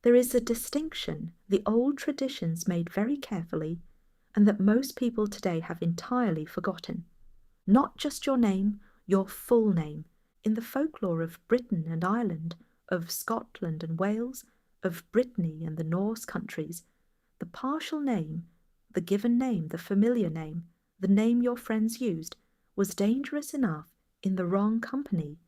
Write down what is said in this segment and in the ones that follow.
There is a distinction the old traditions made very carefully, and that most people today have entirely forgotten. Not just your name, your full name. In the folklore of Britain and Ireland, of Scotland and Wales, of Brittany and the Norse countries, the partial name, the given name, the familiar name, the name your friends used, was dangerous enough in the wrong company.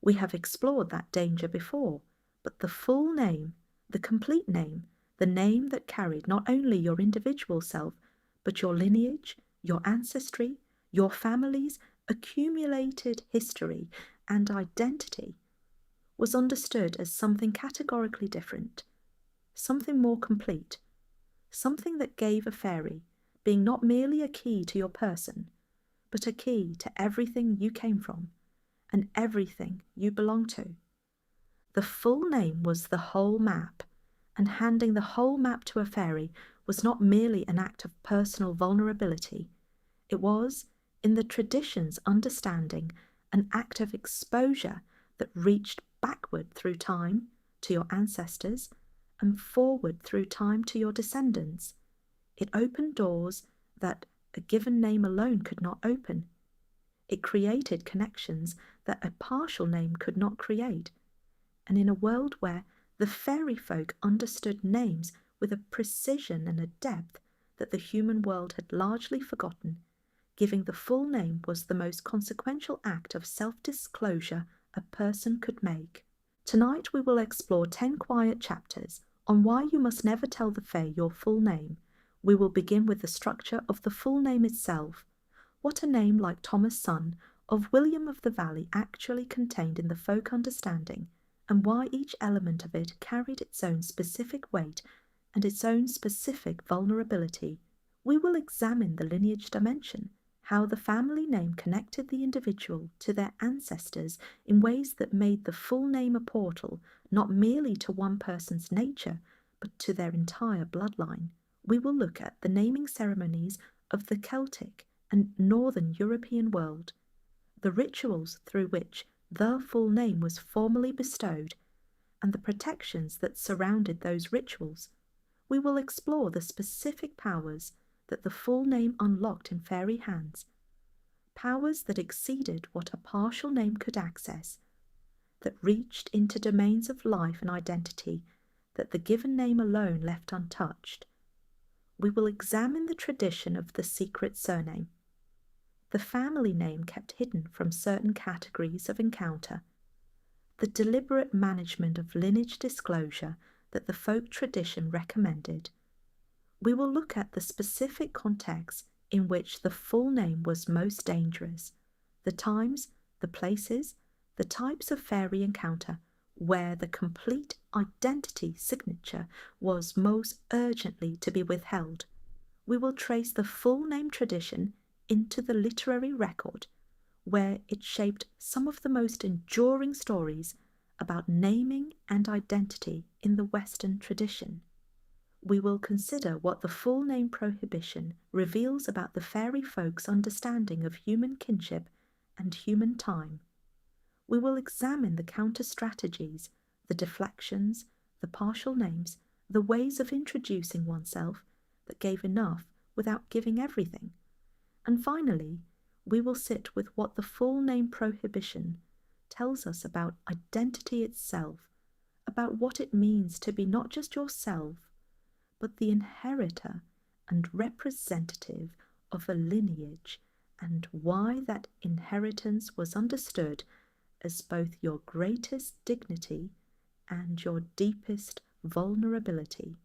We have explored that danger before, but the full name, the complete name, the name that carried not only your individual self, but your lineage, your ancestry, your family's accumulated history and identity, was understood as something categorically different, something more complete, something that gave a faerie being not merely a key to your person, but a key to everything you came from and everything you belong to. The full name was the whole map, and handing the whole map to a faerie was not merely an act of personal vulnerability. It was, in the tradition's understanding, an act of exposure that reached backward through time to your ancestors and forward through time to your descendants. It opened doors that a given name alone could not open. It created connections that a partial name could not create. And in a world where the fairy folk understood names with a precision and a depth that the human world had largely forgotten, giving the full name was the most consequential act of self-disclosure a person could make. Tonight we will explore 10 quiet chapters on why you must never tell the fae your full name. We will begin with the structure of the full name itself, what a name like Thomas, son of William of the Valley, actually contained in the folk understanding, and why each element of it carried its own specific weight and its own specific vulnerability. We will examine the lineage dimension, how the family name connected the individual to their ancestors in ways that made the full name a portal, not merely to one person's nature, but to their entire bloodline. We will look at the naming ceremonies of the Celtic and Northern European world, the rituals through which the full name was formally bestowed, and the protections that surrounded those rituals. We will explore the specific powers that the full name unlocked in fairy hands, powers that exceeded what a partial name could access, that reached into domains of life and identity that the given name alone left untouched. We will examine the tradition of the secret surname, the family name kept hidden from certain categories of encounter, the deliberate management of lineage disclosure that the folk tradition recommended. We will look at the specific context in which the full name was most dangerous, the times, the places, the types of fairy encounter where the complete identity signature was most urgently to be withheld. We will trace the full name tradition into the literary record, where it shaped some of the most enduring stories about naming and identity in the Western tradition. We will consider what the full name prohibition reveals about the fairy folk's understanding of human kinship and human time. We will examine the counter-strategies, the deflections, the partial names, the ways of introducing oneself that gave enough without giving everything. And finally, we will sit with what the full name prohibition tells us about identity itself, about what it means to be not just yourself, but the inheritor and representative of a lineage, and why that inheritance was understood as both your greatest dignity and your deepest vulnerability.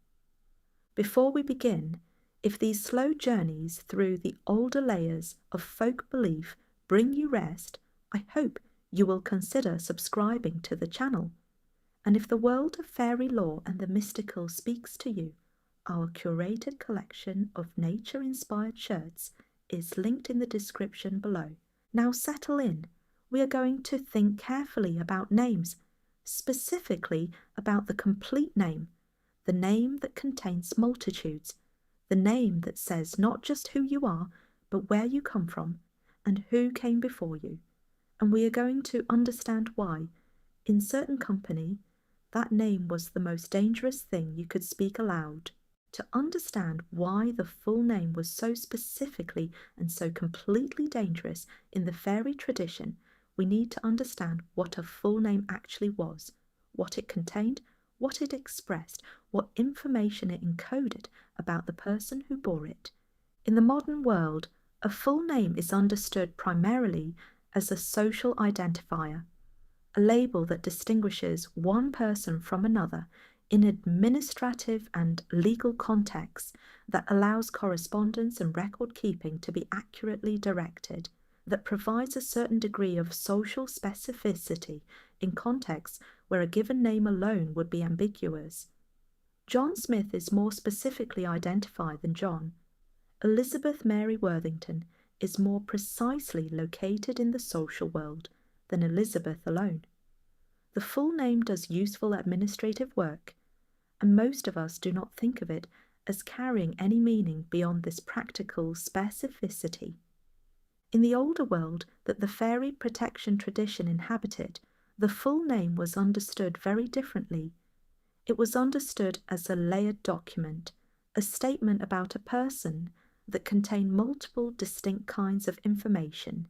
Before we begin, if these slow journeys through the older layers of folk belief bring you rest, I hope you will consider subscribing to the channel. And if the world of fairy lore and the mystical speaks to you, our curated collection of nature-inspired shirts is linked in the description below. Now settle in. We are going to think carefully about names, specifically about the complete name, the name that contains multitudes, the name that says not just who you are, but where you come from and who came before you. And we are going to understand why, in certain company, that name was the most dangerous thing you could speak aloud. To understand why the full name was so specifically and so completely dangerous in the faerie tradition, we need to understand what a full name actually was, what it contained, what it expressed, what information it encoded about the person who bore it. In the modern world, a full name is understood primarily as a social identifier, a label that distinguishes one person from another in administrative and legal contexts, that allows correspondence and record keeping to be accurately directed, that provides a certain degree of social specificity in contexts where a given name alone would be ambiguous. John Smith is more specifically identified than John. Elizabeth Mary Worthington is more precisely located in the social world than Elizabeth alone. The full name does useful administrative work, and most of us do not think of it as carrying any meaning beyond this practical specificity. In the older world that the faerie protection tradition inhabited, the full name was understood very differently. It was understood as a layered document, a statement about a person that contained multiple distinct kinds of information,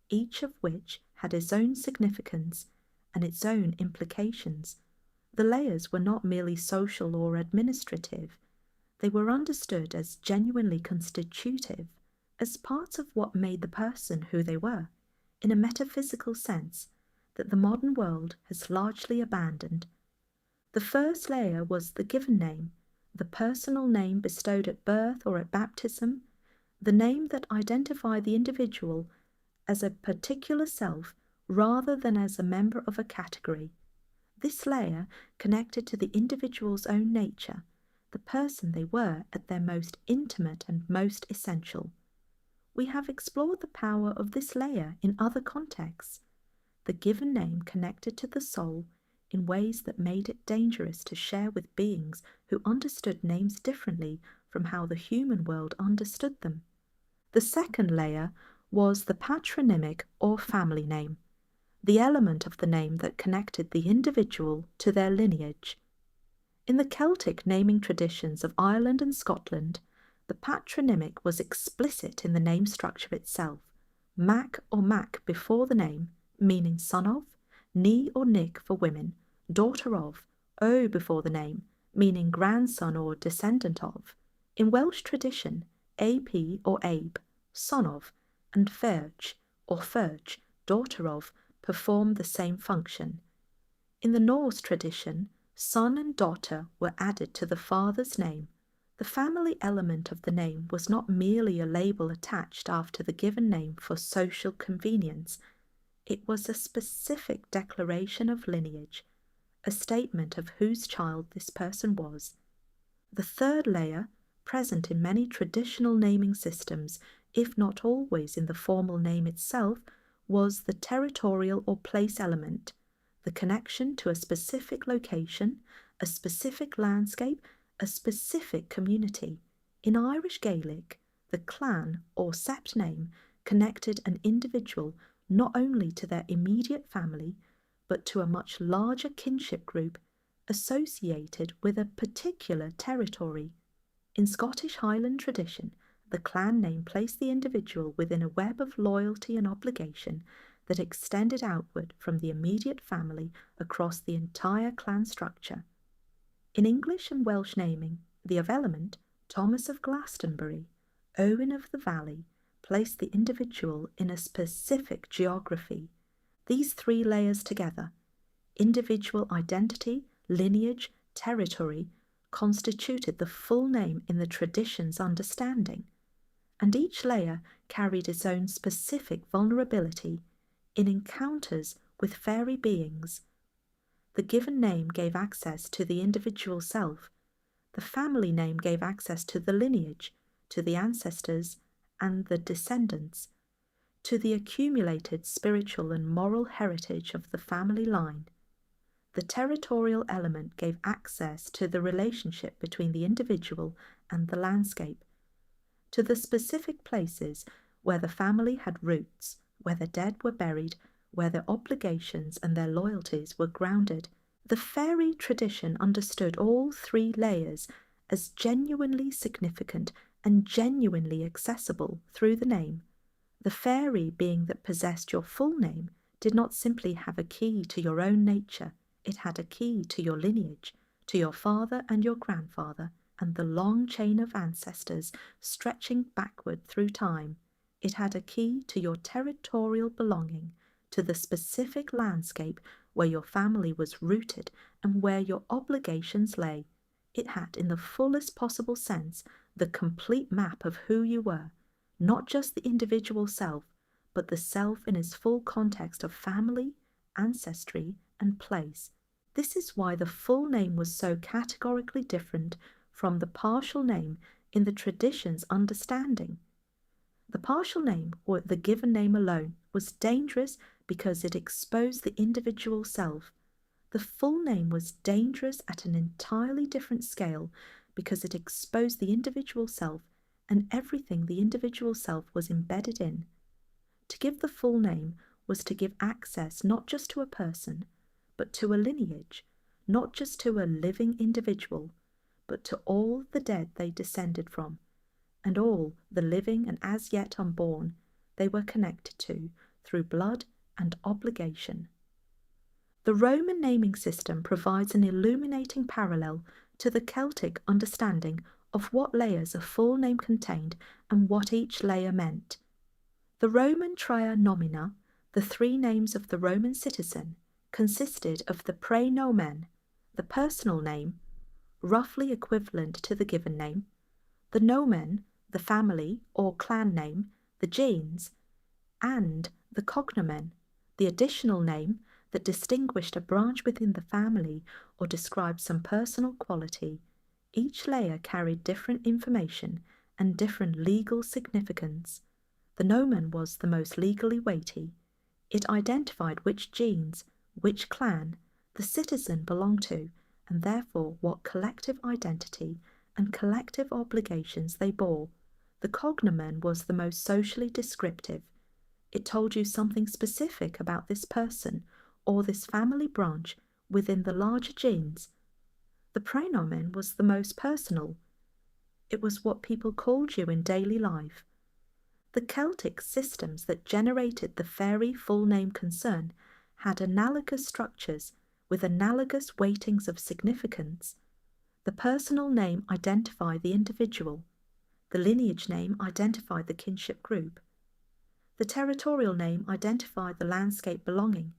each of which had its own significance and its own implications. The layers were not merely social or administrative. They were understood as genuinely constitutive, as parts of what made the person who they were, in a metaphysical sense that the modern world has largely abandoned. The first layer was the given name, the personal name bestowed at birth or at baptism, the name that identified the individual as a particular self rather than as a member of a category. This layer connected to the individual's own nature, the person they were at their most intimate and most essential. We have explored the power of this layer in other contexts. The given name connected to the soul in ways that made it dangerous to share with beings who understood names differently from how the human world understood them. The second layer was the patronymic or family name, the element of the name that connected the individual to their lineage. In the Celtic naming traditions of Ireland and Scotland, the patronymic was explicit in the name structure itself, Mac or Mac before the name, meaning son of, Ni or Nick for women, daughter of, O before the name, meaning grandson or descendant of. In Welsh tradition, AP or Abe, son of, and Ferch or Ferch, daughter of, perform the same function. In the Norse tradition, son and daughter were added to the father's name. The family element of the name was not merely a label attached after the given name for social convenience. It was a specific declaration of lineage, a statement of whose child this person was. The third layer, present in many traditional naming systems, if not always in the formal name itself, was the territorial or place element, the connection to a specific location, a specific landscape, a specific community. In Irish Gaelic, the clan or sept name connected an individual not only to their immediate family, but to a much larger kinship group associated with a particular territory. In Scottish Highland tradition, the clan name placed the individual within a web of loyalty and obligation that extended outward from the immediate family across the entire clan structure. In English and Welsh naming, the of element, Thomas of Glastonbury, Owen of the Valley, placed the individual in a specific geography. These three layers together, individual identity, lineage, territory, constituted the full name in the tradition's understanding, and each layer carried its own specific vulnerability in encounters with faerie beings. The given name gave access to the individual self. The family name gave access to the lineage, to the ancestors and the descendants, to the accumulated spiritual and moral heritage of the family line. The territorial element gave access to the relationship between the individual and the landscape, to the specific places where the family had roots, where the dead were buried, where their obligations and their loyalties were grounded. The faerie tradition understood all three layers as genuinely significant and genuinely accessible through the name. The faerie being that possessed your full name did not simply have a key to your own nature, it had a key to your lineage, to your father and your grandfather, and the long chain of ancestors stretching backward through time. It had a key to your territorial belonging, to the specific landscape where your family was rooted and where your obligations lay. It had, in the fullest possible sense, the complete map of who you were, not just the individual self, but the self in its full context of family, ancestry, and place. This is why the full name was so categorically different from the partial name in the tradition's understanding. The partial name, or the given name alone, was dangerous because it exposed the individual self. The full name was dangerous at an entirely different scale because it exposed the individual self and everything the individual self was embedded in. To give the full name was to give access not just to a person, but to a lineage, not just to a living individual, but to all the dead they descended from, and all the living and as yet unborn they were connected to through blood and obligation. The Roman naming system provides an illuminating parallel to the Celtic understanding of what layers a full name contained and what each layer meant. The Roman tria nomina, the three names of the Roman citizen, consisted of the praenomen, the personal name, roughly equivalent to the given name, the nomen, the family or clan name, the genes, and the cognomen, the additional name that distinguished a branch within the family or described some personal quality. Each layer carried different information and different legal significance. The nomen was the most legally weighty. It identified which genes, which clan, the citizen belonged to, and therefore what collective identity and collective obligations they bore. The cognomen was the most socially descriptive. It told you something specific about this person or this family branch within the larger genes. The praenomen was the most personal. It was what people called you in daily life. The Celtic systems that generated the faerie full name concern had analogous structures with analogous weightings of significance. The personal name identified the individual. The lineage name identified the kinship group. The territorial name identified the landscape belonging.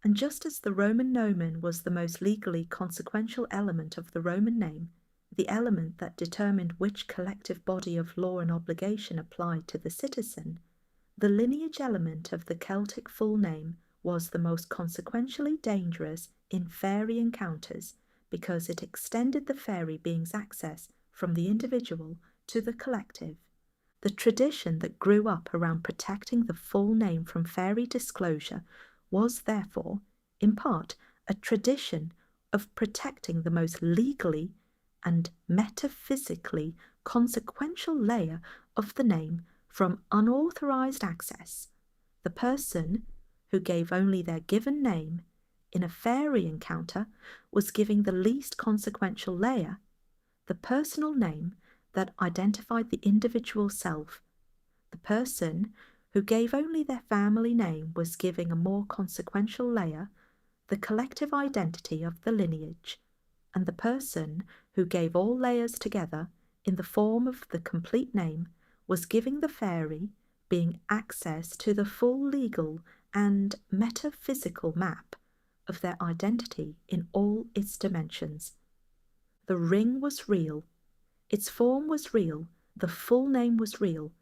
And just as the Roman nomen was the most legally consequential element of the Roman name, the element that determined which collective body of law and obligation applied to the citizen, the lineage element of the Celtic full name was the most consequentially dangerous in faerie encounters because it extended the faerie being's access from the individual to the collective. The tradition that grew up around protecting the full name from faerie disclosure was therefore, in part, a tradition of protecting the most legally and metaphysically consequential layer of the name from unauthorized access. The person who gave only their given name in a faerie encounter was giving the least consequential layer, the personal name that identified the individual self. The person who gave only their family name was giving a more consequential layer, the collective identity of the lineage, and the person who gave all layers together in the form of the complete name was giving the faerie being access to the full legal and metaphysical map of their identity in all its dimensions. The ring was real, its form was real, the full name was real,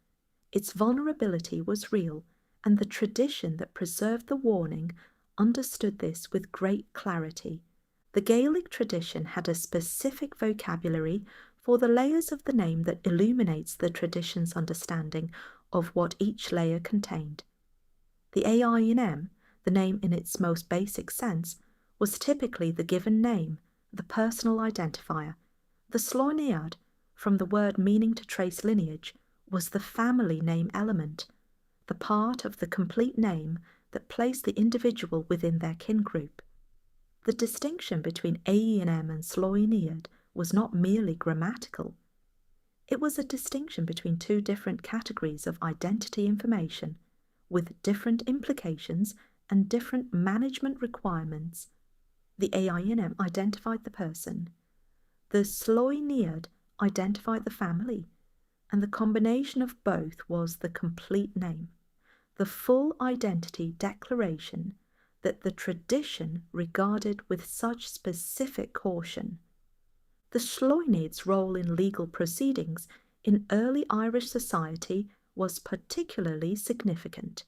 its vulnerability was real, and the tradition that preserved the warning understood this with great clarity. The Gaelic tradition had a specific vocabulary for the layers of the name that illuminates the tradition's understanding of what each layer contained. The AINM, the name in its most basic sense, was typically the given name, the personal identifier. The Slóinead, from the word meaning to trace lineage, was the family name element, the part of the complete name that placed the individual within their kin group. The distinction between Aeon and Sloinead was not merely grammatical. It was a distinction between two different categories of identity information, with different implications and different management requirements. The Aeon identified the person. The Sloinead identified the family, and the combination of both was the complete name, the full identity declaration that the tradition regarded with such specific caution. The Sloinead's role in legal proceedings in early Irish society was particularly significant.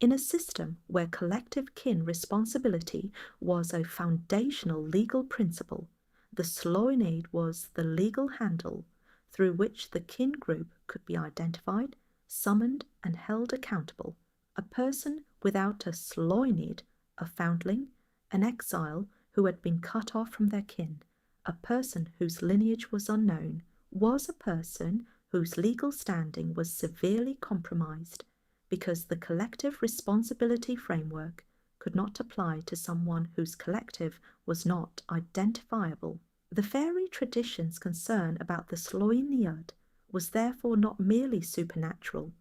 In a system where collective kin responsibility was a foundational legal principle, the Sloinead was the legal handle through which the kin group could be identified, summoned, and held accountable. A person without a Sloinead, a foundling, an exile who had been cut off from their kin, a person whose lineage was unknown, was a person whose legal standing was severely compromised because the collective responsibility framework could not apply to someone whose collective was not identifiable. The faerie tradition's concern about the Sloinead was therefore not merely supernatural,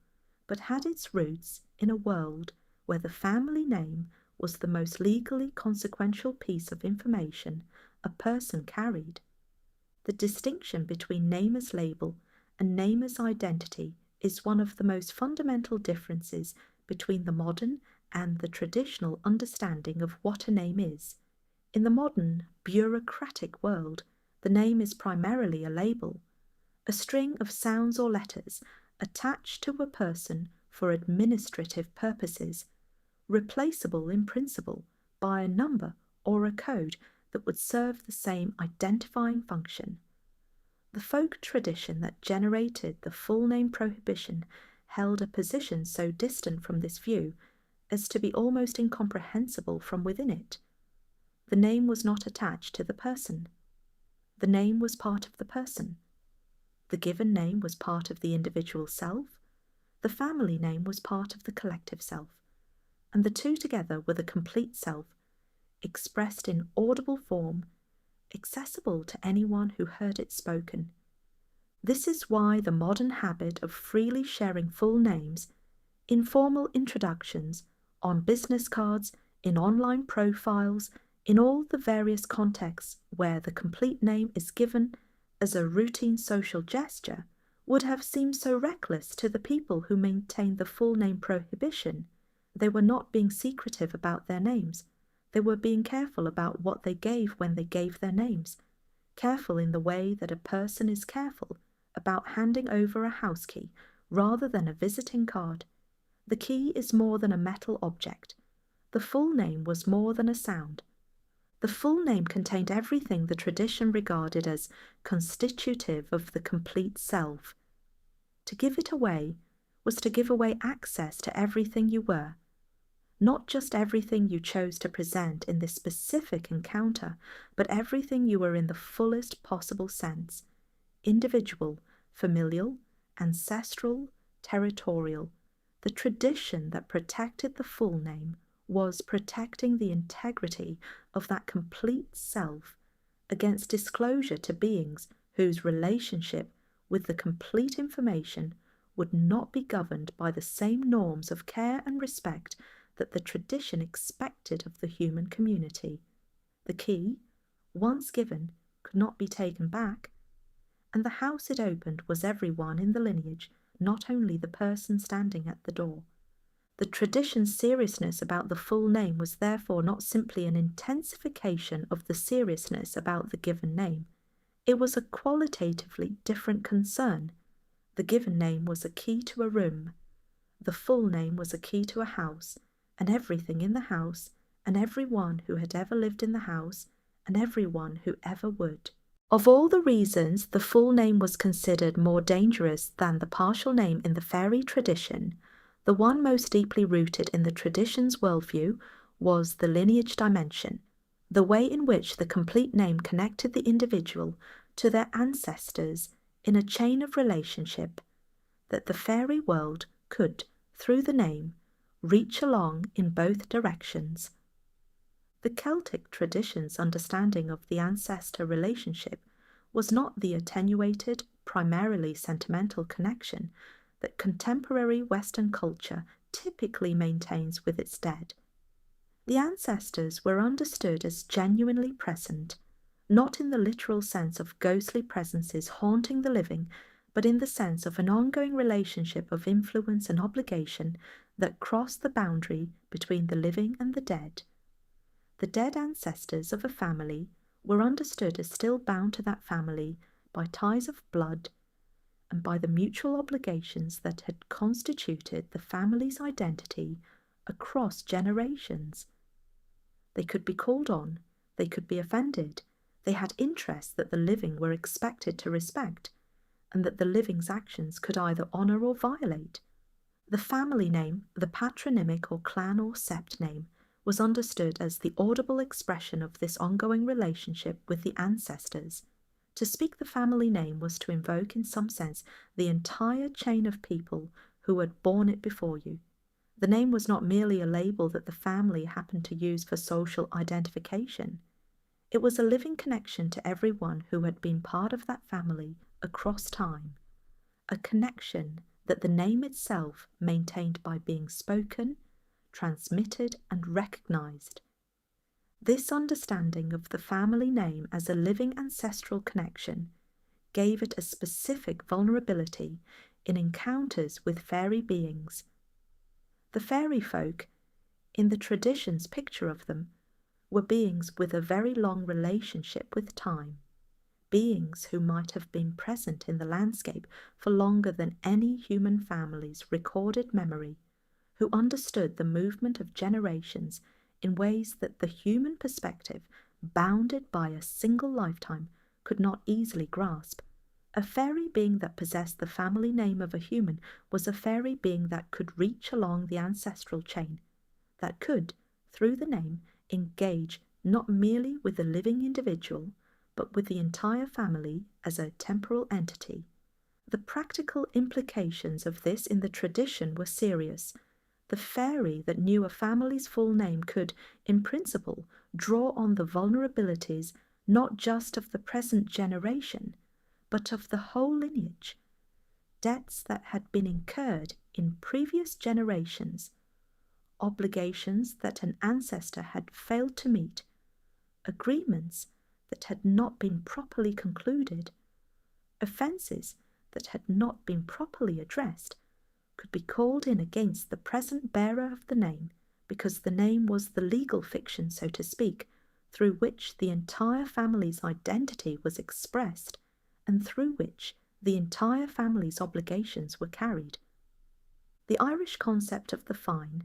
but had its roots in a world where the family name was the most legally consequential piece of information a person carried. The distinction between name as label and name as identity is one of the most fundamental differences between the modern and the traditional understanding of what a name is. In the modern, bureaucratic world, the name is primarily a label, a string of sounds or letters attached to a person for administrative purposes, replaceable in principle by a number or a code that would serve the same identifying function. The folk tradition that generated the full name prohibition held a position so distant from this view as to be almost incomprehensible from within it. The name was not attached to the person. The name was part of the person. The given name was part of the individual self. The family name was part of the collective self, and the two together were the complete self, expressed in audible form, accessible to anyone who heard it spoken. This is why the modern habit of freely sharing full names, informal introductions, on business cards, in online profiles, in all the various contexts where the complete name is given as a routine social gesture, would have seemed so reckless to the people who maintained the full name prohibition. They were not being secretive about their names. They were being careful about what they gave when they gave their names, careful in the way that a person is careful about handing over a house key rather than a visiting card. The key is more than a metal object. The full name was more than a sound. The full name contained everything the tradition regarded as constitutive of the complete self. To give it away was to give away access to everything you were, not just everything you chose to present in this specific encounter, but everything you were in the fullest possible sense: individual, familial, ancestral, territorial. The tradition that protected the full name was protecting the integrity of that complete self against disclosure to beings whose relationship with the complete information would not be governed by the same norms of care and respect that the tradition expected of the human community. The key, once given, could not be taken back, and the house it opened was everyone in the lineage, not only the person standing at the door. The tradition's seriousness about the full name was therefore not simply an intensification of the seriousness about the given name. It was a qualitatively different concern. The given name was a key to a room. The full name was a key to a house, and everything in the house, and everyone who had ever lived in the house, and everyone who ever would. Of all the reasons the full name was considered more dangerous than the partial name in the faerie tradition, the one most deeply rooted in the tradition's worldview was the lineage dimension, the way in which the complete name connected the individual to their ancestors in a chain of relationship that the faerie world could, through the name, reach along in both directions. The Celtic tradition's understanding of the ancestor relationship was not the attenuated, primarily sentimental connection that contemporary Western culture typically maintains with its dead. The ancestors were understood as genuinely present, not in the literal sense of ghostly presences haunting the living, but in the sense of an ongoing relationship of influence and obligation that crossed the boundary between the living and the dead. The dead ancestors of a family were understood as still bound to that family by ties of blood and by the mutual obligations that had constituted the family's identity across generations. They could be called on, they could be offended, they had interests that the living were expected to respect, and that the living's actions could either honour or violate. The family name, the patronymic or clan or sept name, was understood as the audible expression of this ongoing relationship with the ancestors. To speak the family name was to invoke in some sense the entire chain of people who had borne it before you. The name was not merely a label that the family happened to use for social identification. It was a living connection to everyone who had been part of that family across time, a connection that the name itself maintained by being spoken, transmitted, and recognized. This understanding of the family name as a living ancestral connection gave it a specific vulnerability in encounters with fairy beings. The fairy folk, in the tradition's picture of them, were beings with a very long relationship with time, beings who might have been present in the landscape for longer than any human family's recorded memory, who understood the movement of generations in ways that the human perspective, bounded by a single lifetime, could not easily grasp. A fairy being that possessed the family name of a human was a fairy being that could reach along the ancestral chain, that could, through the name, engage not merely with the living individual, but with the entire family as a temporal entity. The practical implications of this in the tradition were serious. The fairy that knew a family's full name could, in principle, draw on the vulnerabilities not just of the present generation, but of the whole lineage, debts that had been incurred in previous generations, obligations that an ancestor had failed to meet, agreements that had not been properly concluded, offences that had not been properly addressed, could be called in against the present bearer of the name, because the name was the legal fiction, so to speak, through which the entire family's identity was expressed, and through which the entire family's obligations were carried. The Irish concept of the fine,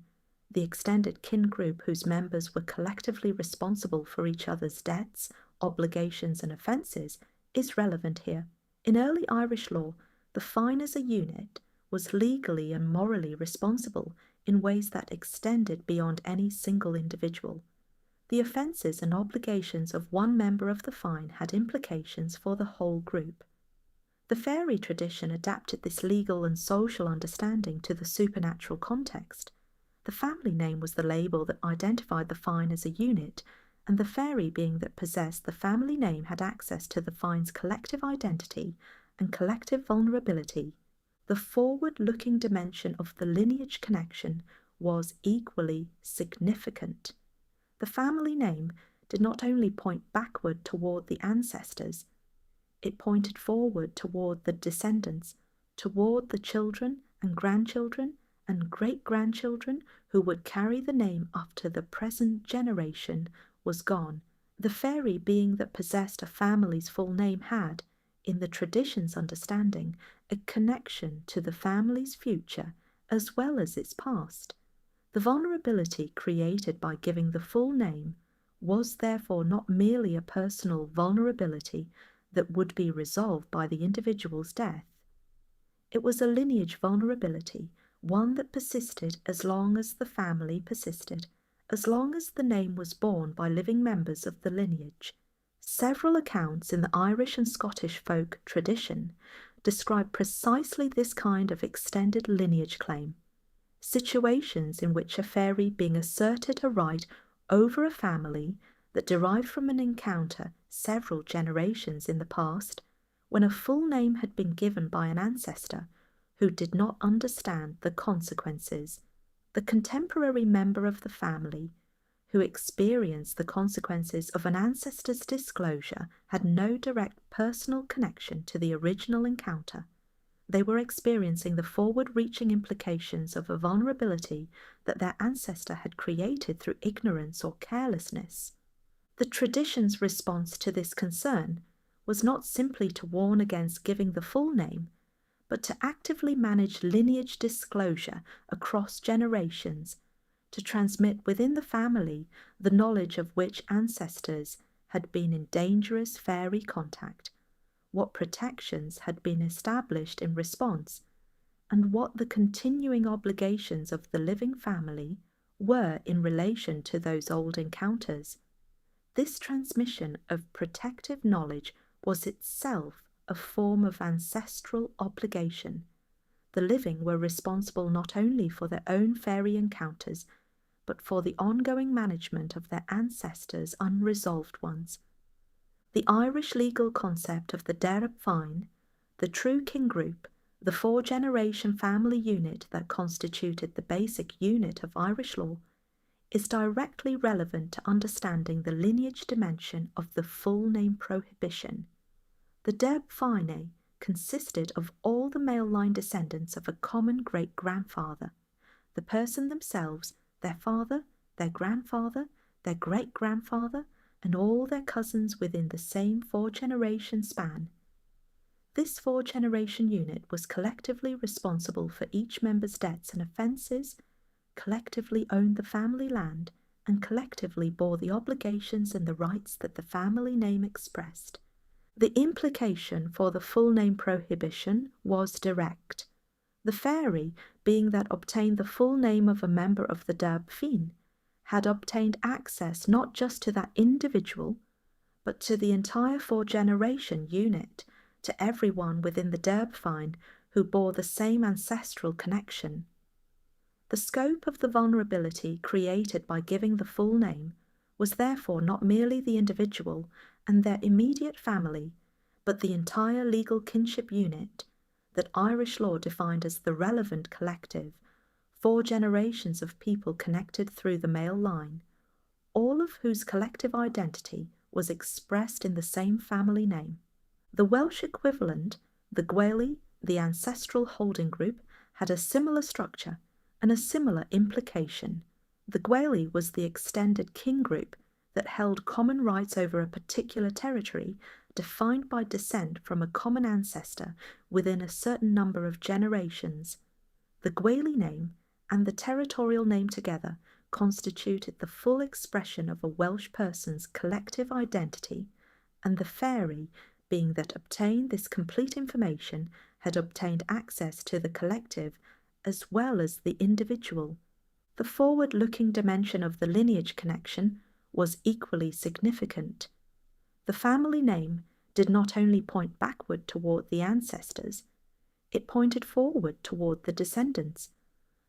the extended kin group whose members were collectively responsible for each other's debts, obligations, and offences, is relevant here. In early Irish law, the fine as a unit was legally and morally responsible in ways that extended beyond any single individual. The offences and obligations of one member of the fine had implications for the whole group. The fairy tradition adapted this legal and social understanding to the supernatural context. The family name was the label that identified the fine as a unit, and the fairy being that possessed the family name had access to the fine's collective identity and collective vulnerability. The forward-looking dimension of the lineage connection was equally significant. The family name did not only point backward toward the ancestors, it pointed forward toward the descendants, toward the children and grandchildren and great-grandchildren who would carry the name after the present generation was gone. The fairy being that possessed a family's full name had, in the tradition's understanding, a connection to the family's future as well as its past. The vulnerability created by giving the full name was therefore not merely a personal vulnerability that would be resolved by the individual's death. It was a lineage vulnerability, one that persisted as long as the family persisted, as long as the name was borne by living members of the lineage. Several accounts in the Irish and Scottish folk tradition describe precisely this kind of extended lineage claim, situations in which a fairy being asserted a right over a family that derived from an encounter several generations in the past, when a full name had been given by an ancestor who did not understand the consequences. The contemporary member of the family who experienced the consequences of an ancestor's disclosure had no direct personal connection to the original encounter. They were experiencing the forward-reaching implications of a vulnerability that their ancestor had created through ignorance or carelessness. The tradition's response to this concern was not simply to warn against giving the full name, but to actively manage lineage disclosure across generations, to transmit within the family the knowledge of which ancestors had been in dangerous faerie contact, what protections had been established in response, and what the continuing obligations of the living family were in relation to those old encounters. This transmission of protective knowledge was itself a form of ancestral obligation. The living were responsible not only for their own faerie encounters, but for the ongoing management of their ancestors' unresolved ones. The Irish legal concept of the Dearg Fine, the true kin group, the four-generation family unit that constituted the basic unit of Irish law, is directly relevant to understanding the lineage dimension of the full name prohibition. The Dearg Fine consisted of all the male line descendants of a common great-grandfather, the person themselves, their father, their grandfather, their great-grandfather, and all their cousins within the same four-generation span. This four-generation unit was collectively responsible for each member's debts and offences, collectively owned the family land, and collectively bore the obligations and the rights that the family name expressed. The implication for the full name prohibition was direct. The faerie, being that obtained the full name of a member of the Dearg Fine, had obtained access not just to that individual, but to the entire four-generation unit, to everyone within the Dearg Fine who bore the same ancestral connection. The scope of the vulnerability created by giving the full name was therefore not merely the individual and their immediate family, but the entire legal kinship unit that Irish law defined as the relevant collective, four generations of people connected through the male line, all of whose collective identity was expressed in the same family name. The Welsh equivalent, the Gwaeli, the ancestral holding group, had a similar structure and a similar implication. The Gwaeli was the extended kin group that held common rights over a particular territory defined by descent from a common ancestor within a certain number of generations. The Gwaeli name and the territorial name together constituted the full expression of a Welsh person's collective identity, and the faerie, being that obtained this complete information, had obtained access to the collective as well as the individual. The forward-looking dimension of the lineage connection was equally significant. The family name did not only point backward toward the ancestors, it pointed forward toward the descendants,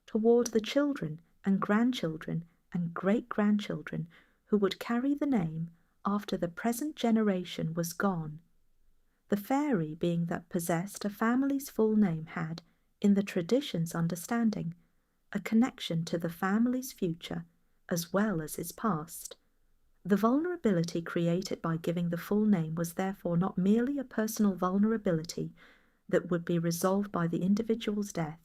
toward the children and grandchildren and great-grandchildren who would carry the name after the present generation was gone. The faerie, being that possessed a family's full name, had, in the tradition's understanding, a connection to the family's future as well as its past. The vulnerability created by giving the full name was therefore not merely a personal vulnerability that would be resolved by the individual's death.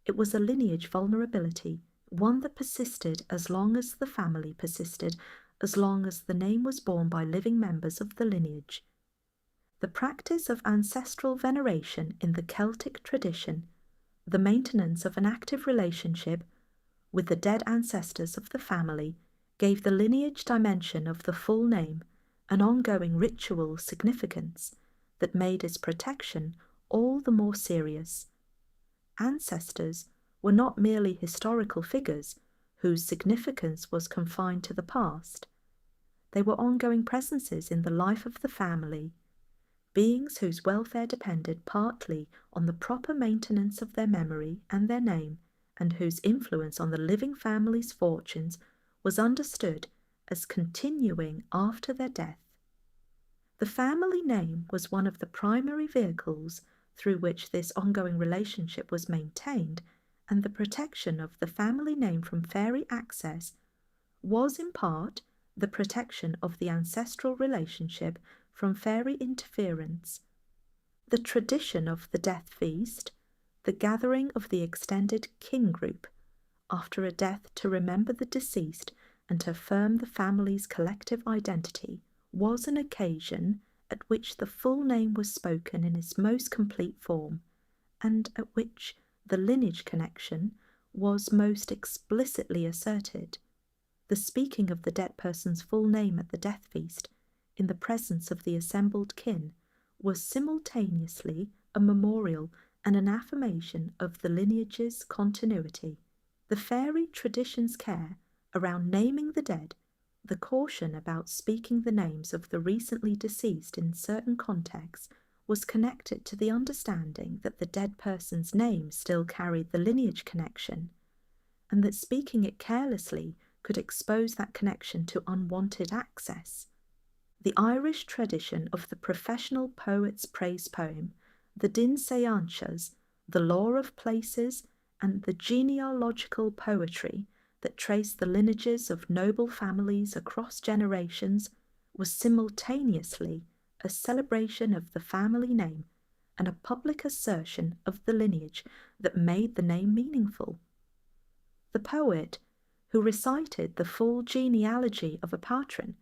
It was a lineage vulnerability, one that persisted as long as the family persisted, as long as the name was borne by living members of the lineage. The practice of ancestral veneration in the Celtic tradition, the maintenance of an active relationship with the dead ancestors of the family, gave the lineage dimension of the full name an ongoing ritual significance that made its protection all the more serious. Ancestors were not merely historical figures whose significance was confined to the past. They were ongoing presences in the life of the family, beings whose welfare depended partly on the proper maintenance of their memory and their name, and whose influence on the living family's fortunes was understood as continuing after their death. The family name was one of the primary vehicles through which this ongoing relationship was maintained, and the protection of the family name from faerie access was in part the protection of the ancestral relationship from faerie interference. The tradition of the death feast, the gathering of the extended kin group after a death to remember the deceased and to affirm the family's collective identity, was an occasion at which the full name was spoken in its most complete form, and at which the lineage connection was most explicitly asserted. The speaking of the dead person's full name at the death feast, in the presence of the assembled kin, was simultaneously a memorial and an affirmation of the lineage's continuity. The faerie tradition's care around naming the dead, the caution about speaking the names of the recently deceased in certain contexts, was connected to the understanding that the dead person's name still carried the lineage connection, and that speaking it carelessly could expose that connection to unwanted access. The Irish tradition of the professional poet's praise poem, the Din Seanchas, the lore of places, and the genealogical poetry that traced the lineages of noble families across generations, was simultaneously a celebration of the family name and a public assertion of the lineage that made the name meaningful. The poet, who recited the full genealogy of a patron,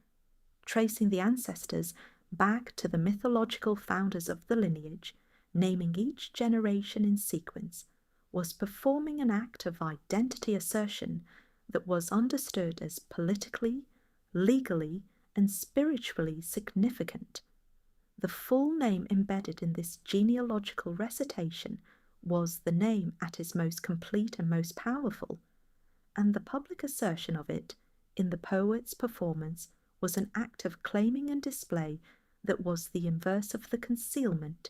tracing the ancestors back to the mythological founders of the lineage, naming each generation in sequence, was performing an act of identity assertion that was understood as politically, legally, and spiritually significant. The full name embedded in this genealogical recitation was the name at its most complete and most powerful, and the public assertion of it in the poet's performance was an act of claiming and display that was the inverse of the concealment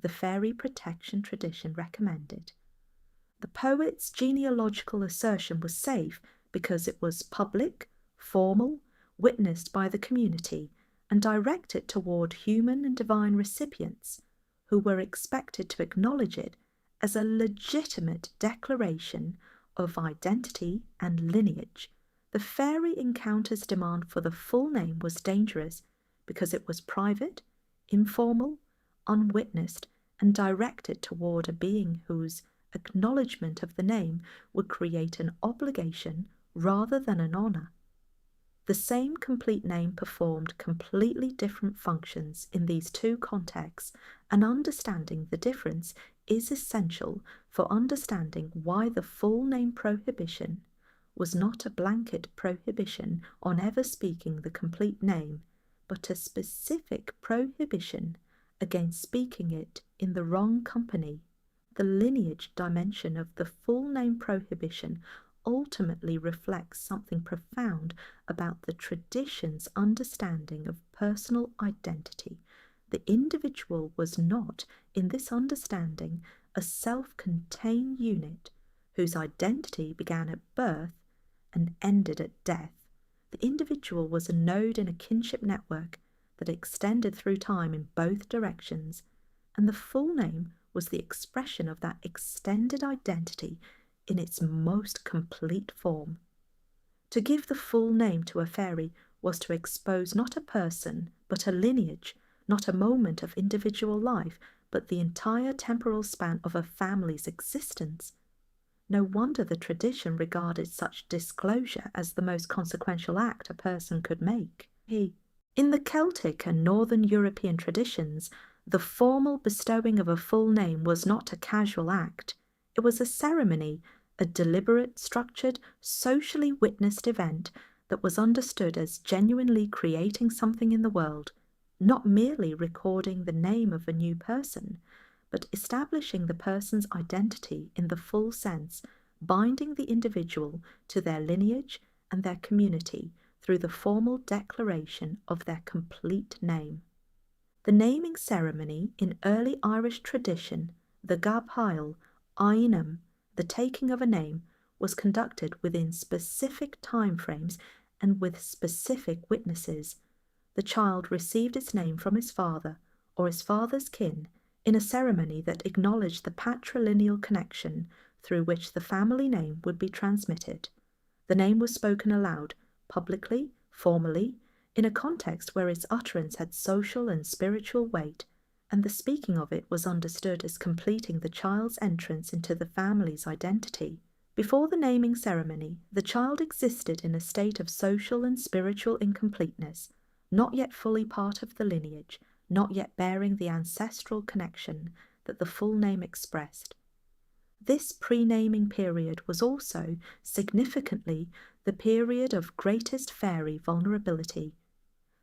the faerie protection tradition recommended. The poet's genealogical assertion was safe because it was public, formal, witnessed by the community, and directed toward human and divine recipients, who were expected to acknowledge it as a legitimate declaration of identity and lineage. The faerie encounter's demand for the full name was dangerous because it was private, informal, unwitnessed, and directed toward a being whose acknowledgement of the name would create an obligation rather than an honour. The same complete name performed completely different functions in these two contexts, and understanding the difference is essential for understanding why the full name prohibition was not a blanket prohibition on ever speaking the complete name, but a specific prohibition against speaking it in the wrong company. The lineage dimension of the full name prohibition ultimately reflects something profound about the tradition's understanding of personal identity. The individual was not, in this understanding, a self-contained unit whose identity began at birth and ended at death. The individual was a node in a kinship network that extended through time in both directions, and the full name was the expression of that extended identity in its most complete form. To give the full name to a faerie was to expose not a person, but a lineage, not a moment of individual life, but the entire temporal span of a family's existence. No wonder the tradition regarded such disclosure as the most consequential act a person could make. In the Celtic and Northern European traditions, the formal bestowing of a full name was not a casual act. It was a ceremony, a deliberate, structured, socially witnessed event that was understood as genuinely creating something in the world, not merely recording the name of a new person, but establishing the person's identity in the full sense, binding the individual to their lineage and their community through the formal declaration of their complete name. The naming ceremony in early Irish tradition, the gabhail, ainam, the taking of a name, was conducted within specific time frames and with specific witnesses. The child received its name from his father or his father's kin in a ceremony that acknowledged the patrilineal connection through which the family name would be transmitted. The name was spoken aloud, publicly, formally, in a context where its utterance had social and spiritual weight, and the speaking of it was understood as completing the child's entrance into the family's identity. Before the naming ceremony, the child existed in a state of social and spiritual incompleteness, not yet fully part of the lineage, not yet bearing the ancestral connection that the full name expressed. This pre-naming period was also, significantly, the period of greatest faerie vulnerability.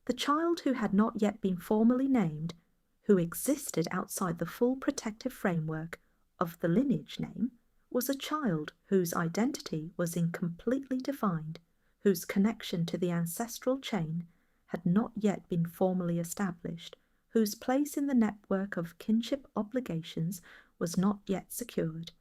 The child who had not yet been formally named, who existed outside the full protective framework of the lineage name, was a child whose identity was incompletely defined, whose connection to the ancestral chain had not yet been formally established, whose place in the network of kinship obligations was not yet secured.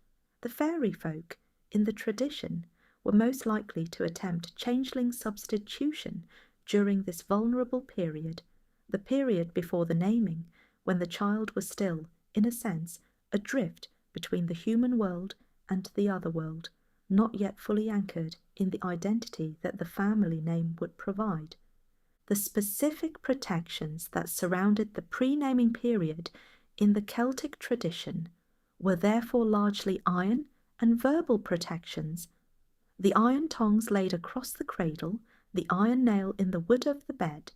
The faerie folk, in the tradition, were most likely to attempt changeling substitution during this vulnerable period, the period before the naming, when the child was still, in a sense, adrift between the human world and the other world, not yet fully anchored in the identity that the family name would provide. The specific protections that surrounded the pre-naming period in the Celtic tradition were therefore largely iron and verbal protections. The iron tongs laid across the cradle, the iron nail in the wood of the bed,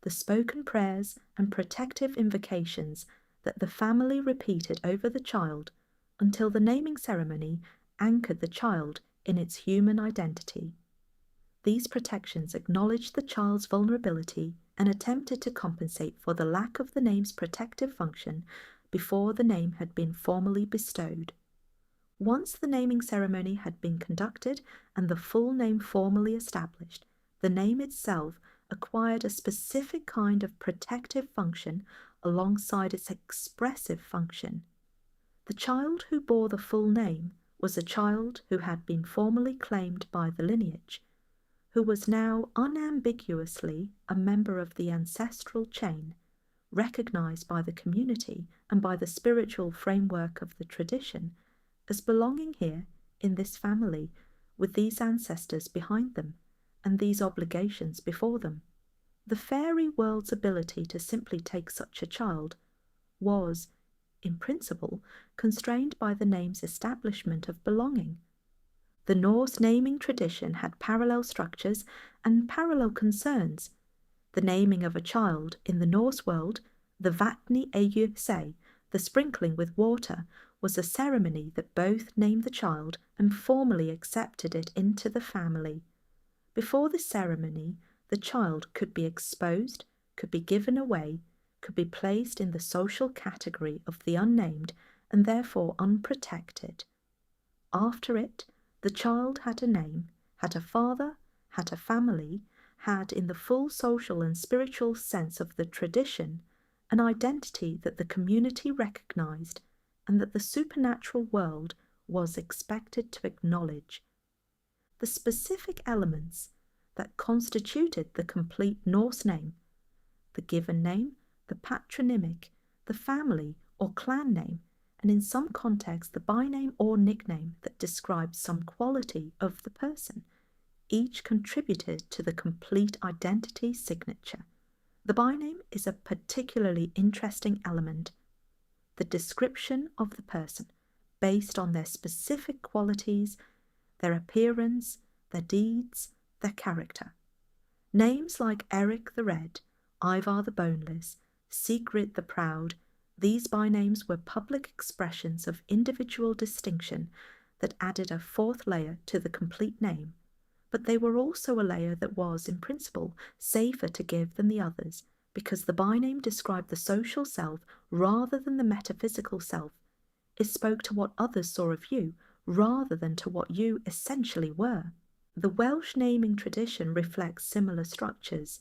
the spoken prayers and protective invocations that the family repeated over the child until the naming ceremony anchored the child in its human identity. These protections acknowledged the child's vulnerability and attempted to compensate for the lack of the name's protective function before the name had been formally bestowed. Once the naming ceremony had been conducted and the full name formally established, the name itself acquired a specific kind of protective function alongside its expressive function. The child who bore the full name was a child who had been formally claimed by the lineage, who was now unambiguously a member of the ancestral chain, recognized by the community and by the spiritual framework of the tradition as belonging here in this family with these ancestors behind them and these obligations before them. The faerie world's ability to simply take such a child was, in principle, constrained by the name's establishment of belonging. The Norse naming tradition had parallel structures and parallel concerns. The naming of a child in the Norse world, the vatni eyu se, the sprinkling with water, was a ceremony that both named the child and formally accepted it into the family. Before the ceremony, the child could be exposed, could be given away, could be placed in the social category of the unnamed and therefore unprotected. After it, the child had a name, had a father, had a family, had, in the full social and spiritual sense of the tradition, an identity that the community recognized and that the supernatural world was expected to acknowledge. The specific elements that constituted the complete Norse name, the given name, the patronymic, the family or clan name, and in some contexts the byname or nickname that describes some quality of the person, each contributed to the complete identity signature. The byname is a particularly interesting element. The description of the person, based on their specific qualities, their appearance, their deeds, their character. Names like Eric the Red, Ivar the Boneless, Sigrid the Proud, these bynames were public expressions of individual distinction that added a fourth layer to the complete name, but they were also a layer that was, in principle, safer to give than the others, because the byname described the social self rather than the metaphysical self. It spoke to what others saw of you rather than to what you essentially were. The Welsh naming tradition reflects similar structures.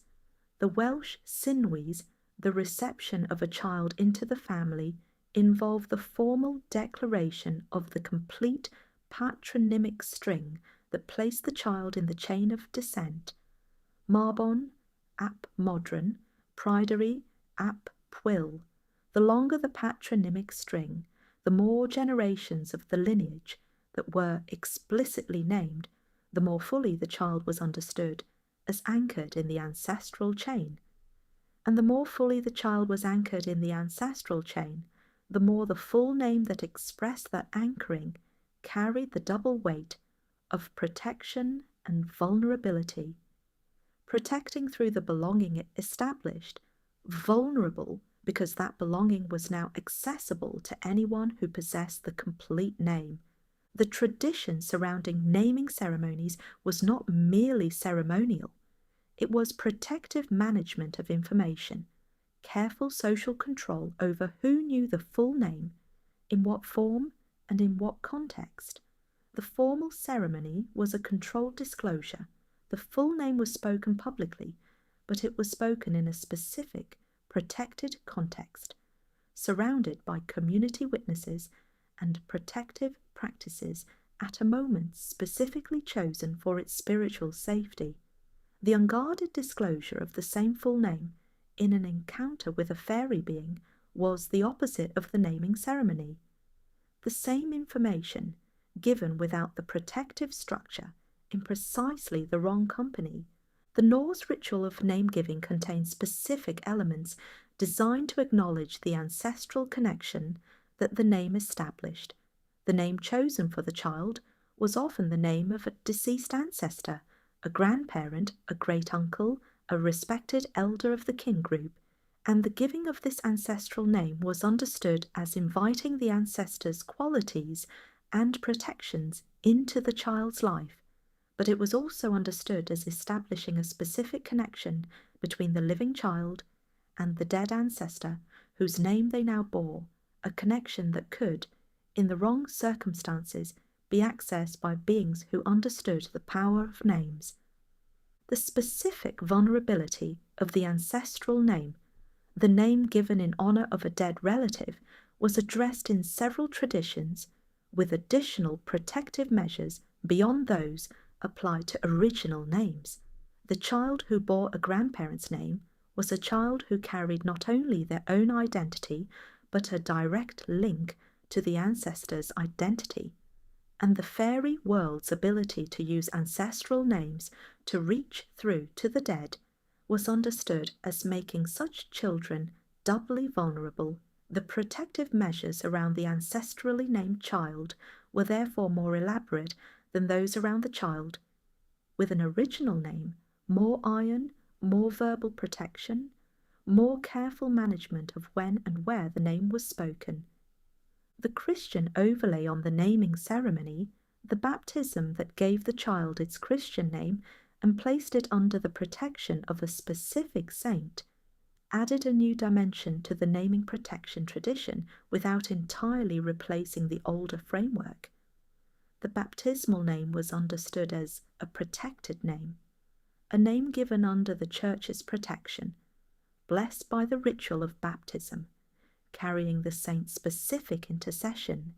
The Welsh sinwys, the reception of a child into the family, involve the formal declaration of the complete patronymic string that placed the child in the chain of descent, Marbon ap Modron, Pridery ap Pwyll. The longer the patronymic string, the more generations of the lineage that were explicitly named, the more fully the child was understood as anchored in the ancestral chain. And the more fully the child was anchored in the ancestral chain, the more the full name that expressed that anchoring carried the double weight of protection and vulnerability. Protecting through the belonging it established, vulnerable because that belonging was now accessible to anyone who possessed the complete name. The tradition surrounding naming ceremonies was not merely ceremonial. It was protective management of information, careful social control over who knew the full name, in what form, and in what context. The formal ceremony was a controlled disclosure. The full name was spoken publicly, but it was spoken in a specific, protected context, surrounded by community witnesses and protective practices at a moment specifically chosen for its spiritual safety. The unguarded disclosure of the same full name in an encounter with a faerie being was the opposite of the naming ceremony. The same information, given without the protective structure, in precisely the wrong company. The Norse ritual of name-giving contains specific elements designed to acknowledge the ancestral connection that the name established. The name chosen for the child was often the name of a deceased ancestor, a grandparent, a great-uncle, a respected elder of the kin group, and the giving of this ancestral name was understood as inviting the ancestor's qualities and protections into the child's life, but it was also understood as establishing a specific connection between the living child and the dead ancestor whose name they now bore, a connection that could, in the wrong circumstances, be accessed by beings who understood the power of names. The specific vulnerability of the ancestral name, the name given in honour of a dead relative, was addressed in several traditions with additional protective measures beyond those applied to original names. The child who bore a grandparent's name was a child who carried not only their own identity, but a direct link to the ancestor's identity, and the faerie world's ability to use ancestral names to reach through to the dead was understood as making such children doubly vulnerable. The protective measures around the ancestrally named child were therefore more elaborate than those around the child with an original name, more iron, more verbal protection, more careful management of when and where the name was spoken. The Christian overlay on the naming ceremony, the baptism that gave the child its Christian name and placed it under the protection of a specific saint, added a new dimension to the naming protection tradition without entirely replacing the older framework. The baptismal name was understood as a protected name, a name given under the Church's protection, blessed by the ritual of baptism, carrying the saint's specific intercession,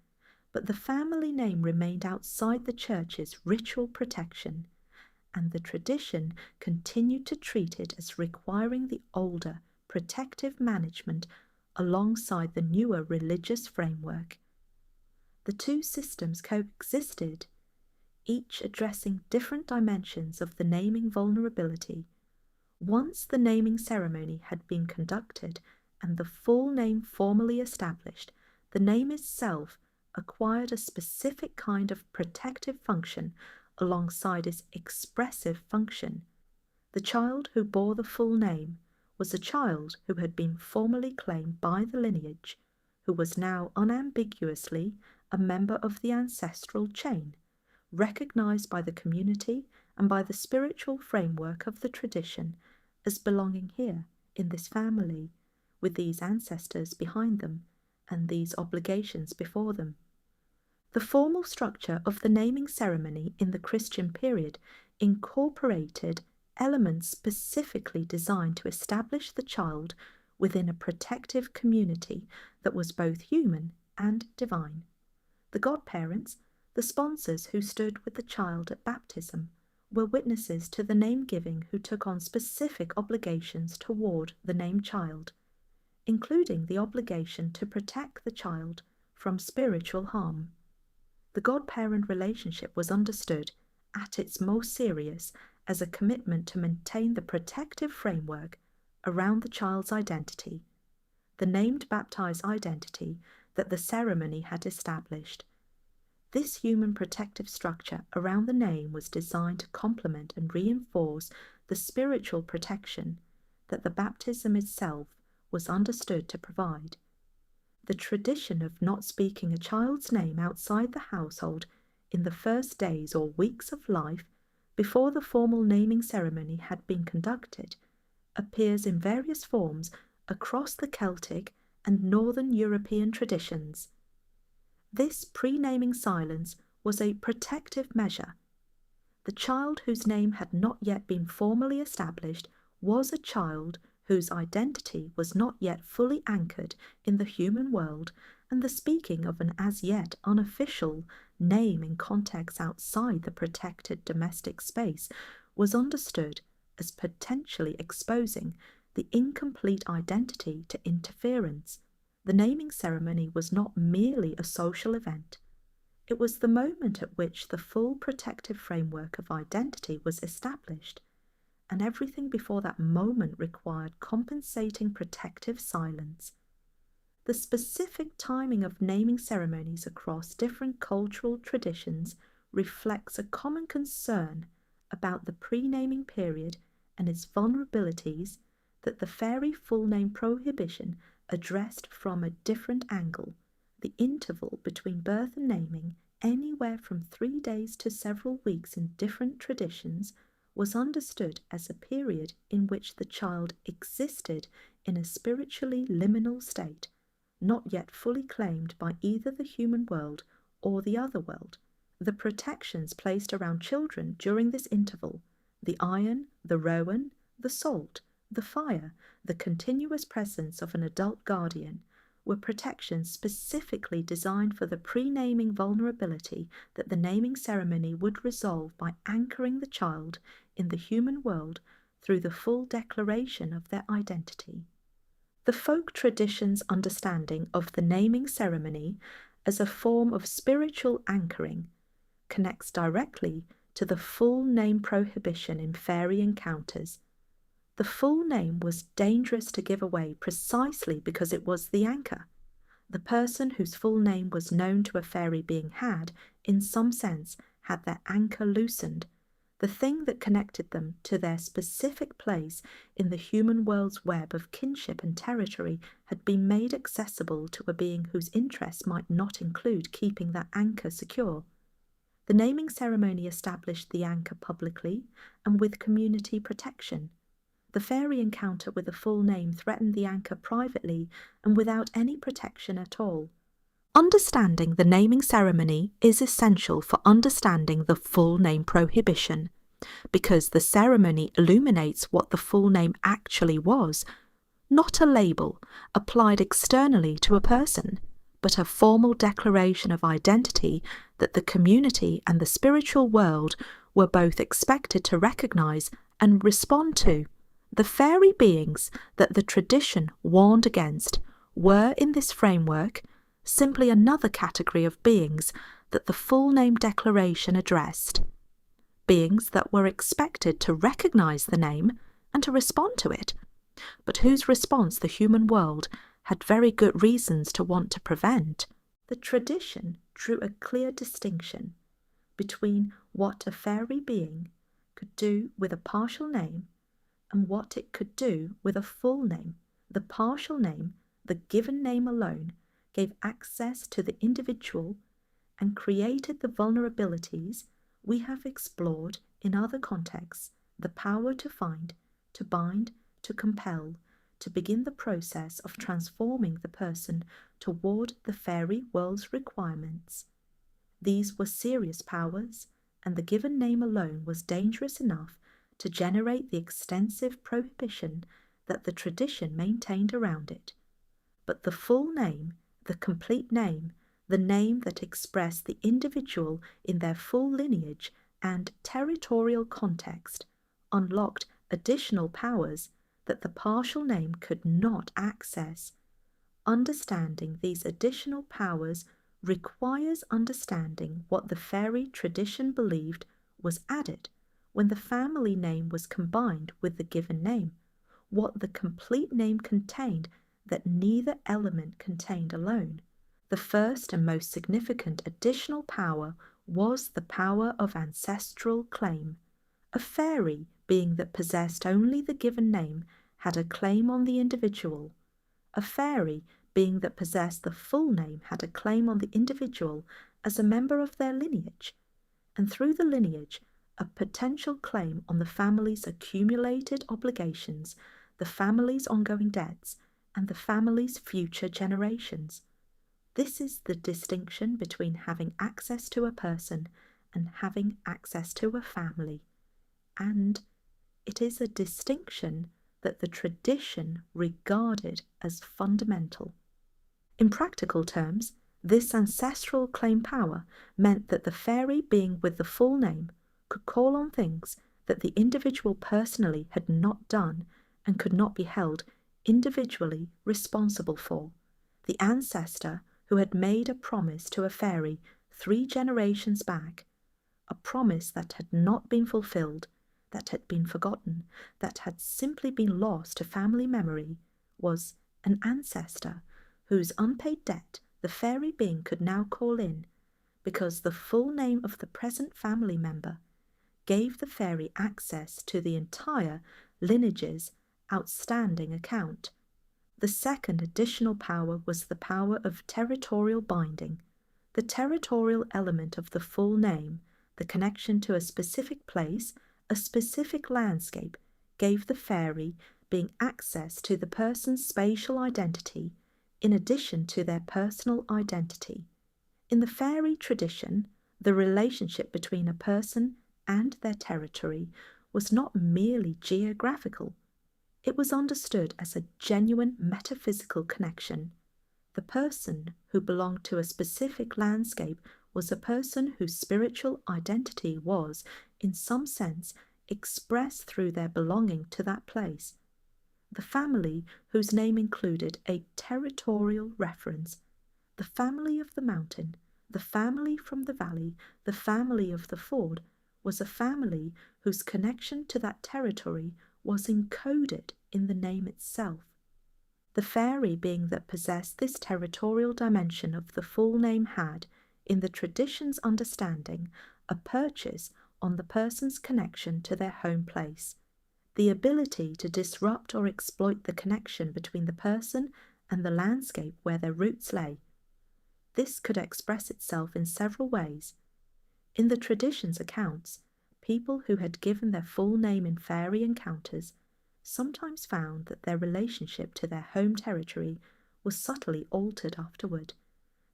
but the family name remained outside the Church's ritual protection, and the tradition continued to treat it as requiring the older, protective management alongside the newer religious framework. The two systems coexisted, each addressing different dimensions of the naming vulnerability. Once the naming ceremony had been conducted and the full name formally established, the name itself acquired a specific kind of protective function alongside its expressive function. The child who bore the full name was a child who had been formally claimed by the lineage, who was now unambiguously a member of the ancestral chain, recognized by the community and by the spiritual framework of the tradition as belonging here in this family, with these ancestors behind them and these obligations before them. The formal structure of the naming ceremony in the Christian period incorporated elements specifically designed to establish the child within a protective community that was both human and divine. The godparents, The sponsors who stood with the child at baptism were witnesses to the name-giving who took on specific obligations toward the named child, including the obligation to protect the child from spiritual harm. The godparent relationship was understood at its most serious as a commitment to maintain the protective framework around the child's identity, the named baptized identity that the ceremony had established. This human protective structure around the name was designed to complement and reinforce the spiritual protection that the baptism itself was understood to provide. The tradition of not speaking a child's name outside the household in the first days or weeks of life before the formal naming ceremony had been conducted appears in various forms across the Celtic and Northern European traditions. This pre-naming silence was a protective measure. The child whose name had not yet been formally established was a child whose identity was not yet fully anchored in the human world, and the speaking of an as yet unofficial name in contexts outside the protected domestic space was understood as potentially exposing the incomplete identity to interference. The naming ceremony was not merely a social event. It was the moment at which the full protective framework of identity was established, and everything before that moment required compensating protective silence. The specific timing of naming ceremonies across different cultural traditions reflects a common concern about the pre-naming period and its vulnerabilities that the faerie full name prohibition addressed from a different angle. The interval between birth and naming, anywhere from 3 days to several weeks in different traditions, was understood as a period in which the child existed in a spiritually liminal state, not yet fully claimed by either the human world or the other world. The protections placed around children during this interval, the iron, the rowan, the salt, the fire, the continuous presence of an adult guardian, were protections specifically designed for the pre-naming vulnerability that the naming ceremony would resolve by anchoring the child in the human world through the full declaration of their identity. The folk tradition's understanding of the naming ceremony as a form of spiritual anchoring connects directly to the full name prohibition in faerie encounters. The full name was dangerous to give away precisely because it was the anchor. The person whose full name was known to a faerie being had, in some sense, had their anchor loosened. The thing that connected them to their specific place in the human world's web of kinship and territory had been made accessible to a being whose interests might not include keeping that anchor secure. The naming ceremony established the anchor publicly and with community protection. The faerie encounter with a full name threatened the anchor privately and without any protection at all. Understanding the naming ceremony is essential for understanding the full name prohibition, because the ceremony illuminates what the full name actually was, not a label applied externally to a person, but a formal declaration of identity that the community and the spiritual world were both expected to recognize and respond to. The faerie beings that the tradition warned against were, in this framework, simply another category of beings that the full name declaration addressed. Beings that were expected to recognize the name and to respond to it, but whose response the human world had very good reasons to want to prevent. The tradition drew a clear distinction between what a faerie being could do with a partial name and what it could do with a full name. The partial name, the given name alone, gave access to the individual and created the vulnerabilities we have explored in other contexts, the power to find, to bind, to compel, to begin the process of transforming the person toward the faerie world's requirements. These were serious powers, and the given name alone was dangerous enough to generate the extensive prohibition that the tradition maintained around it. But the full name, the complete name, the name that expressed the individual in their full lineage and territorial context, unlocked additional powers that the partial name could not access. Understanding these additional powers requires understanding what the faerie tradition believed was added when the family name was combined with the given name, what the complete name contained that neither element contained alone. The first and most significant additional power was the power of ancestral claim. A faerie, being that possessed only the given name, had a claim on the individual. A faerie, being that possessed the full name, had a claim on the individual as a member of their lineage, and through the lineage, a potential claim on the family's accumulated obligations, the family's ongoing debts, and the family's future generations. This is the distinction between having access to a person and having access to a family, and it is a distinction that the tradition regarded as fundamental. In practical terms, this ancestral claim power meant that the faerie, being with the full name, could call on things that the individual personally had not done and could not be held individually responsible for. The ancestor who had made a promise to a faerie 3 generations back, a promise that had not been fulfilled, that had been forgotten, that had simply been lost to family memory, was an ancestor whose unpaid debt the faerie being could now call in, because the full name of the present family member gave the faerie access to the entire lineage's outstanding account. The second additional power was the power of territorial binding. The territorial element of the full name, the connection to a specific place, a specific landscape, gave the faerie being access to the person's spatial identity in addition to their personal identity. In the faerie tradition, the relationship between a person and their territory was not merely geographical. It was understood as a genuine metaphysical connection. The person who belonged to a specific landscape was a person whose spiritual identity was, in some sense, expressed through their belonging to that place. The family whose name included a territorial reference, the family of the mountain, the family from the valley, the family of the ford, was a family whose connection to that territory was encoded in the name itself. The faerie being that possessed this territorial dimension of the full name had, in the tradition's understanding, a purchase on the person's connection to their home place, the ability to disrupt or exploit the connection between the person and the landscape where their roots lay. This could express itself in several ways. In the tradition's accounts, people who had given their full name in faerie encounters sometimes found that their relationship to their home territory was subtly altered afterward,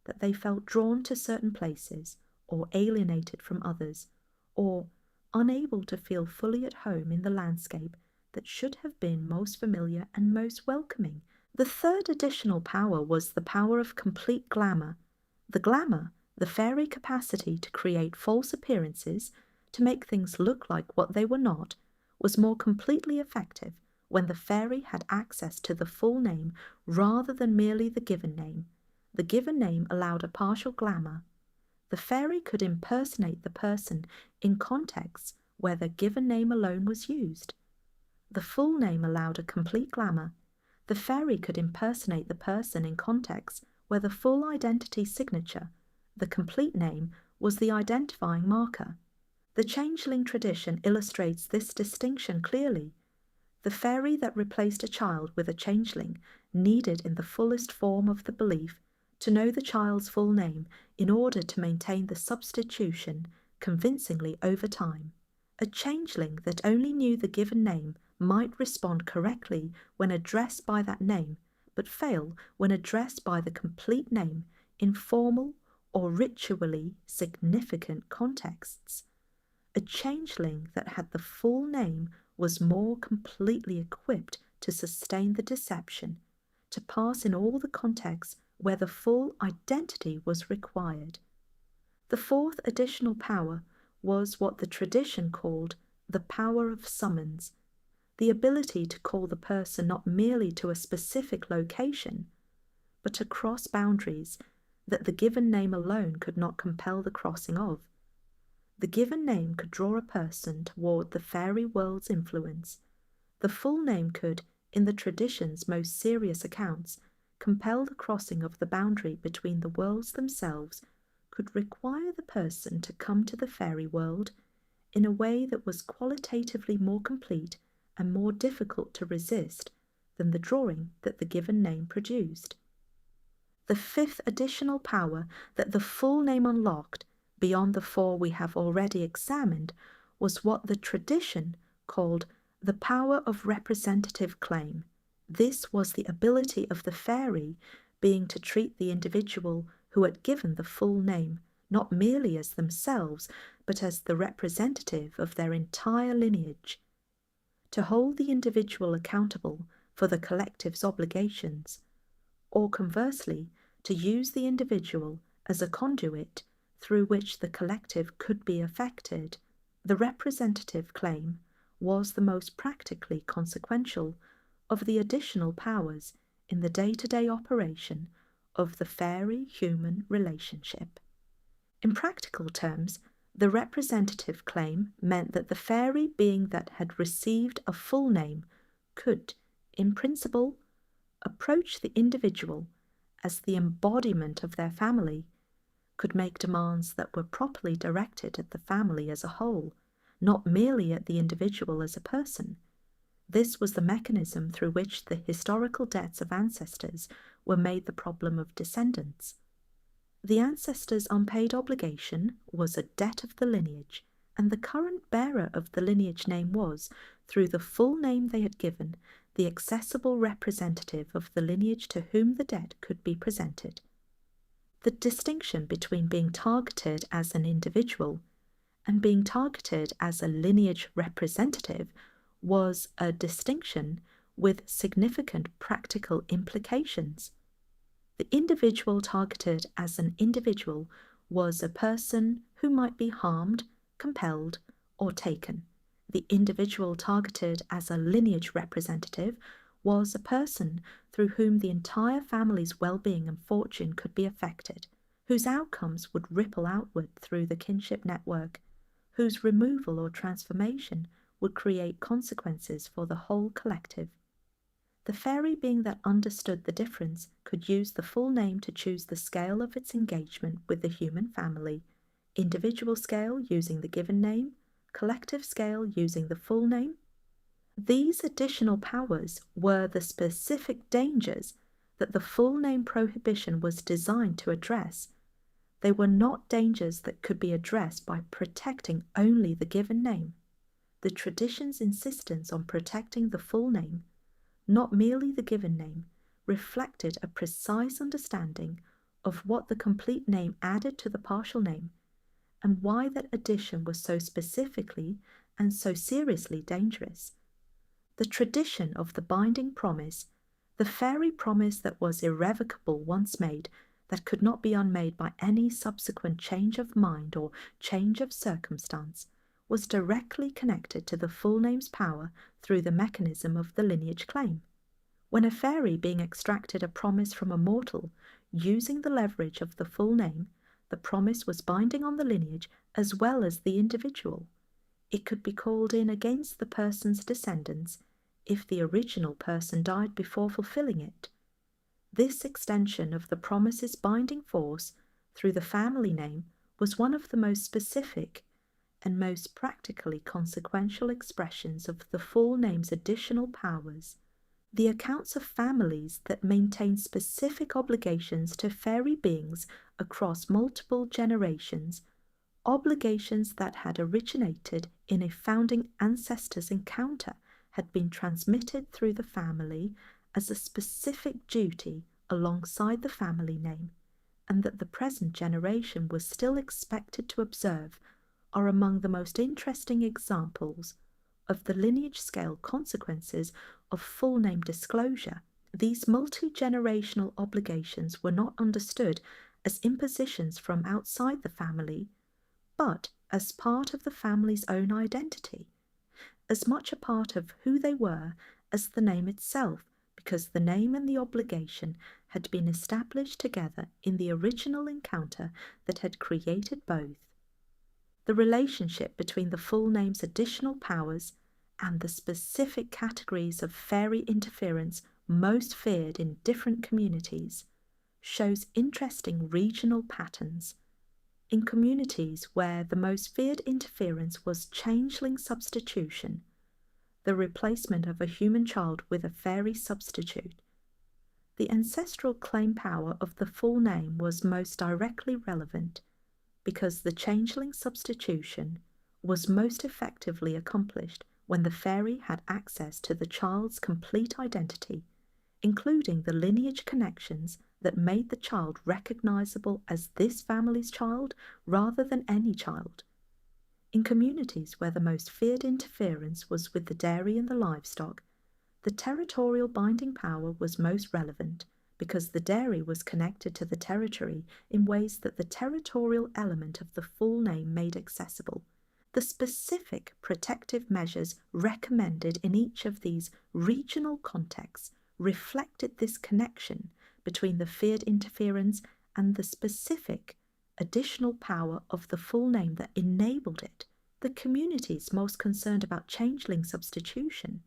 that they felt drawn to certain places, or alienated from others, or unable to feel fully at home in the landscape that should have been most familiar and most welcoming. The third additional power was the power of complete glamour. The glamour, the faerie capacity to create false appearances, to make things look like what they were not, was more completely effective when the faerie had access to the full name rather than merely the given name. The given name allowed a partial glamour. The faerie could impersonate the person in contexts where the given name alone was used. The full name allowed a complete glamour. The faerie could impersonate the person in contexts where the full identity signature, the complete name, was the identifying marker. The changeling tradition illustrates this distinction clearly. The faerie that replaced a child with a changeling needed, in the fullest form of the belief, to know the child's full name in order to maintain the substitution convincingly over time. A changeling that only knew the given name might respond correctly when addressed by that name, but fail when addressed by the complete name in formal or ritually significant contexts. A changeling that had the full name was more completely equipped to sustain the deception, to pass in all the contexts where the full identity was required. The fourth additional power was what the tradition called the power of summons, the ability to call the person not merely to a specific location, but across boundaries that the given name alone could not compel the crossing of. The given name could draw a person toward the faerie world's influence. The full name could, in the tradition's most serious accounts, compel the crossing of the boundary between the worlds themselves, could require the person to come to the faerie world in a way that was qualitatively more complete and more difficult to resist than the drawing that the given name produced. The fifth additional power that the full name unlocked, beyond the four we have already examined, was what the tradition called the power of representative claim. This was the ability of the faerie being to treat the individual who had given the full name not merely as themselves, but as the representative of their entire lineage, to hold the individual accountable for the collective's obligations, or conversely, to use the individual as a conduit through which the collective could be affected. The representative claim was the most practically consequential of the additional powers in the day-to-day operation of the faerie-human relationship. In practical terms, the representative claim meant that the faerie being that had received a full name could, in principle, approach the individual as the embodiment of their family, could make demands that were properly directed at the family as a whole, not merely at the individual as a person. This was the mechanism through which the historical debts of ancestors were made the problem of descendants. The ancestor's unpaid obligation was a debt of the lineage, and the current bearer of the lineage name was, through the full name they had given, the accessible representative of the lineage to whom the debt could be presented. The distinction between being targeted as an individual and being targeted as a lineage representative was a distinction with significant practical implications. The individual targeted as an individual was a person who might be harmed, compelled, or taken. The individual targeted as a lineage representative was a person through whom the entire family's well-being and fortune could be affected, whose outcomes would ripple outward through the kinship network, whose removal or transformation would create consequences for the whole collective. The faerie being that understood the difference could use the full name to choose the scale of its engagement with the human family, individual scale using the given name, collective scale using the full name. These additional powers were the specific dangers that the full name prohibition was designed to address. They were not dangers that could be addressed by protecting only the given name. The tradition's insistence on protecting the full name, not merely the given name, reflected a precise understanding of what the complete name added to the partial name, and why that addition was so specifically and so seriously dangerous. The tradition of the binding promise, the faerie promise that was irrevocable once made, that could not be unmade by any subsequent change of mind or change of circumstance, was directly connected to the full name's power through the mechanism of the lineage claim. When a faerie being extracted a promise from a mortal, using the leverage of the full name, the promise was binding on the lineage as well as the individual. It could be called in against the person's descendants if the original person died before fulfilling it. This extension of the promise's binding force through the family name was one of the most specific and most practically consequential expressions of the full name's additional powers. The accounts of families that maintain specific obligations to faerie beings across multiple generations, obligations that had originated in a founding ancestor's encounter, had been transmitted through the family as a specific duty alongside the family name, and that the present generation was still expected to observe, are among the most interesting examples of the lineage scale consequences of full name disclosure, These multi-generational obligations were not understood as impositions from outside the family, but as part of the family's own identity, as much a part of who they were as the name itself, because the name and the obligation had been established together in the original encounter that had created both. The relationship between the full name's additional powers and the specific categories of faerie interference most feared in different communities shows interesting regional patterns. In communities where the most feared interference was changeling substitution, the replacement of a human child with a faerie substitute, the ancestral claim power of the full name was most directly relevant because the changeling substitution was most effectively accomplished when the faerie had access to the child's complete identity, including the lineage connections that made the child recognizable as this family's child rather than any child. In communities where the most feared interference was with the dairy and the livestock, the territorial binding power was most relevant because the dairy was connected to the territory in ways that the territorial element of the full name made accessible. The specific protective measures recommended in each of these regional contexts reflected this connection between the feared interference and the specific additional power of the full name that enabled it. The communities most concerned about changeling substitution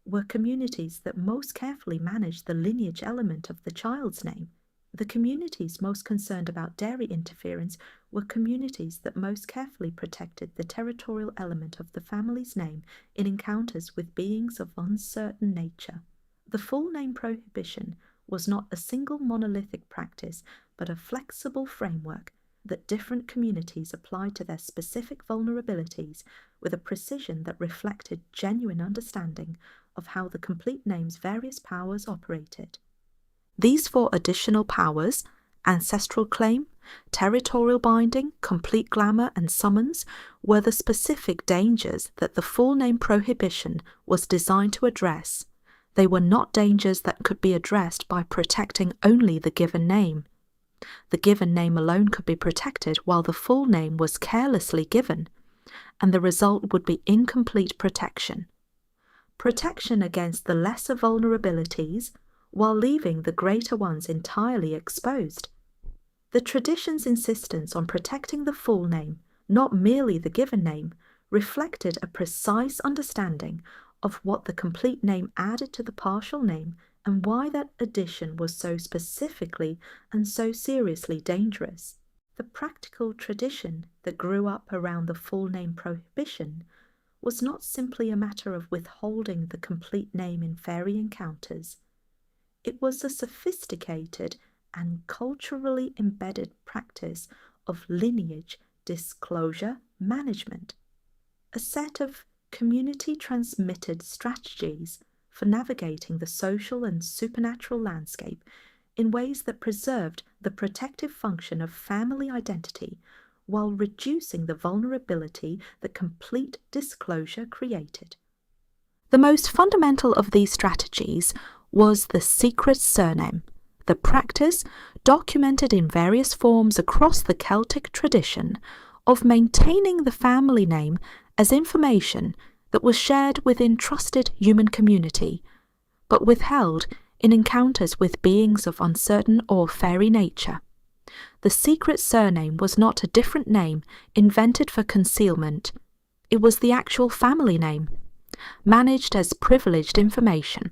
were communities that most carefully managed the lineage element of the child's name. The communities most concerned about dairy interference were communities that most carefully protected the territorial element of the family's name in encounters with beings of uncertain nature. The full name prohibition was not a single monolithic practice, but a flexible framework that different communities applied to their specific vulnerabilities with a precision that reflected genuine understanding of how the complete name's various powers operated. These four additional powers, ancestral claim, territorial binding, complete glamour, and summons, were the specific dangers that the full name prohibition was designed to address. They were not dangers that could be addressed by protecting only the given name. The given name alone could be protected while the full name was carelessly given, and the result would be incomplete protection. Protection against the lesser vulnerabilities while leaving the greater ones entirely exposed. The tradition's insistence on protecting the full name, not merely the given name, reflected a precise understanding of what the complete name added to the partial name and why that addition was so specifically and so seriously dangerous. The practical tradition that grew up around the full name prohibition was not simply a matter of withholding the complete name in faerie encounters. It was a sophisticated and culturally embedded practice of lineage disclosure management, a set of community-transmitted strategies for navigating the social and supernatural landscape in ways that preserved the protective function of family identity while reducing the vulnerability that complete disclosure created. The most fundamental of these strategies was the secret surname, the practice, documented in various forms across the Celtic tradition, of maintaining the family name as information that was shared within trusted human community, but withheld in encounters with beings of uncertain or faerie nature. The secret surname was not a different name invented for concealment. It was the actual family name, managed as privileged information.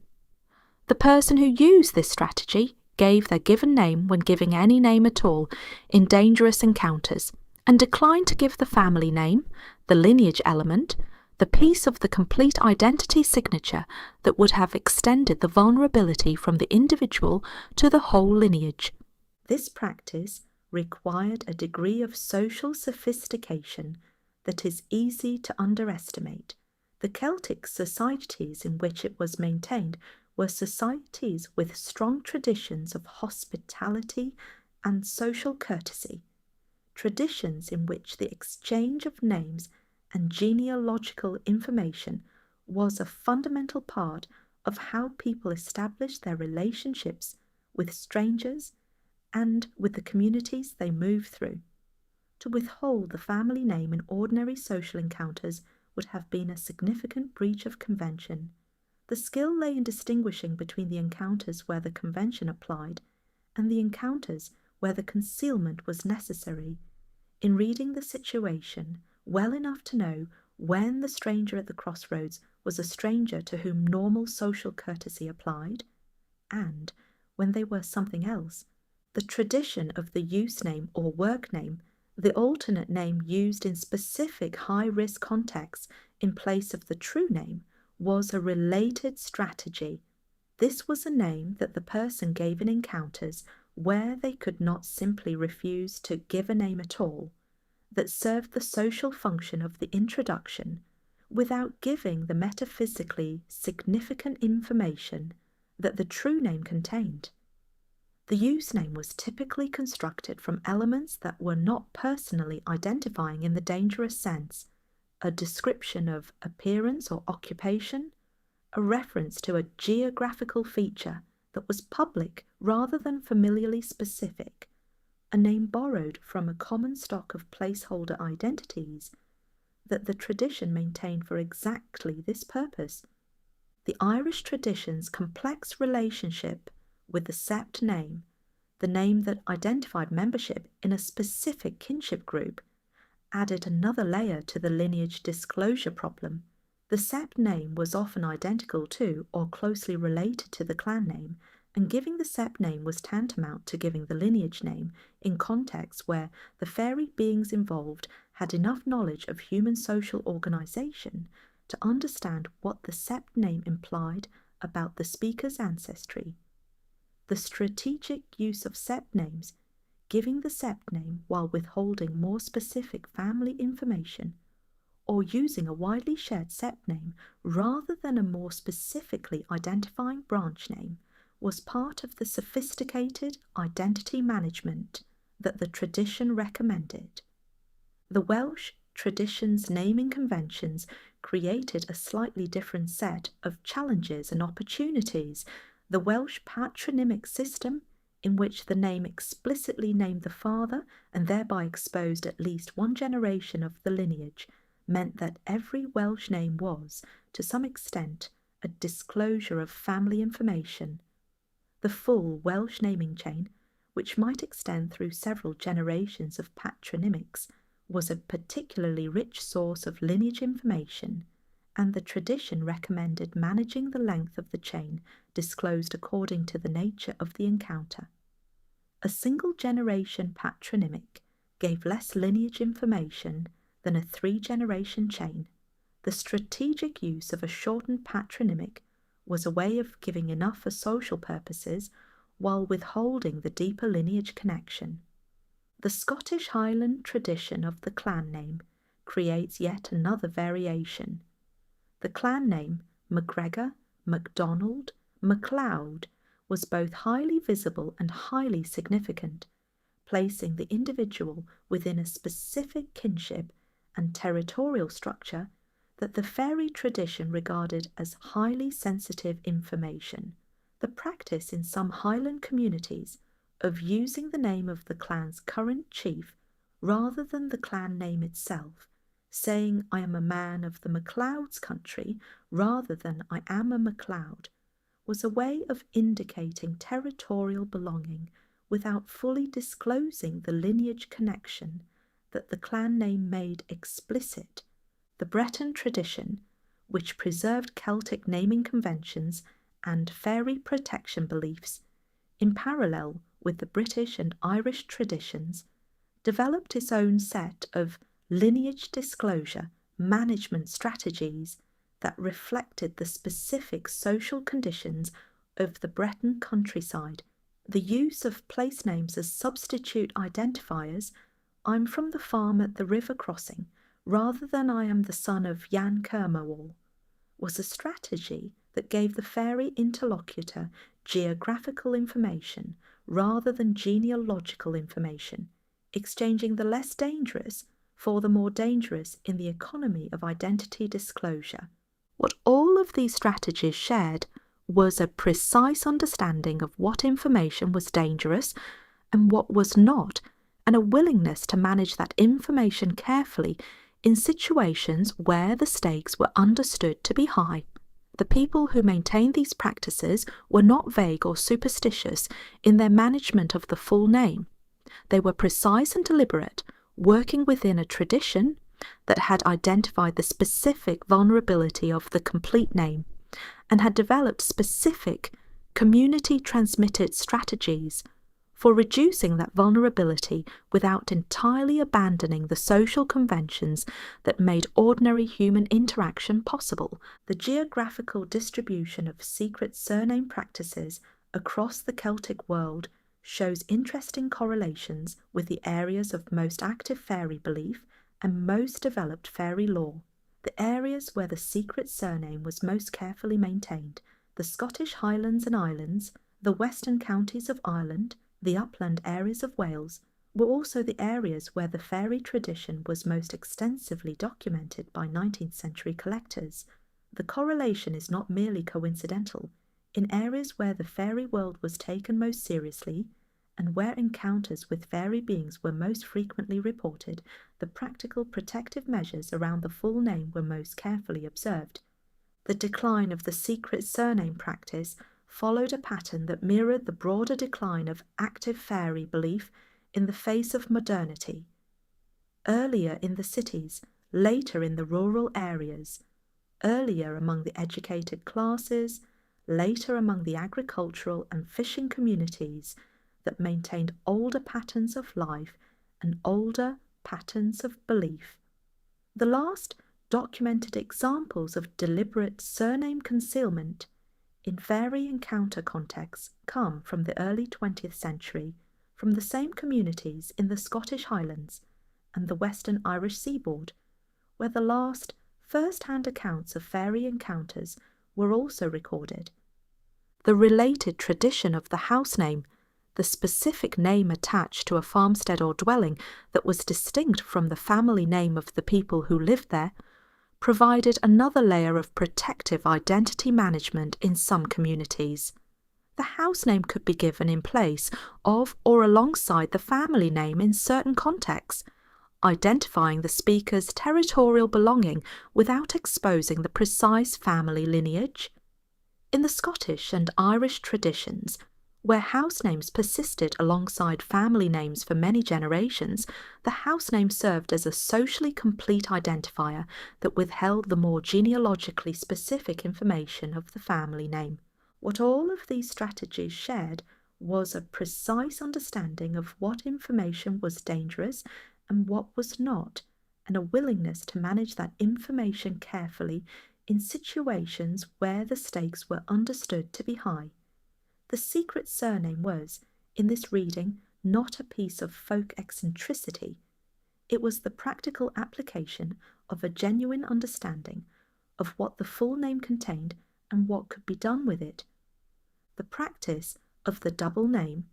The person who used this strategy gave their given name when giving any name at all in dangerous encounters, and declined to give the family name, the lineage element, the piece of the complete identity signature that would have extended the vulnerability from the individual to the whole lineage. This practice required a degree of social sophistication that is easy to underestimate. The Celtic societies in which it was maintained were societies with strong traditions of hospitality and social courtesy, traditions in which the exchange of names and genealogical information was a fundamental part of how people establish their relationships with strangers and with the communities they move through. To withhold the family name in ordinary social encounters would have been a significant breach of convention. The skill lay in distinguishing between the encounters where the convention applied and the encounters where the concealment was necessary, in reading the situation well enough to know when the stranger at the crossroads was a stranger to whom normal social courtesy applied, and when they were something else. The tradition of the use name or work name, the alternate name used in specific high-risk contexts in place of the true name, was a related strategy. This was a name that the person gave in encounters where they could not simply refuse to give a name at all, that served the social function of the introduction without giving the metaphysically significant information that the true name contained. The use name was typically constructed from elements that were not personally identifying in the dangerous sense, a description of appearance or occupation, a reference to a geographical feature that was public rather than familiarly specific, a name borrowed from a common stock of placeholder identities that the tradition maintained for exactly this purpose. The Irish tradition's complex relationship with the sept name, the name that identified membership in a specific kinship group, added another layer to the lineage disclosure problem. The sept name was often identical to or closely related to the clan name, and giving the sept name was tantamount to giving the lineage name in contexts where the faerie beings involved had enough knowledge of human social organization to understand what the sept name implied about the speaker's ancestry. The strategic use of sept names, giving the sept name while withholding more specific family information, or using a widely shared sept name rather than a more specifically identifying branch name, was part of the sophisticated identity management that the tradition recommended. The Welsh tradition's naming conventions created a slightly different set of challenges and opportunities. The Welsh patronymic system, in which the name explicitly named the father and thereby exposed at least one generation of the lineage, meant that every Welsh name was, to some extent, a disclosure of family information. The full Welsh naming chain, which might extend through several generations of patronymics, was a particularly rich source of lineage information, and the tradition recommended managing the length of the chain disclosed according to the nature of the encounter. A single generation patronymic gave less lineage information than a 3-generation chain. The strategic use of a shortened patronymic was a way of giving enough for social purposes while withholding the deeper lineage connection. The Scottish Highland tradition of the clan name creates yet another variation. The clan name MacGregor, MacDonald, MacLeod was both highly visible and highly significant, placing the individual within a specific kinship and territorial structure that the faerie tradition regarded as highly sensitive information. The practice in some Highland communities of using the name of the clan's current chief rather than the clan name itself, saying I am a man of the MacLeod's country rather than I am a MacLeod, was a way of indicating territorial belonging without fully disclosing the lineage connection that the clan name made explicit. The Breton tradition, which preserved Celtic naming conventions and faerie protection beliefs, in parallel with the British and Irish traditions, developed its own set of lineage disclosure management strategies that reflected the specific social conditions of the Breton countryside. The use of place names as substitute identifiers, I'm from the farm at the river crossing, rather than I am the son of Jan Kermawall, was a strategy that gave the faerie interlocutor geographical information rather than genealogical information, exchanging the less dangerous for the more dangerous in the economy of identity disclosure. What all of these strategies shared was a precise understanding of what information was dangerous and what was not, and a willingness to manage that information carefully in situations where the stakes were understood to be high. The people who maintained these practices were not vague or superstitious in their management of the full name. They were precise and deliberate, working within a tradition that had identified the specific vulnerability of the complete name and had developed specific community-transmitted strategies for reducing that vulnerability without entirely abandoning the social conventions that made ordinary human interaction possible. The geographical distribution of secret surname practices across the Celtic world shows interesting correlations with the areas of most active faerie belief and most developed faerie lore. The areas where the secret surname was most carefully maintained, the Scottish Highlands and Islands, the western counties of Ireland, the upland areas of Wales, were also the areas where the faerie tradition was most extensively documented by 19th century collectors. The correlation is not merely coincidental. In areas where the faerie world was taken most seriously, and where encounters with faerie beings were most frequently reported, the practical protective measures around the full name were most carefully observed. The decline of the secret surname practice followed a pattern that mirrored the broader decline of active faerie belief in the face of modernity. Earlier in the cities, later in the rural areas, earlier among the educated classes, later among the agricultural and fishing communities that maintained older patterns of life and older patterns of belief. The last documented examples of deliberate surname concealment in faerie encounter contexts come from the early 20th century, from the same communities in the Scottish Highlands and the western Irish seaboard, where the last first-hand accounts of faerie encounters were also recorded. The related tradition of the house name, the specific name attached to a farmstead or dwelling that was distinct from the family name of the people who lived there, provided another layer of protective identity management in some communities. The house name could be given in place of or alongside the family name in certain contexts, identifying the speaker's territorial belonging without exposing the precise family lineage. In the Scottish and Irish traditions, where house names persisted alongside family names for many generations, the house name served as a socially complete identifier that withheld the more genealogically specific information of the family name. What all of these strategies shared was a precise understanding of what information was dangerous and what was not, and a willingness to manage that information carefully in situations where the stakes were understood to be high. The secret surname was, in this reading, not a piece of folk eccentricity. It was the practical application of a genuine understanding of what the full name contained and what could be done with it. The practice of the double name,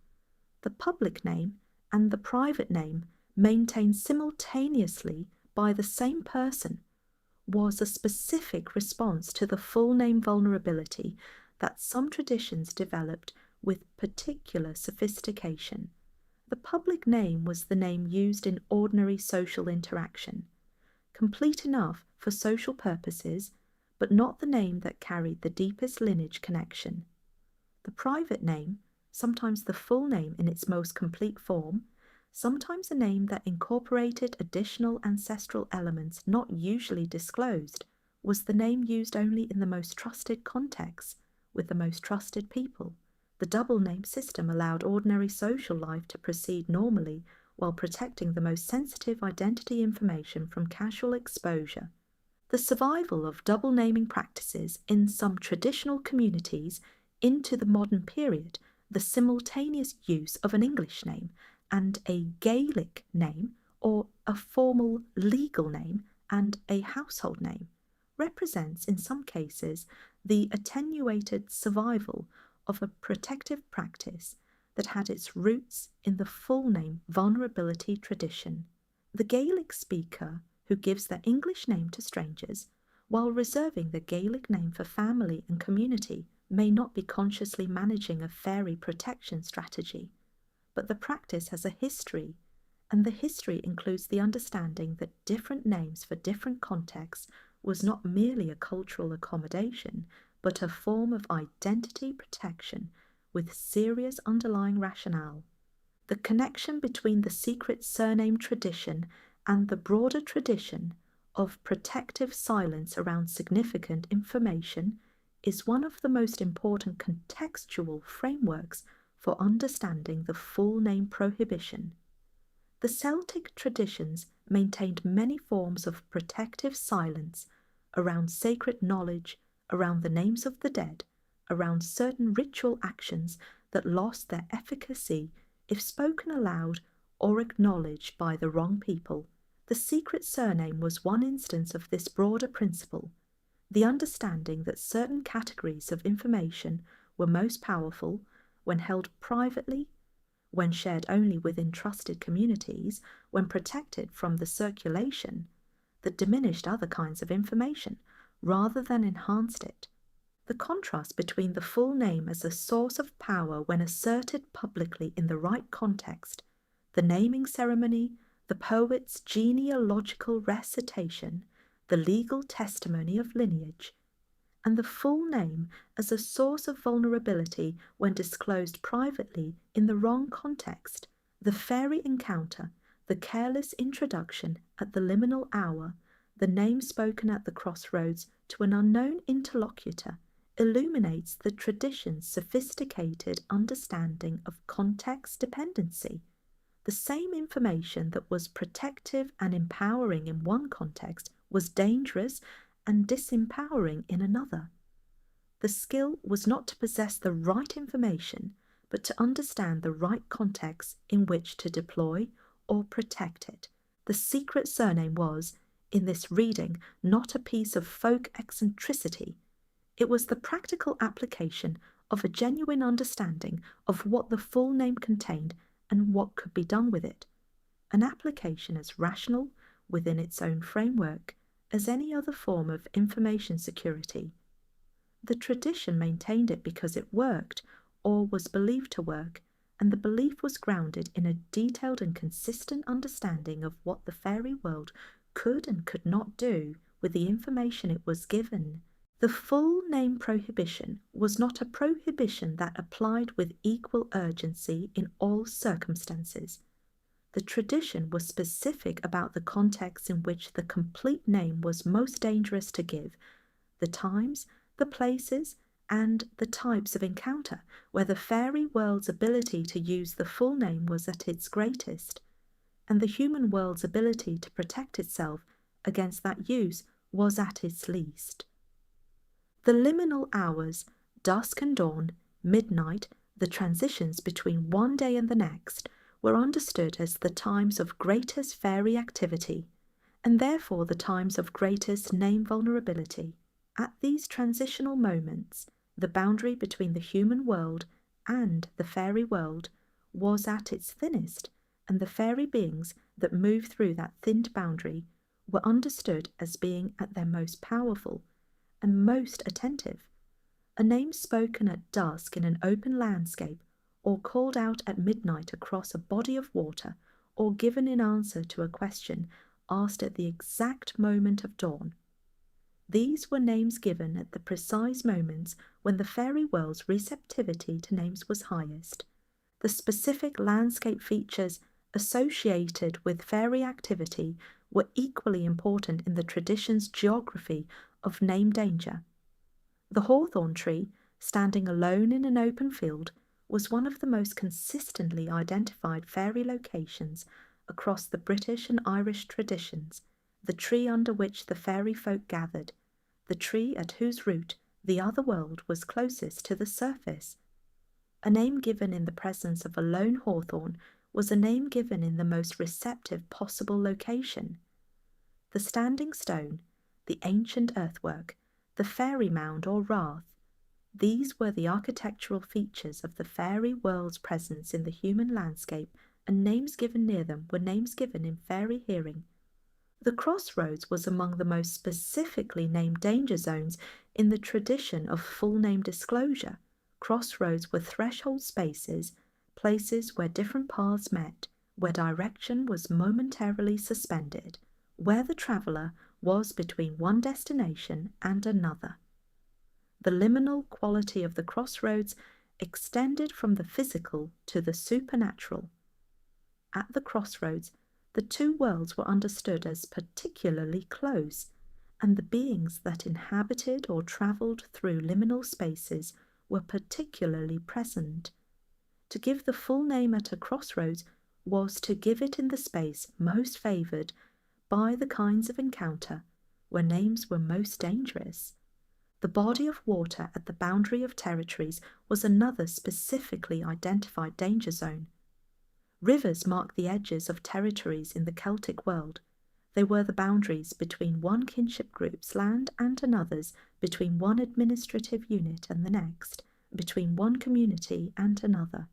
the public name and the private name maintained simultaneously by the same person, was a specific response to the full name vulnerability that some traditions developed with particular sophistication. The public name was the name used in ordinary social interaction, complete enough for social purposes, but not the name that carried the deepest lineage connection. The private name, sometimes the full name in its most complete form, sometimes a name that incorporated additional ancestral elements not usually disclosed, was the name used only in the most trusted contexts, with the most trusted people. The double name system allowed ordinary social life to proceed normally while protecting the most sensitive identity information from casual exposure. The survival of double naming practices in some traditional communities into the modern period, the simultaneous use of an English name and a Gaelic name, or a formal legal name and a household name, represents in some cases the attenuated survival of a protective practice that had its roots in the full name vulnerability tradition. The Gaelic speaker who gives their English name to strangers, while reserving the Gaelic name for family and community, may not be consciously managing a faerie protection strategy, but the practice has a history, and the history includes the understanding that different names for different contexts was not merely a cultural accommodation, but a form of identity protection with serious underlying rationale. The connection between the secret surname tradition and the broader tradition of protective silence around significant information is one of the most important contextual frameworks for understanding the full name prohibition. The Celtic traditions maintained many forms of protective silence around sacred knowledge, around the names of the dead, around certain ritual actions that lost their efficacy if spoken aloud or acknowledged by the wrong people. The secret surname was one instance of this broader principle, the understanding that certain categories of information were most powerful when held privately, when shared only within trusted communities, when protected from the circulation that diminished other kinds of information rather than enhanced it. The contrast between the full name as a source of power when asserted publicly in the right context, the naming ceremony, the poet's genealogical recitation, the legal testimony of lineage, and the full name as a source of vulnerability when disclosed privately in the wrong context, the faerie encounter, the careless introduction at the liminal hour, the name spoken at the crossroads to an unknown interlocutor, illuminates the tradition's sophisticated understanding of context dependency. The same information that was protective and empowering in one context was dangerous and disempowering in another. The skill was not to possess the right information, but to understand the right context in which to deploy or protect it. The secret surname was, in this reading, not a piece of folk eccentricity. It was the practical application of a genuine understanding of what the full name contained and what could be done with it, an application as rational within its own framework as any other form of information security. The tradition maintained it because it worked, or was believed to work, and the belief was grounded in a detailed and consistent understanding of what the faerie world could and could not do with the information it was given. The full name prohibition was not a prohibition that applied with equal urgency in all circumstances. The tradition was specific about the context in which the complete name was most dangerous to give, the times, the places, and the types of encounter where the faerie world's ability to use the full name was at its greatest, and the human world's ability to protect itself against that use was at its least. The liminal hours, dusk and dawn, midnight, the transitions between one day and the next, were understood as the times of greatest faerie activity, and therefore the times of greatest name vulnerability. At these transitional moments, the boundary between the human world and the faerie world was at its thinnest, and the faerie beings that moved through that thinned boundary were understood as being at their most powerful and most attentive. A name spoken at dusk in an open landscape, or called out at midnight across a body of water, or given in answer to a question asked at the exact moment of dawn. These were names given at the precise moments when the faerie world's receptivity to names was highest. The specific landscape features associated with faerie activity were equally important in the tradition's geography of name danger. The hawthorn tree, standing alone in an open field, was one of the most consistently identified faerie locations across the British and Irish traditions, the tree under which the faerie folk gathered, the tree at whose root the other world was closest to the surface. A name given in the presence of a lone hawthorn was a name given in the most receptive possible location. The standing stone, the ancient earthwork, the faerie mound or rath, these were the architectural features of the faerie world's presence in the human landscape, and names given near them were names given in faerie hearing. The crossroads was among the most specifically named danger zones in the tradition of full name disclosure. Crossroads were threshold spaces, places where different paths met, where direction was momentarily suspended, where the traveller was between one destination and another. The liminal quality of the crossroads extended from the physical to the supernatural. At the crossroads, the two worlds were understood as particularly close, and the beings that inhabited or travelled through liminal spaces were particularly present. To give the full name at a crossroads was to give it in the space most favoured by the kinds of encounter where names were most dangerous. The body of water at the boundary of territories was another specifically identified danger zone. Rivers marked the edges of territories in the Celtic world. They were the boundaries between one kinship group's land and another's, between one administrative unit and the next, between one community and another.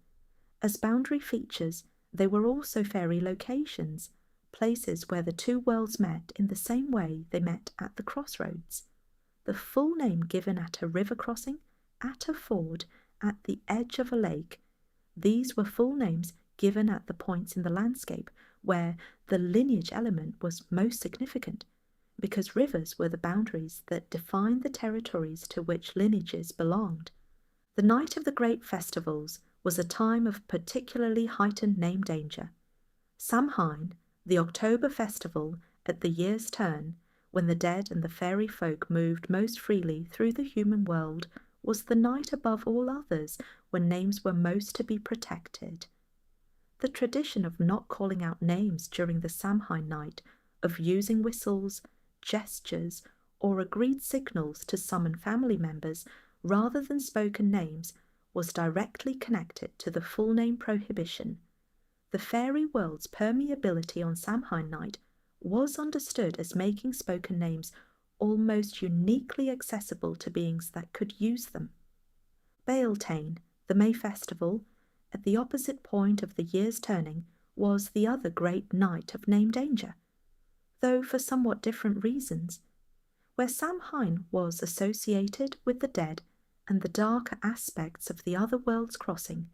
As boundary features, they were also faerie locations, places where the two worlds met in the same way they met at the crossroads. The full name given at a river crossing, at a ford, at the edge of a lake. These were full names given at the points in the landscape where the lineage element was most significant, because rivers were the boundaries that defined the territories to which lineages belonged. The night of the great festivals was a time of particularly heightened name danger. Samhain, the October festival at the year's turn, when the dead and the fairy folk moved most freely through the human world, was the night above all others when names were most to be protected. The tradition of not calling out names during the Samhain night, of using whistles, gestures, or agreed signals to summon family members rather than spoken names, was directly connected to the full name prohibition. The fairy world's permeability on Samhain night was understood as making spoken names almost uniquely accessible to beings that could use them. Beltane, the May festival, at the opposite point of the year's turning, was the other great night of name danger, though for somewhat different reasons. Where Samhain was associated with the dead and the darker aspects of the other world's crossing,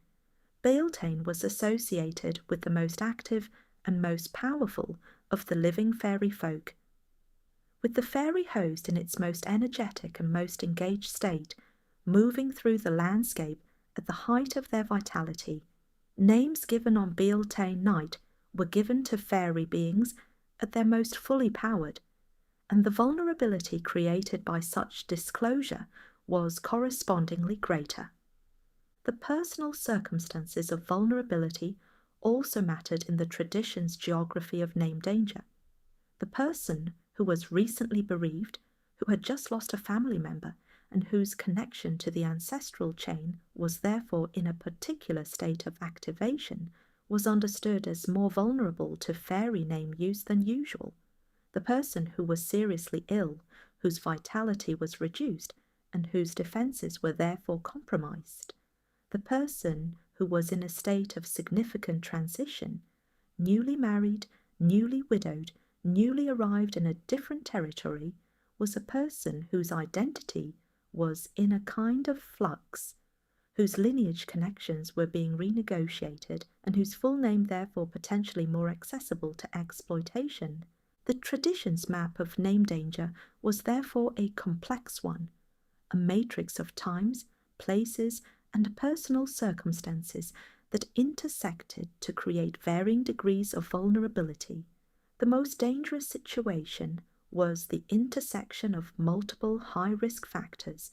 Beltane was associated with the most active and most powerful of the living fairy folk. With the fairy host in its most energetic and most engaged state, moving through the landscape at the height of their vitality, names given on Beltane night were given to fairy beings at their most fully powered, and the vulnerability created by such disclosure was correspondingly greater. The personal circumstances of vulnerability also mattered in the tradition's geography of name danger. The person who was recently bereaved, who had just lost a family member, and whose connection to the ancestral chain was therefore in a particular state of activation, was understood as more vulnerable to fairy name use than usual. The person who was seriously ill, whose vitality was reduced, and whose defences were therefore compromised. The person who was in a state of significant transition, newly married, newly widowed, newly arrived in a different territory, was a person whose identity was in a kind of flux, whose lineage connections were being renegotiated, and whose full name therefore potentially more accessible to exploitation. The tradition's map of name danger was therefore a complex one, a matrix of times, places, and personal circumstances that intersected to create varying degrees of vulnerability. The most dangerous situation was the intersection of multiple high-risk factors.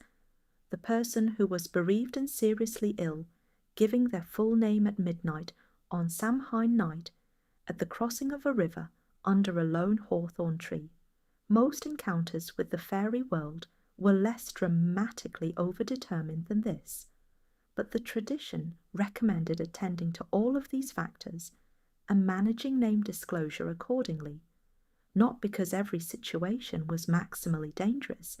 The person who was bereaved and seriously ill, giving their full name at midnight on Samhain night at the crossing of a river under a lone hawthorn tree. Most encounters with the fairy world were less dramatically overdetermined than this, but the tradition recommended attending to all of these factors and managing name disclosure accordingly, not because every situation was maximally dangerous,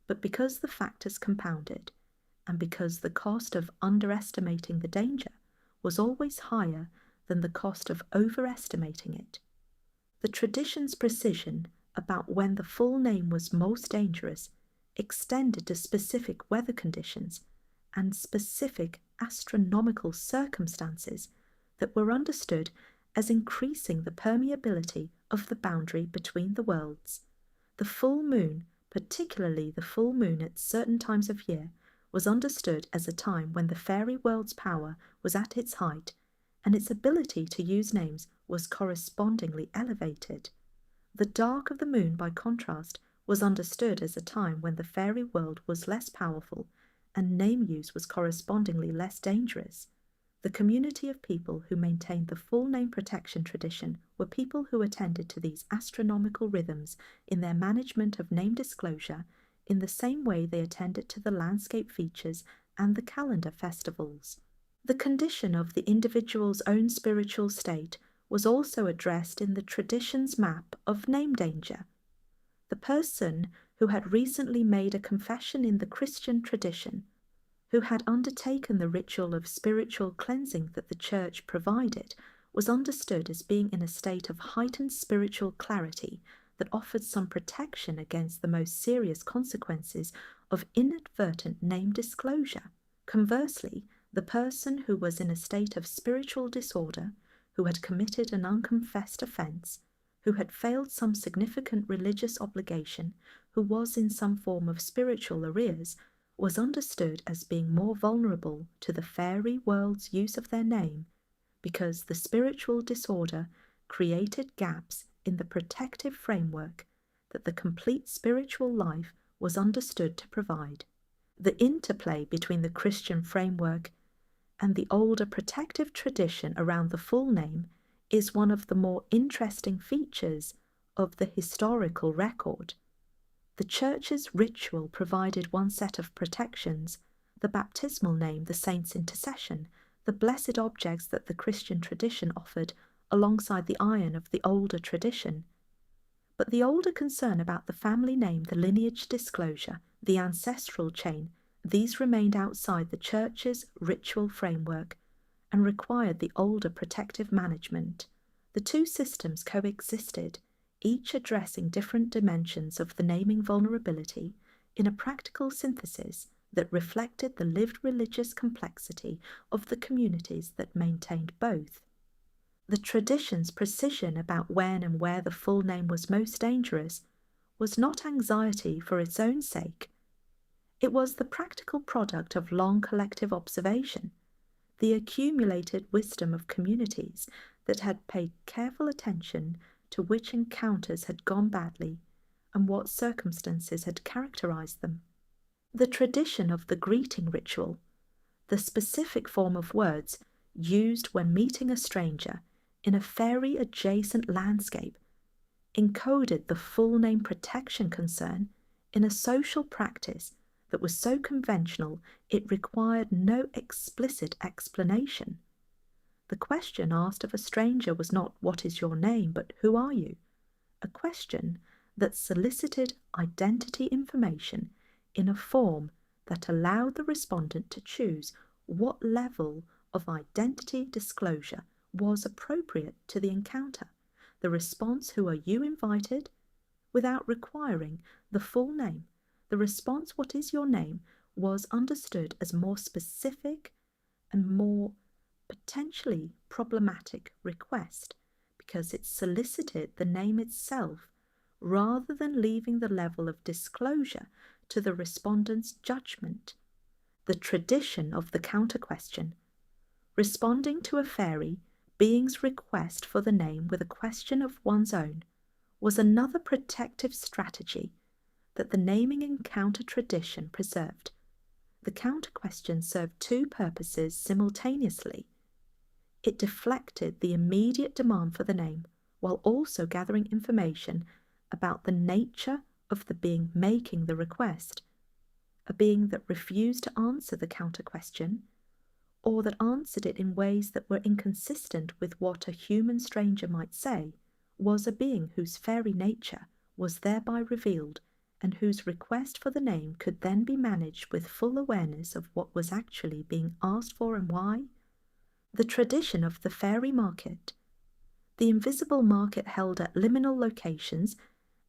but because the factors compounded, and because the cost of underestimating the danger was always higher than the cost of overestimating it. The tradition's precision about when the full name was most dangerous extended to specific weather conditions and specific astronomical circumstances that were understood as increasing the permeability of the boundary between the worlds. The full moon, particularly the full moon at certain times of year, was understood as a time when the fairy world's power was at its height, and its ability to use names was correspondingly elevated. The dark of the moon, by contrast, was understood as a time when the fairy world was less powerful, and name use was correspondingly less dangerous. The community of people who maintained the full name protection tradition were people who attended to these astronomical rhythms in their management of name disclosure in the same way they attended to the landscape features and the calendar festivals. The condition of the individual's own spiritual state was also addressed in the tradition's map of name danger. The person who had recently made a confession in the Christian tradition, who had undertaken the ritual of spiritual cleansing that the Church provided, was understood as being in a state of heightened spiritual clarity that offered some protection against the most serious consequences of inadvertent name disclosure. Conversely, the person who was in a state of spiritual disorder, who had committed an unconfessed offence, who had failed some significant religious obligation, who was in some form of spiritual arrears, was understood as being more vulnerable to the fairy world's use of their name, because the spiritual disorder created gaps in the protective framework that the complete spiritual life was understood to provide. The interplay between the Christian framework and the older protective tradition around the full name is one of the more interesting features of the historical record. The Church's ritual provided one set of protections, the baptismal name, the saint's intercession, the blessed objects that the Christian tradition offered alongside the iron of the older tradition. But the older concern about the family name, the lineage disclosure, the ancestral chain, these remained outside the Church's ritual framework and required the older protective management. The two systems coexisted, each addressing different dimensions of the naming vulnerability in a practical synthesis that reflected the lived religious complexity of the communities that maintained both. The tradition's precision about when and where the full name was most dangerous was not anxiety for its own sake. It was the practical product of long collective observation, the accumulated wisdom of communities that had paid careful attention to which encounters had gone badly and what circumstances had characterized them. The tradition of the greeting ritual, the specific form of words used when meeting a stranger in a fairy-adjacent landscape, encoded the full name protection concern in a social practice that was so conventional it required no explicit explanation. The question asked of a stranger was not "What is your name?" but "Who are you?" A question that solicited identity information in a form that allowed the respondent to choose what level of identity disclosure was appropriate to the encounter. The response "Who are you?" invited, without requiring the full name. The response "What is your name?" was understood as more specific and more potentially problematic request because it solicited the name itself rather than leaving the level of disclosure to the respondent's judgment. The tradition of the counter-question, responding to a fairy being's request for the name with a question of one's own, was another protective strategy that the naming encounter tradition preserved. The counter-question served two purposes simultaneously. It deflected the immediate demand for the name while also gathering information about the nature of the being making the request, a being that refused to answer the counter-question, or that answered it in ways that were inconsistent with what a human stranger might say, was a being whose fairy nature was thereby revealed and whose request for the name could then be managed with full awareness of what was actually being asked for and why. The tradition of the fairy market, The invisible market held at liminal locations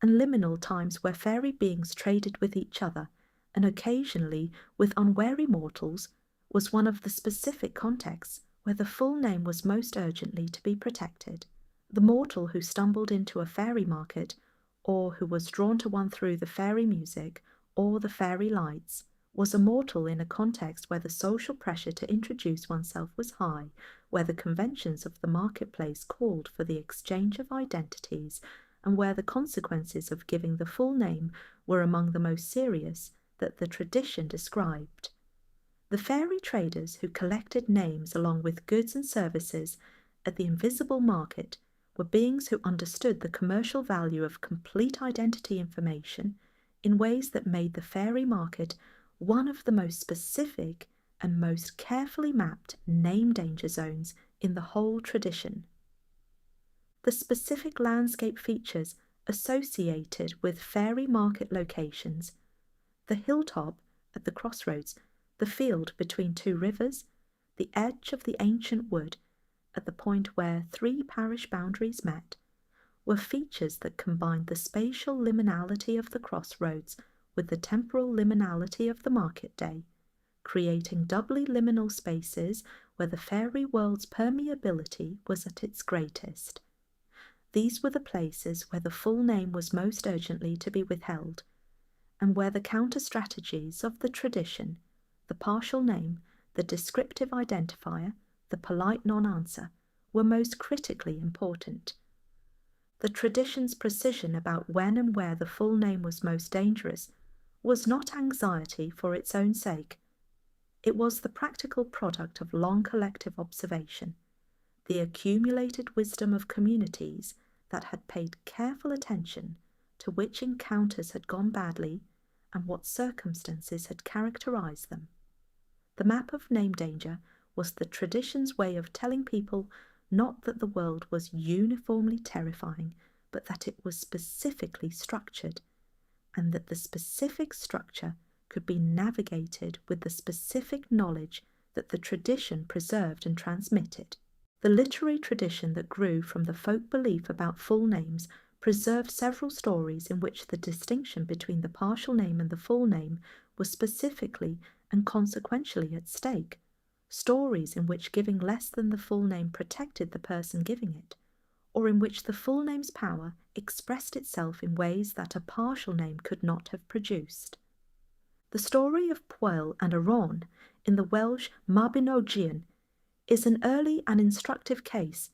and liminal times where fairy beings traded with each other, and occasionally with unwary mortals, was one of the specific contexts where the full name was most urgently to be protected. The mortal who stumbled into a fairy market, or who was drawn to one through the fairy music or the fairy lights, was a mortal in a context where the social pressure to introduce oneself was high, where the conventions of the marketplace called for the exchange of identities, and where the consequences of giving the full name were among the most serious that the tradition described. The fairy traders who collected names along with goods and services at the invisible market were beings who understood the commercial value of complete identity information in ways that made the fairy market one of the most specific and most carefully mapped name danger zones in the whole tradition. The specific landscape features associated with fairy market locations, the hilltop at the crossroads, the field between two rivers, the edge of the ancient wood at the point where three parish boundaries met, were features that combined the spatial liminality of the crossroads with the temporal liminality of the market day, creating doubly liminal spaces where the fairy world's permeability was at its greatest. These were the places where the full name was most urgently to be withheld, and where the counter-strategies of the tradition, the partial name, the descriptive identifier, the polite non-answer, were most critically important. The tradition's precision about when and where the full name was most dangerous was not anxiety for its own sake. It was the practical product of long collective observation, the accumulated wisdom of communities that had paid careful attention to which encounters had gone badly and what circumstances had characterized them. The map of name danger was the tradition's way of telling people not that the world was uniformly terrifying, but that it was specifically structured, and that the specific structure could be navigated with the specific knowledge that the tradition preserved and transmitted. The literary tradition that grew from the folk belief about full names preserved several stories in which the distinction between the partial name and the full name was specifically and consequentially at stake, stories in which giving less than the full name protected the person giving it, or in which the full name's power expressed itself in ways that a partial name could not have produced. The story of Pwyll and Aron in the Welsh Mabinogion is an early and instructive case.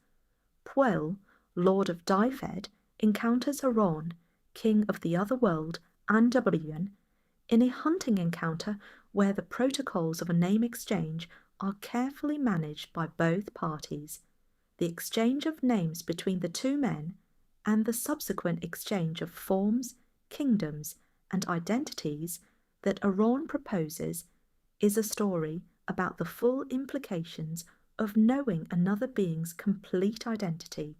Pwyll, lord of Dyfed, encounters Aron, king of the other world, Andabrion, in a hunting encounter where the protocols of a name exchange are carefully managed by both parties. The exchange of names between the two men and the subsequent exchange of forms, kingdoms, and identities that Aron proposes is a story about the full implications of knowing another being's complete identity.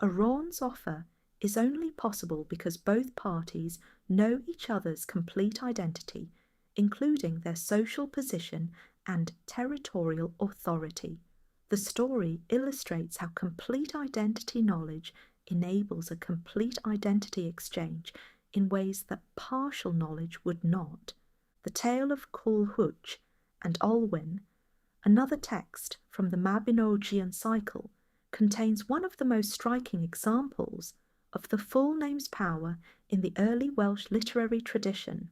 Aron's offer is only possible because both parties know each other's complete identity, including their social position and territorial authority. The story illustrates how complete identity knowledge enables a complete identity exchange in ways that partial knowledge would not. The tale of Culhwch and Olwen, another text from the Mabinogion cycle, contains one of the most striking examples of the full name's power in the early Welsh literary tradition.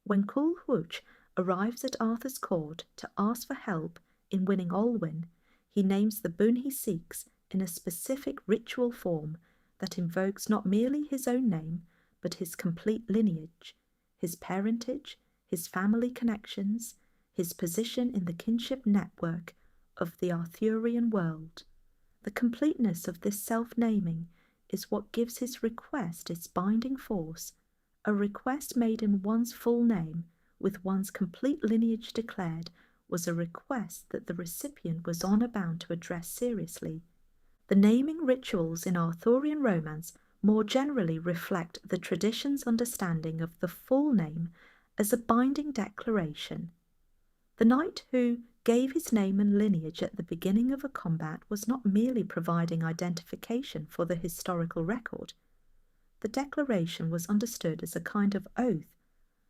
When Culhwch arrives at Arthur's court to ask for help in winning Olwen, he names the boon he seeks in a specific ritual form that invokes not merely his own name, but his complete lineage, his parentage, his family connections, his position in the kinship network of the Arthurian world. The completeness of this self-naming is what gives his request its binding force. A request made in one's full name, with one's complete lineage declared, was a request that the recipient was honour bound to address seriously. The naming rituals in Arthurian romance more generally reflect the tradition's understanding of the full name as a binding declaration. The knight who, gave his name and lineage at the beginning of a combat was not merely providing identification for the historical record. The declaration was understood as a kind of oath,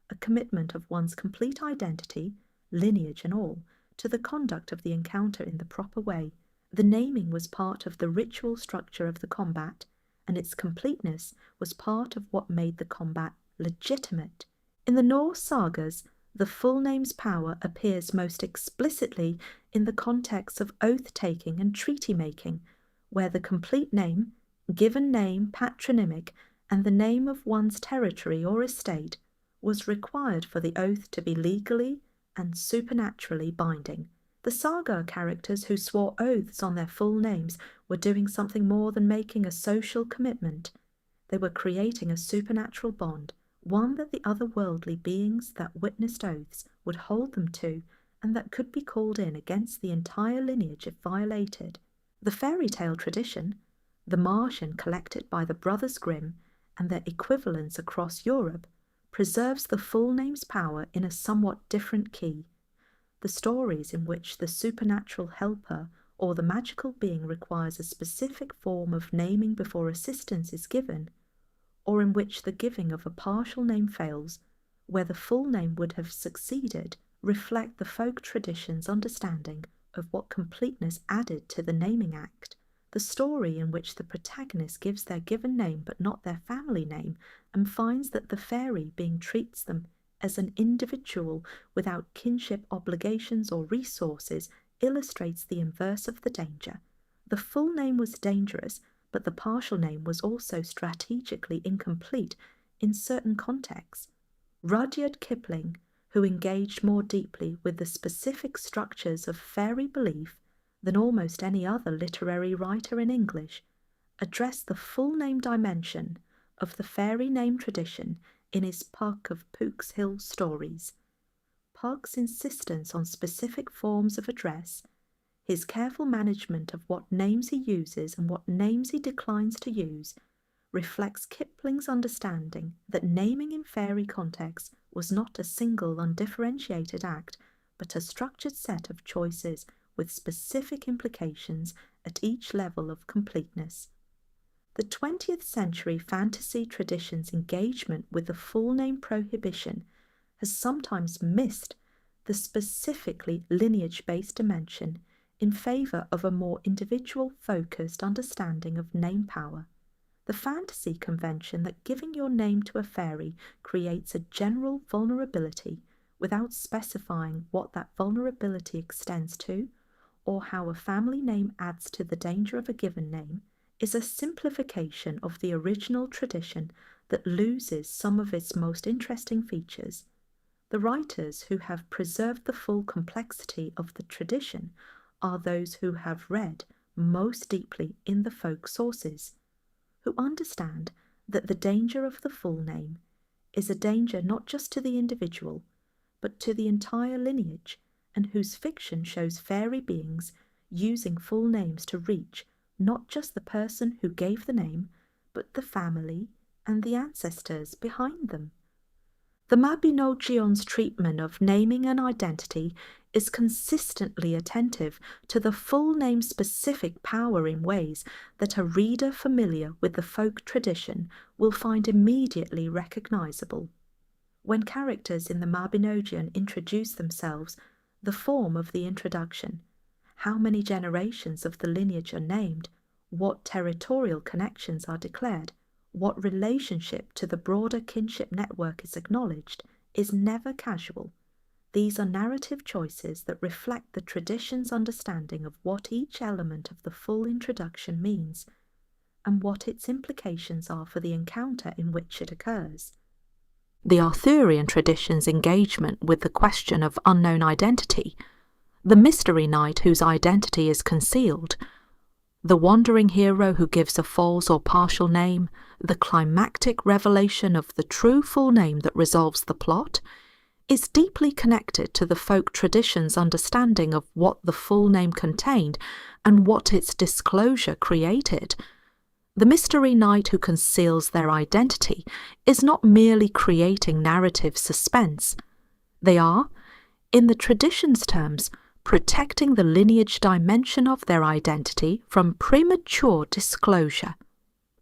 a commitment of one's complete identity, lineage and all, to the conduct of the encounter in the proper way. The naming was part of the ritual structure of the combat, and its completeness was part of what made the combat legitimate. In the Norse sagas, the full name's power appears most explicitly in the context of oath-taking and treaty-making, where the complete name, given name, patronymic, and the name of one's territory or estate was required for the oath to be legally and supernaturally binding. The saga characters who swore oaths on their full names were doing something more than making a social commitment. They were creating a supernatural bond, one that the otherworldly beings that witnessed oaths would hold them to, and that could be called in against the entire lineage if violated. The fairy tale tradition, the Martian collected by the Brothers Grimm and their equivalents across Europe, preserves the full name's power in a somewhat different key. The stories in which the supernatural helper or the magical being requires a specific form of naming before assistance is given, or in which the giving of a partial name fails, where the full name would have succeeded, reflect the folk tradition's understanding of what completeness added to the naming act. The story in which the protagonist gives their given name but not their family name and finds that the faerie being treats them as an individual without kinship obligations or resources illustrates the inverse of the danger. The full name was dangerous, but the partial name was also strategically incomplete in certain contexts. Rudyard Kipling, who engaged more deeply with the specific structures of faerie belief than almost any other literary writer in English, addressed the full name dimension of the faerie name tradition in his Puck of Pook's Hill stories. Puck's insistence on specific forms of address, his careful management of what names he uses and what names he declines to use, reflects Kipling's understanding that naming in faerie contexts was not a single undifferentiated act, but a structured set of choices with specific implications at each level of completeness. The 20th century fantasy tradition's engagement with the full name prohibition has sometimes missed the specifically lineage-based dimension in favour of a more individual-focused understanding of name power. The fantasy convention that giving your name to a faerie creates a general vulnerability without specifying what that vulnerability extends to or how a family name adds to the danger of a given name is a simplification of the original tradition that loses some of its most interesting features. The writers who have preserved the full complexity of the tradition are those who have read most deeply in the folk sources, who understand that the danger of the full name is a danger not just to the individual, but to the entire lineage, and whose fiction shows faerie beings using full names to reach not just the person who gave the name, but the family and the ancestors behind them. The Mabinogions' treatment of naming and identity is consistently attentive to the full name's specific power in ways that a reader familiar with the folk tradition will find immediately recognizable. When characters in the Mabinogion introduce themselves, the form of the introduction, how many generations of the lineage are named, what territorial connections are declared, what relationship to the broader kinship network is acknowledged, is never casual. These are narrative choices that reflect the tradition's understanding of what each element of the full introduction means, and what its implications are for the encounter in which it occurs. The Arthurian tradition's engagement with the question of unknown identity, the mystery knight whose identity is concealed, the wandering hero who gives a false or partial name, the climactic revelation of the true full name that resolves the plot, is deeply connected to the folk tradition's understanding of what the full name contained and what its disclosure created. The mystery knight who conceals their identity is not merely creating narrative suspense. They are, in the tradition's terms, protecting the lineage dimension of their identity from premature disclosure,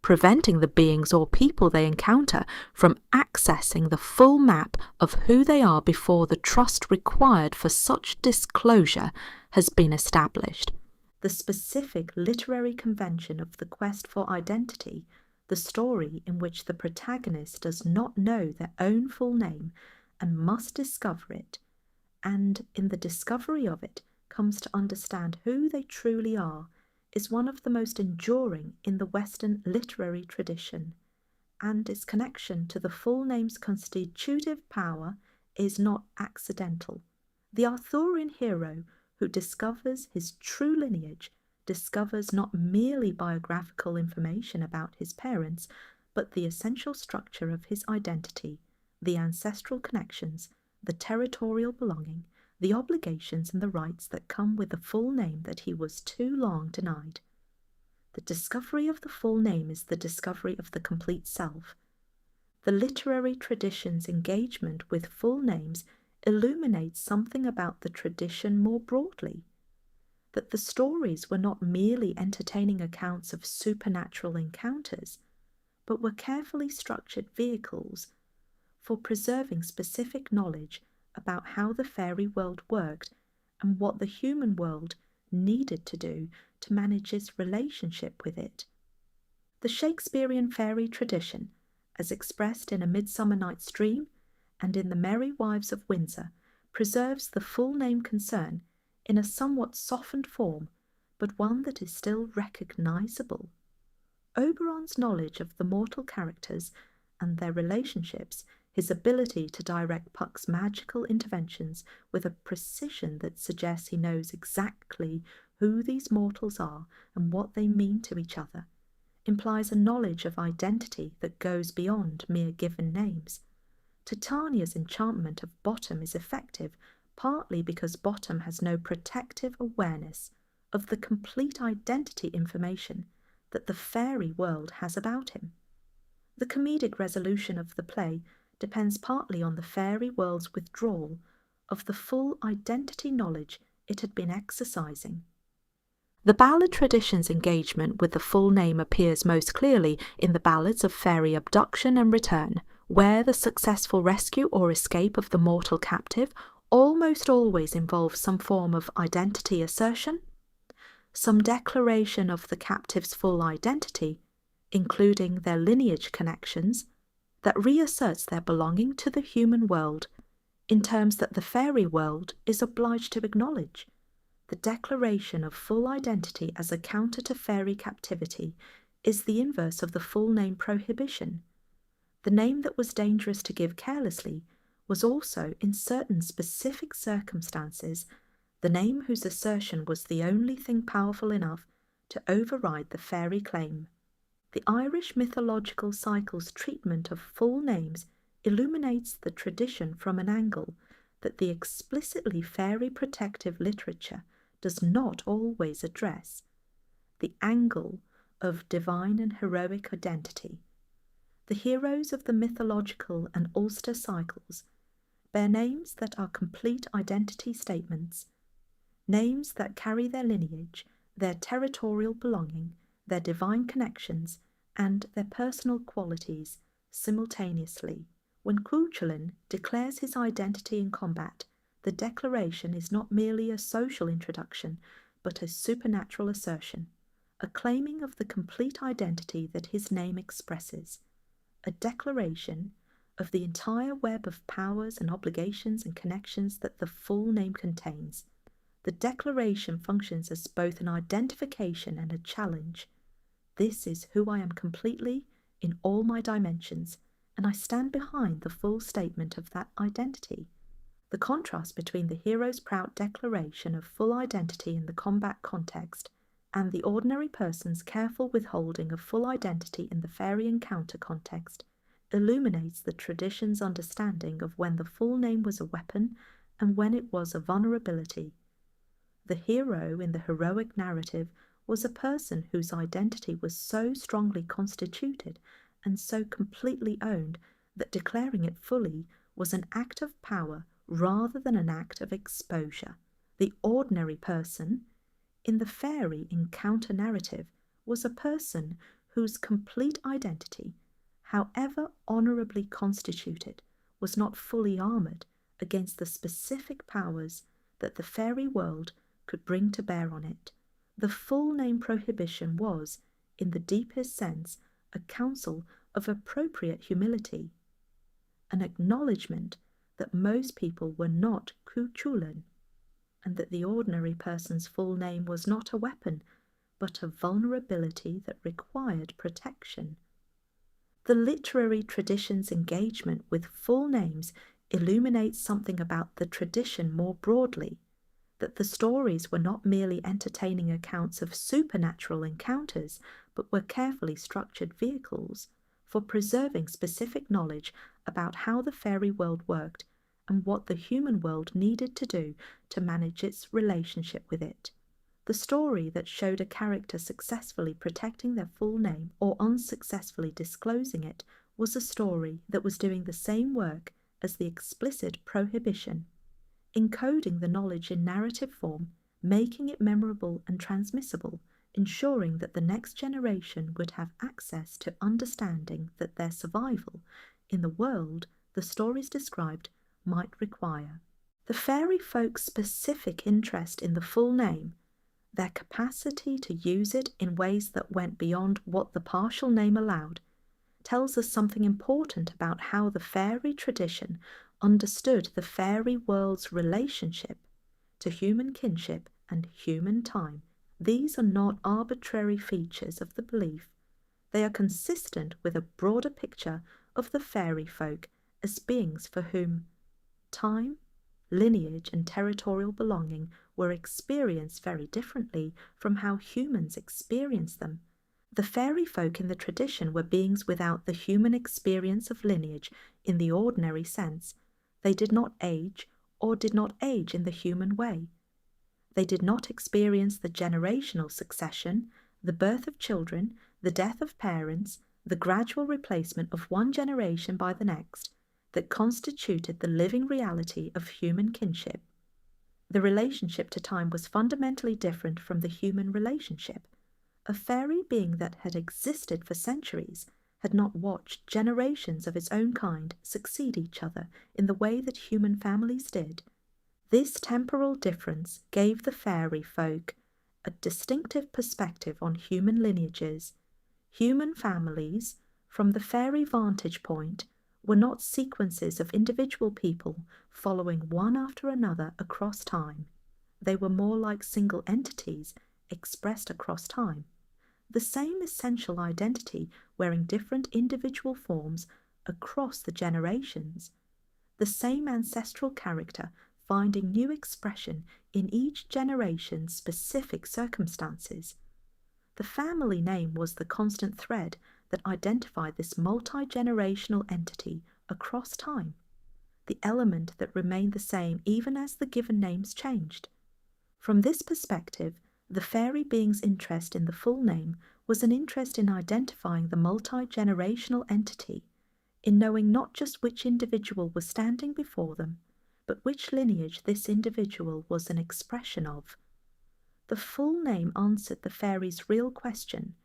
preventing the beings or people they encounter from accessing the full map of who they are before the trust required for such disclosure has been established. The specific literary convention of the quest for identity, the story in which the protagonist does not know their own full name and must discover it, and in the discovery of it comes to understand who they truly are, is one of the most enduring in the Western literary tradition, and its connection to the full name's constitutive power is not accidental. The Arthurian hero who discovers his true lineage discovers not merely biographical information about his parents, but the essential structure of his identity, the ancestral connections, the territorial belonging, the obligations and the rights that come with the full name that he was too long denied. The discovery of the full name is the discovery of the complete self. The literary tradition's engagement with full names illuminates something about the tradition more broadly, that the stories were not merely entertaining accounts of supernatural encounters, but were carefully structured vehicles for preserving specific knowledge about how the fairy world worked and what the human world needed to do to manage its relationship with it. The Shakespearean fairy tradition, as expressed in A Midsummer Night's Dream and in The Merry Wives of Windsor, preserves the full name concern in a somewhat softened form, but one that is still recognizable. Oberon's knowledge of the mortal characters and their relationships, his ability to direct Puck's magical interventions with a precision that suggests he knows exactly who these mortals are and what they mean to each other, implies a knowledge of identity that goes beyond mere given names. Titania's enchantment of Bottom is effective partly because Bottom has no protective awareness of the complete identity information that the fairy world has about him. The comedic resolution of the play depends partly on the fairy world's withdrawal of the full identity knowledge it had been exercising. The ballad tradition's engagement with the full name appears most clearly in the ballads of fairy abduction and return, where the successful rescue or escape of the mortal captive almost always involves some form of identity assertion, some declaration of the captive's full identity, including their lineage connections, that reasserts their belonging to the human world in terms that the fairy world is obliged to acknowledge. The declaration of full identity as a counter to fairy captivity is the inverse of the full name prohibition. The name that was dangerous to give carelessly was also, in certain specific circumstances, the name whose assertion was the only thing powerful enough to override the fairy claim. The Irish mythological cycle's treatment of full names illuminates the tradition from an angle that the explicitly fairy protective literature does not always address, the angle of divine and heroic identity. The heroes of the mythological and Ulster cycles bear names that are complete identity statements, names that carry their lineage, their territorial belonging, their divine connections, and their personal qualities simultaneously. When Cuchulainn declares his identity in combat, the declaration is not merely a social introduction, but a supernatural assertion, a claiming of the complete identity that his name expresses, a declaration of the entire web of powers and obligations and connections that the full name contains. The declaration functions as both an identification and a challenge. This is who I am completely in all my dimensions, and I stand behind the full statement of that identity. The contrast between the hero's proud declaration of full identity in the combat context and the ordinary person's careful withholding of full identity in the fairy encounter context illuminates the tradition's understanding of when the full name was a weapon and when it was a vulnerability. The hero in the heroic narrative was a person whose identity was so strongly constituted and so completely owned that declaring it fully was an act of power rather than an act of exposure. The ordinary person in the faerie encounter narrative was a person whose complete identity, however honourably constituted, was not fully armoured against the specific powers that the fairy world could bring to bear on it. The full name prohibition was, in the deepest sense, a counsel of appropriate humility, an acknowledgement that most people were not Cuchulainn, and that the ordinary person's full name was not a weapon, but a vulnerability that required protection. The literary tradition's engagement with full names illuminates something about the tradition more broadly, that the stories were not merely entertaining accounts of supernatural encounters, but were carefully structured vehicles for preserving specific knowledge about how the fairy world worked and what the human world needed to do to manage its relationship with it. The story that showed a character successfully protecting their full name or unsuccessfully disclosing it was a story that was doing the same work as the explicit prohibition, encoding the knowledge in narrative form, making it memorable and transmissible, ensuring that the next generation would have access to understanding that their survival in the world the stories described might require. The fairy folk's specific interest in the full name, their capacity to use it in ways that went beyond what the partial name allowed, tells us something important about how the fairy tradition understood the fairy world's relationship to human kinship and human time. These are not arbitrary features of the belief. They are consistent with a broader picture of the fairy folk as beings for whom time, lineage, and territorial belonging were experienced very differently from how humans experience them. The fairy folk in the tradition were beings without the human experience of lineage in the ordinary sense. They did not age or did not age in the human way. They did not experience the generational succession, the birth of children, the death of parents, the gradual replacement of one generation by the next, that constituted the living reality of human kinship. The relationship to time was fundamentally different from the human relationship. A fairy being that had existed for centuries had not watched generations of its own kind succeed each other in the way that human families did. This temporal difference gave the fairy folk a distinctive perspective on human lineages. Human families, from the fairy vantage point, were not sequences of individual people following one after another across time. They were more like single entities expressed across time. The same essential identity wearing different individual forms across the generations. The same ancestral character finding new expression in each generation's specific circumstances. The family name was the constant thread that identified this multi-generational entity across time, the element that remained the same even as the given names changed. From this perspective, the fairy being's interest in the full name was an interest in identifying the multi-generational entity, in knowing not just which individual was standing before them, but which lineage this individual was an expression of. The full name answered the fairy's real question,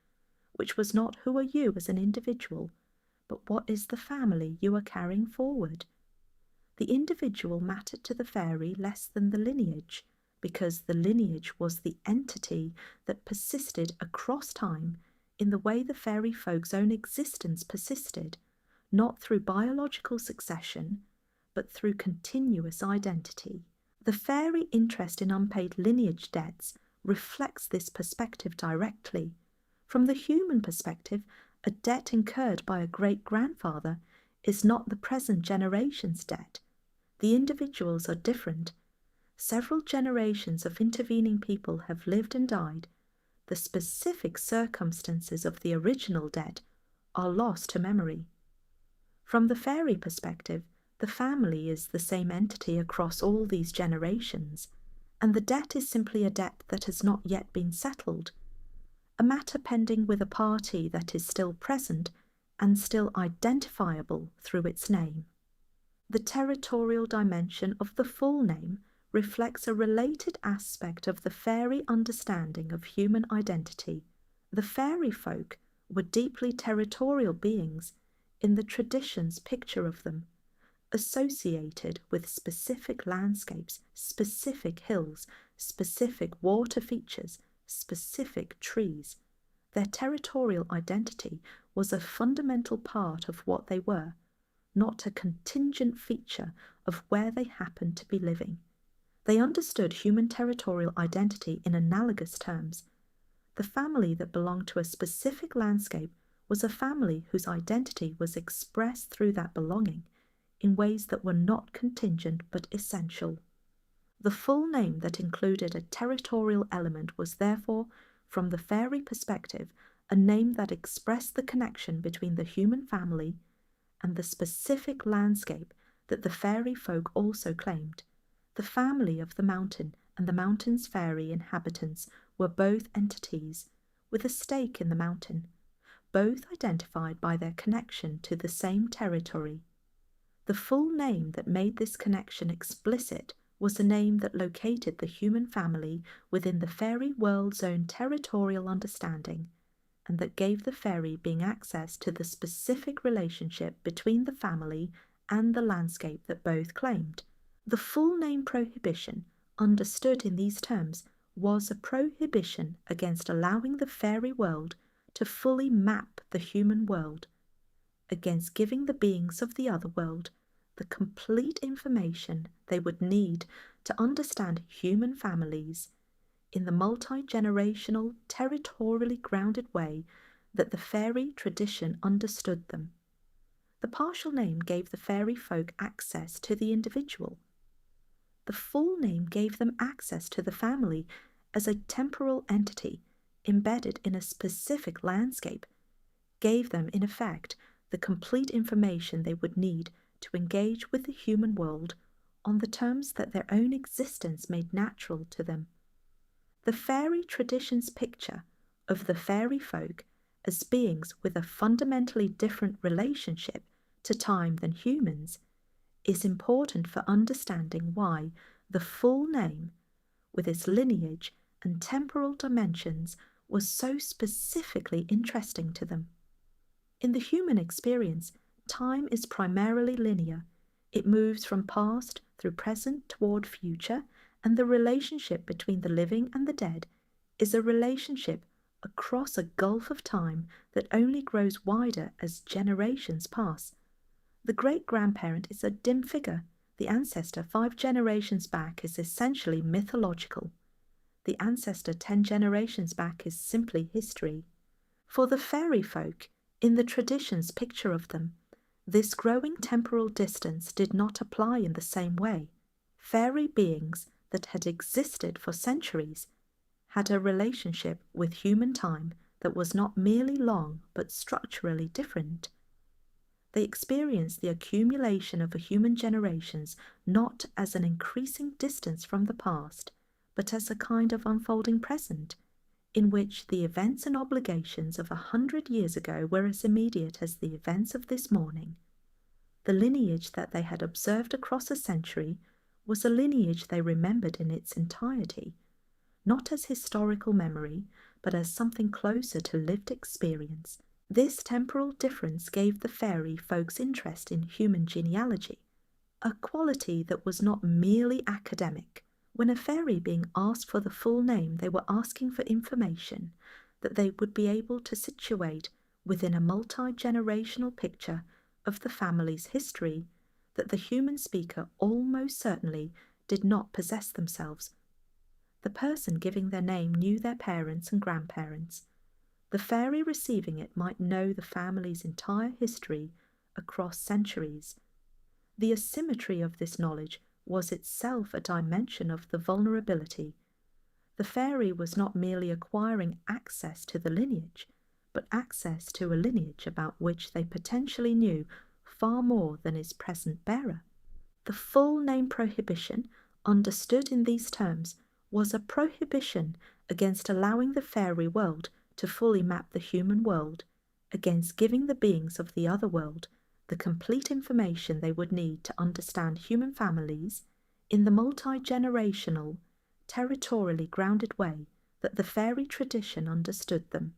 which was not who are you as an individual, but what is the family you are carrying forward. The individual mattered to the fairy less than the lineage, because the lineage was the entity that persisted across time in the way the fairy folk's own existence persisted, not through biological succession, but through continuous identity. The fairy interest in unpaid lineage debts reflects this perspective directly. From the human perspective, a debt incurred by a great-grandfather is not the present generation's debt. The individuals are different. Several generations of intervening people have lived and died. The specific circumstances of the original debt are lost to memory. From the fairy perspective, the family is the same entity across all these generations, and the debt is simply a debt that has not yet been settled, a matter pending with a party that is still present and still identifiable through its name. The territorial dimension of the full name reflects a related aspect of the faerie understanding of human identity. The faerie folk were deeply territorial beings in the tradition's picture of them, associated with specific landscapes, specific hills, specific water features, specific trees. Their territorial identity was a fundamental part of what they were, not a contingent feature of where they happened to be living. They understood human territorial identity in analogous terms. The family that belonged to a specific landscape was a family whose identity was expressed through that belonging in ways that were not contingent but essential. The full name that included a territorial element was therefore, from the faerie perspective, a name that expressed the connection between the human family and the specific landscape that the faerie folk also claimed. The family of the mountain and the mountain's faerie inhabitants were both entities with a stake in the mountain, both identified by their connection to the same territory. The full name that made this connection explicit was a name that located the human family within the faerie world's own territorial understanding, and that gave the faerie being access to the specific relationship between the family and the landscape that both claimed. The full name prohibition, understood in these terms, was a prohibition against allowing the faerie world to fully map the human world, against giving the beings of the other world the complete information they would need to understand human families in the multi-generational, territorially grounded way that the faerie tradition understood them. The partial name gave the faerie folk access to the individual. The full name gave them access to the family as a temporal entity embedded in a specific landscape, gave them, in effect, the complete information they would need to engage with the human world on the terms that their own existence made natural to them. The faerie tradition's picture of the faerie folk as beings with a fundamentally different relationship to time than humans is important for understanding why the full name, with its lineage and temporal dimensions, was so specifically interesting to them. In the human experience, time is primarily linear. It moves from past through present toward future, and the relationship between the living and the dead is a relationship across a gulf of time that only grows wider as generations pass. The great-grandparent is a dim figure. The ancestor 5 generations back is essentially mythological. The ancestor 10 generations back is simply history. For the faerie folk, in the tradition's picture of them, this growing temporal distance did not apply in the same way. Faerie beings that had existed for centuries had a relationship with human time that was not merely long but structurally different. They experienced the accumulation of human generations not as an increasing distance from the past, but as a kind of unfolding present, in which the events and obligations of 100 years ago were as immediate as the events of this morning. The lineage that they had observed across a century was a lineage they remembered in its entirety, not as historical memory, but as something closer to lived experience. This temporal difference gave the faerie folks interest in human genealogy, a quality that was not merely academic. When a faerie being asked for the full name, they were asking for information that they would be able to situate within a multi-generational picture of the family's history that the human speaker almost certainly did not possess themselves. The person giving their name knew their parents and grandparents. The faerie receiving it might know the family's entire history across centuries. The asymmetry of this knowledge was itself a dimension of the vulnerability. The faerie was not merely acquiring access to the lineage, but access to a lineage about which they potentially knew far more than its present bearer. The full name prohibition, understood in these terms, was a prohibition against allowing the faerie world to fully map the human world, against giving the beings of the other world the complete information they would need to understand human families in the multi-generational, territorially grounded way that the faerie tradition understood them.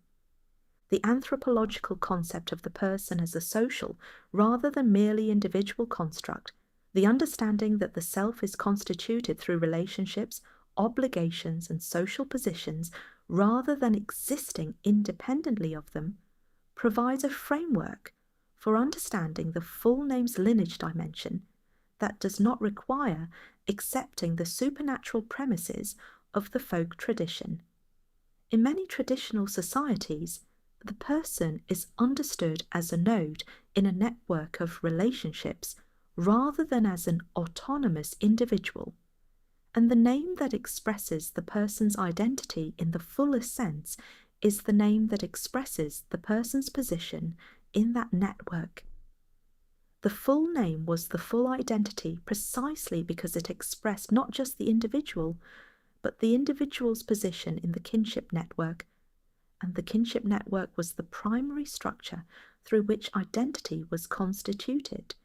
The anthropological concept of the person as a social rather than merely individual construct, the understanding that the self is constituted through relationships, obligations, and social positions rather than existing independently of them, provides a framework for understanding the full name's lineage dimension that does not require accepting the supernatural premises of the folk tradition. In many traditional societies, the person is understood as a node in a network of relationships rather than as an autonomous individual, and the name that expresses the person's identity in the fullest sense is the name that expresses the person's position in that network. The full name was the full identity precisely because it expressed not just the individual, but the individual's position in the kinship network, and the kinship network was the primary structure through which identity was constituted.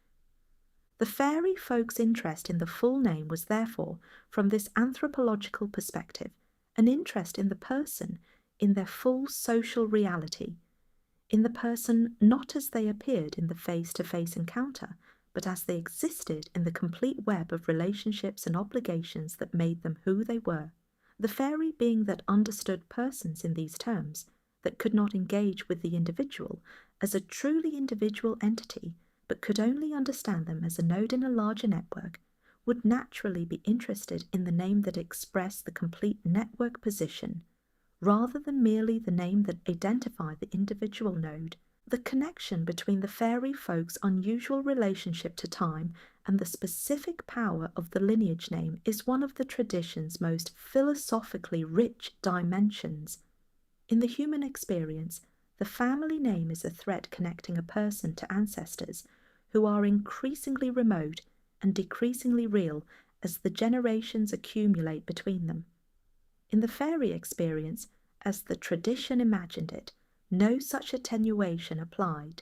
The faerie folk's interest in the full name was therefore, from this anthropological perspective, an interest in the person in their full social reality, in the person not as they appeared in the face-to-face encounter, but as they existed in the complete web of relationships and obligations that made them who they were. The faerie being that understood persons in these terms, that could not engage with the individual as a truly individual entity, but could only understand them as a node in a larger network, would naturally be interested in the name that expressed the complete network position, rather than merely the name that identified the individual node. The connection between the faerie folk's unusual relationship to time and the specific power of the lineage name is one of the tradition's most philosophically rich dimensions. In the human experience, the family name is a thread connecting a person to ancestors who are increasingly remote and decreasingly real as the generations accumulate between them. In the faerie experience, as the tradition imagined it, no such attenuation applied.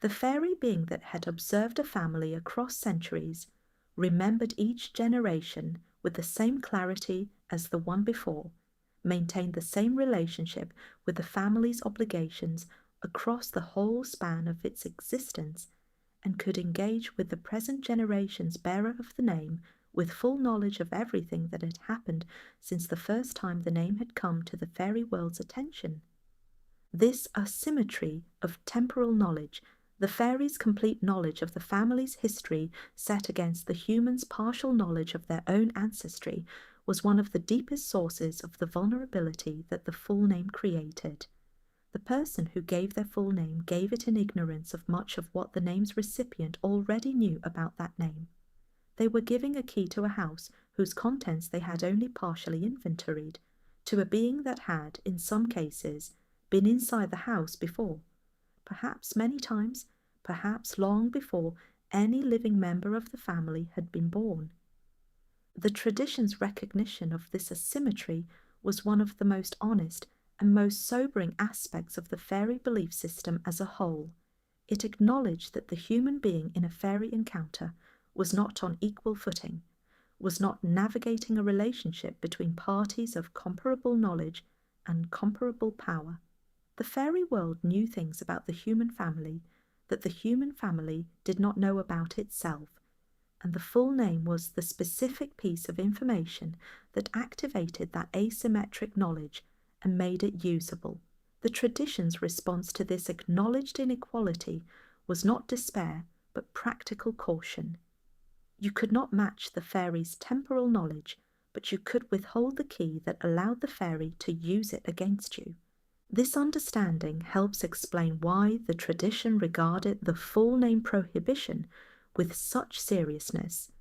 The faerie being that had observed a family across centuries remembered each generation with the same clarity as the one before, maintained the same relationship with the family's obligations across the whole span of its existence, and could engage with the present generation's bearer of the name with full knowledge of everything that had happened since the first time the name had come to the faerie world's attention. This asymmetry of temporal knowledge, the faeries' complete knowledge of the family's history set against the humans' partial knowledge of their own ancestry, was one of the deepest sources of the vulnerability that the full name created. The person who gave their full name gave it in ignorance of much of what the name's recipient already knew about that name. They were giving a key to a house whose contents they had only partially inventoried, to a being that had, in some cases, been inside the house before, perhaps many times, perhaps long before any living member of the family had been born. The tradition's recognition of this asymmetry was one of the most honest and most sobering aspects of the faerie belief system as a whole. It acknowledged that the human being in a faerie encounter was not on equal footing, was not navigating a relationship between parties of comparable knowledge and comparable power. The faerie world knew things about the human family that the human family did not know about itself, and the full name was the specific piece of information that activated that asymmetric knowledge and made it usable. The tradition's response to this acknowledged inequality was not despair, but practical caution. You could not match the faeries' temporal knowledge, but you could withhold the key that allowed the faerie to use it against you. This understanding helps explain why the tradition regarded the full name prohibition with such seriousness.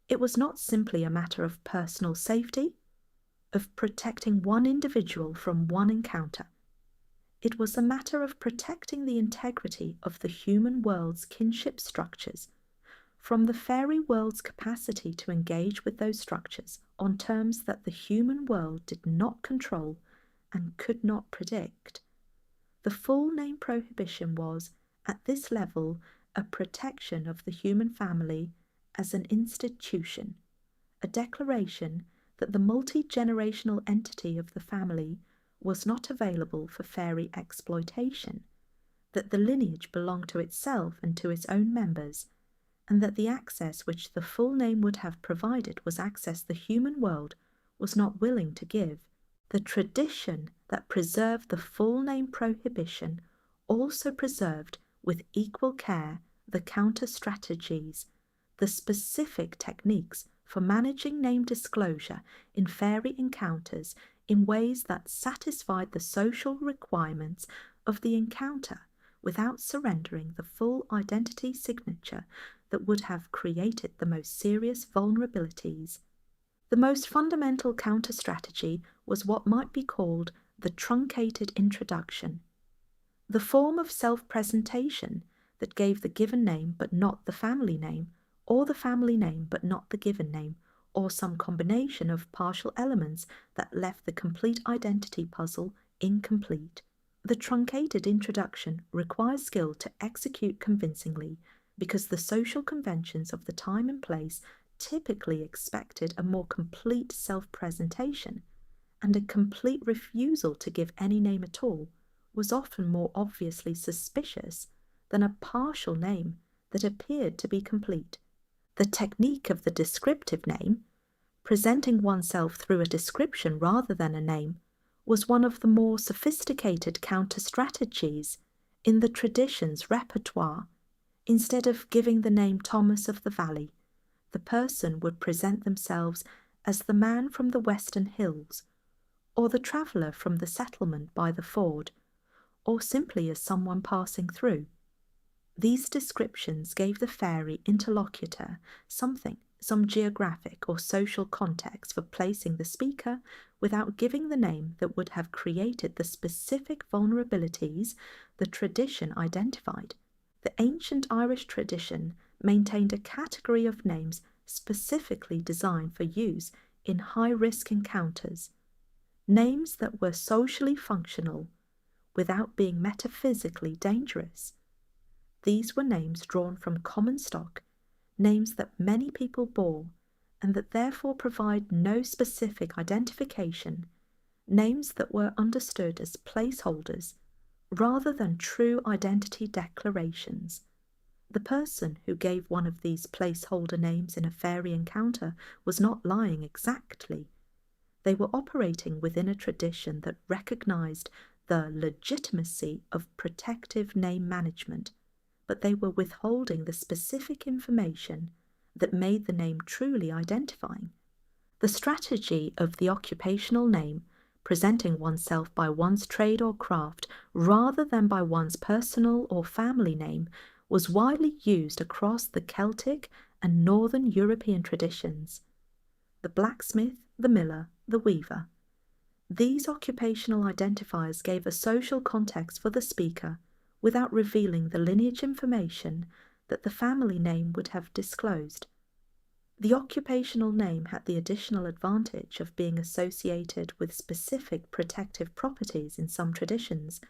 It was not simply a matter of personal safety, of protecting one individual from one encounter. It was a matter of protecting the integrity of the human world's kinship structures from the faerie world's capacity to engage with those structures on terms that the human world did not control and could not predict. The full name prohibition was, at this level, a protection of the human family as an institution, a declaration that the multi-generational entity of the family was not available for faerie exploitation, that the lineage belonged to itself and to its own members, and that the access which the full name would have provided was access the human world was not willing to give. The tradition that preserved the full name prohibition also preserved with equal care the counter-strategies, the specific techniques for managing name disclosure in faerie encounters in ways that satisfied the social requirements of the encounter without surrendering the full identity signature that would have created the most serious vulnerabilities. The most fundamental counter-strategy was what might be called the truncated introduction, the form of self-presentation that gave the given name but not the family name, or the family name but not the given name, or some combination of partial elements that left the complete identity puzzle incomplete. The truncated introduction requires skill to execute convincingly because the social conventions of the time and place typically expected a more complete self-presentation, and a complete refusal to give any name at all was often more obviously suspicious than a partial name that appeared to be complete. The technique of the descriptive name, presenting oneself through a description rather than a name, was one of the more sophisticated counter-strategies in the tradition's repertoire. Instead of giving the name Thomas of the Valley, the person would present themselves as the man from the western hills, or the traveller from the settlement by the ford, or simply as someone passing through. These descriptions gave the faerie interlocutor some geographic or social context for placing the speaker without giving the name that would have created the specific vulnerabilities the tradition identified. The ancient Irish tradition maintained a category of names specifically designed for use in high-risk encounters, names that were socially functional without being metaphysically dangerous. These were names drawn from common stock, names that many people bore and that therefore provide no specific identification, names that were understood as placeholders rather than true identity declarations. The person who gave one of these placeholder names in a faerie encounter was not lying exactly. They were operating within a tradition that recognized the legitimacy of protective name management, but they were withholding the specific information that made the name truly identifying. The strategy of the occupational name, presenting oneself by one's trade or craft rather than by one's personal or family name, was widely used across the Celtic and Northern European traditions. The blacksmith, the miller, the weaver. These occupational identifiers gave a social context for the speaker without revealing the lineage information that the family name would have disclosed. The occupational name had the additional advantage of being associated with specific protective properties in some traditions.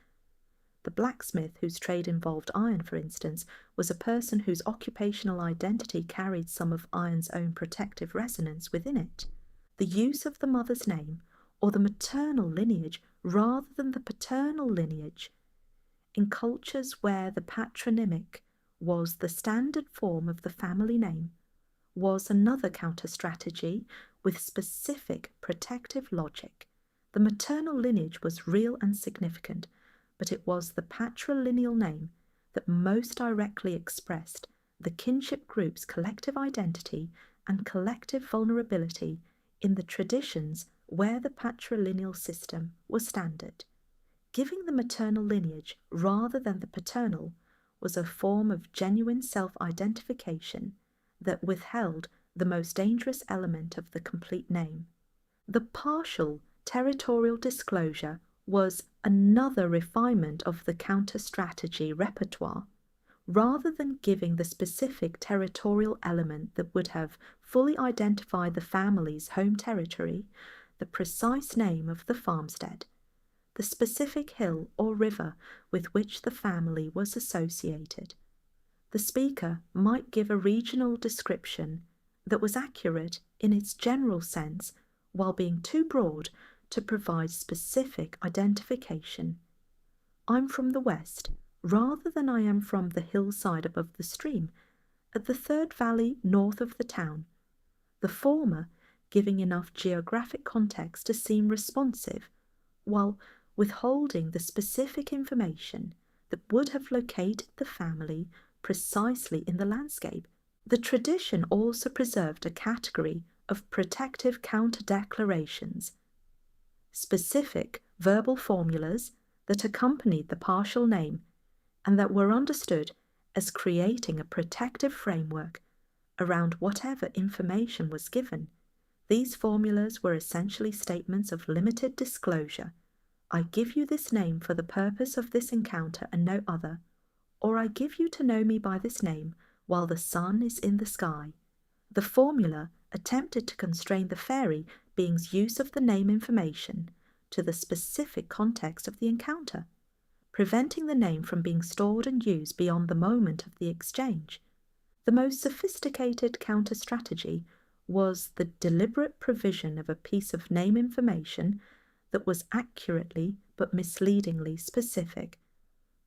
The blacksmith, whose trade involved iron, for instance, was a person whose occupational identity carried some of iron's own protective resonance within it. The use of the mother's name, or the maternal lineage rather than the paternal lineage, in cultures where the patronymic was the standard form of the family name, was another counter-strategy with specific protective logic. The maternal lineage was real and significant, but it was the patrilineal name that most directly expressed the kinship group's collective identity and collective vulnerability in the traditions where the patrilineal system was standard. Giving the maternal lineage rather than the paternal was a form of genuine self-identification that withheld the most dangerous element of the complete name. The partial territorial disclosure was another refinement of the counter-strategy repertoire. Rather than giving the specific territorial element that would have fully identified the family's home territory, the precise name of the farmstead, the specific hill or river with which the family was associated, the speaker might give a regional description that was accurate in its general sense while being too broad to provide specific identification. I'm from the west, rather than I am from the hillside above the stream, at the third valley north of the town, the former giving enough geographic context to seem responsive, while withholding the specific information that would have located the family precisely in the landscape. The tradition also preserved a category of protective counter-declarations, specific verbal formulas that accompanied the partial name and that were understood as creating a protective framework around whatever information was given. These formulas were essentially statements of limited disclosure. I give you this name for the purpose of this encounter and no other, or I give you to know me by this name while the sun is in the sky. The formula attempted to constrain the faerie being's use of the name information to the specific context of the encounter, preventing the name from being stored and used beyond the moment of the exchange. The most sophisticated counter-strategy was the deliberate provision of a piece of name information that was accurately but misleadingly specific,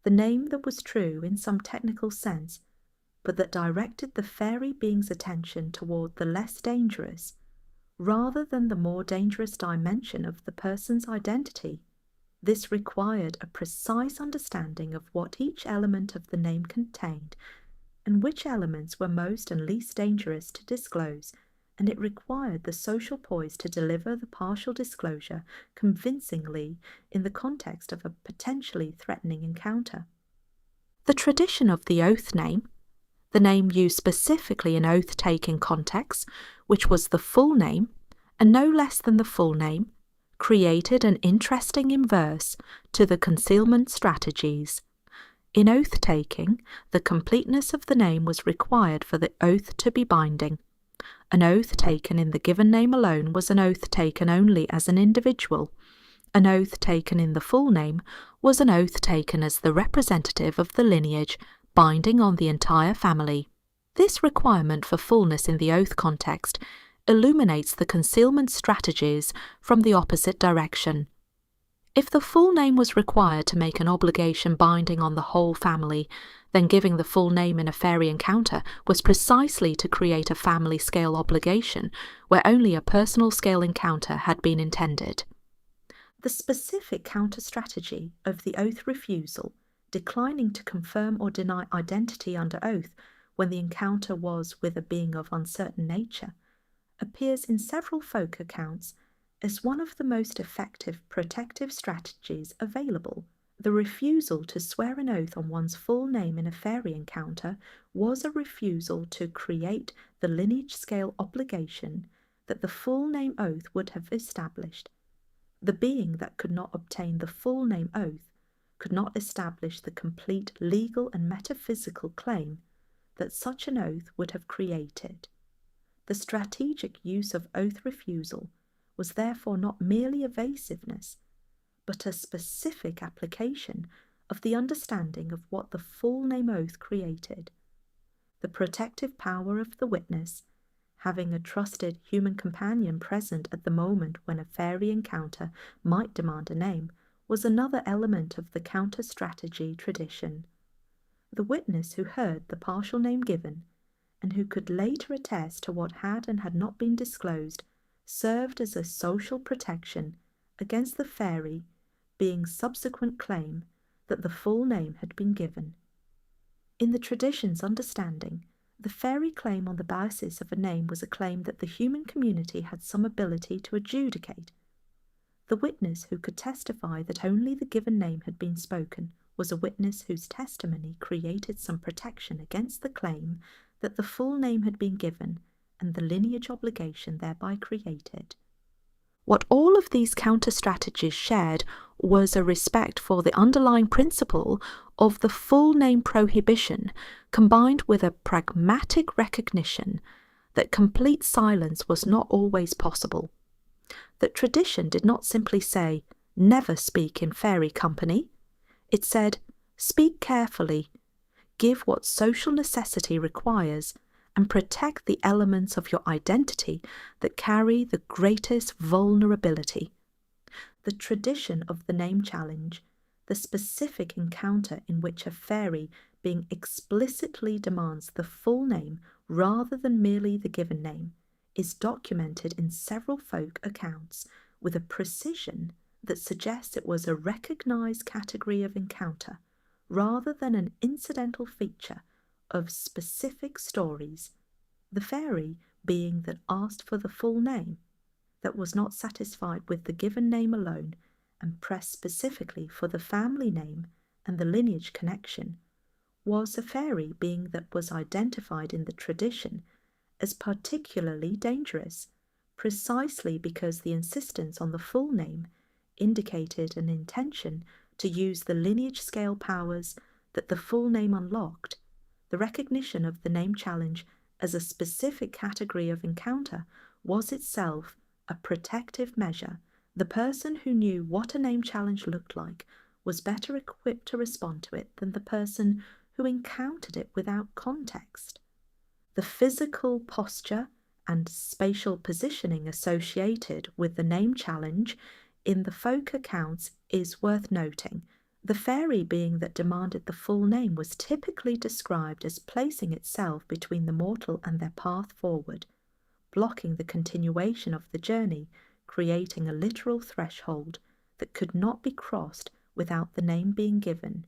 the name that was true in some technical sense, but that directed the faerie being's attention toward the less dangerous, rather than the more dangerous dimension of the person's identity. This required a precise understanding of what each element of the name contained, and which elements were most and least dangerous to disclose, and it required the social poise to deliver the partial disclosure convincingly in the context of a potentially threatening encounter. The tradition of the oath name, the name used specifically in oath-taking contexts, which was the full name, and no less than the full name, created an interesting inverse to the concealment strategies. In oath-taking, the completeness of the name was required for the oath to be binding. An oath taken in the given name alone was an oath taken only as an individual. An oath taken in the full name was an oath taken as the representative of the lineage, binding on the entire family. This requirement for fullness in the oath context illuminates the concealment strategies from the opposite direction. If the full name was required to make an obligation binding on the whole family, then giving the full name in a faerie encounter was precisely to create a family-scale obligation where only a personal-scale encounter had been intended. The specific counter-strategy of the oath refusal, declining to confirm or deny identity under oath when the encounter was with a being of uncertain nature, appears in several folk accounts as one of the most effective protective strategies available. The refusal to swear an oath on one's full name in a faerie encounter was a refusal to create the lineage-scale obligation that the full name oath would have established. The being that could not obtain the full name oath could not establish the complete legal and metaphysical claim that such an oath would have created. The strategic use of oath refusal was therefore not merely evasiveness, but a specific application of the understanding of what the full name oath created. The protective power of the witness, having a trusted human companion present at the moment when a faerie encounter might demand a name, was another element of the counter-strategy tradition. The witness who heard the partial name given, and who could later attest to what had and had not been disclosed, served as a social protection against the faerie being's subsequent claim that the full name had been given. In the tradition's understanding, the faerie claim on the basis of a name was a claim that the human community had some ability to adjudicate. The witness who could testify that only the given name had been spoken was a witness whose testimony created some protection against the claim that the full name had been given and the lineage obligation thereby created. What all of these counter-strategies shared was a respect for the underlying principle of the full name prohibition, combined with a pragmatic recognition that complete silence was not always possible. That tradition did not simply say, "Never speak in faerie company." It said, "Speak carefully, give what social necessity requires, and protect the elements of your identity that carry the greatest vulnerability. The tradition of the name challenge, the specific encounter in which a faerie being explicitly demands the full name rather than merely the given name, is documented in several folk accounts with a precision that suggests it was a recognized category of encounter rather than an incidental feature of specific stories, the faerie being that asked for the full name, that was not satisfied with the given name alone and pressed specifically for the family name and the lineage connection, was a faerie being that was identified in the tradition as particularly dangerous, precisely because the insistence on the full name indicated an intention to use the lineage scale powers that the full name unlocked. The recognition of the name challenge as a specific category of encounter was itself a protective measure. The person who knew what a name challenge looked like was better equipped to respond to it than the person who encountered it without context. The physical posture and spatial positioning associated with the name challenge in the folk accounts is worth noting. The faerie being that demanded the full name was typically described as placing itself between the mortal and their path forward, blocking the continuation of the journey, creating a literal threshold that could not be crossed without the name being given.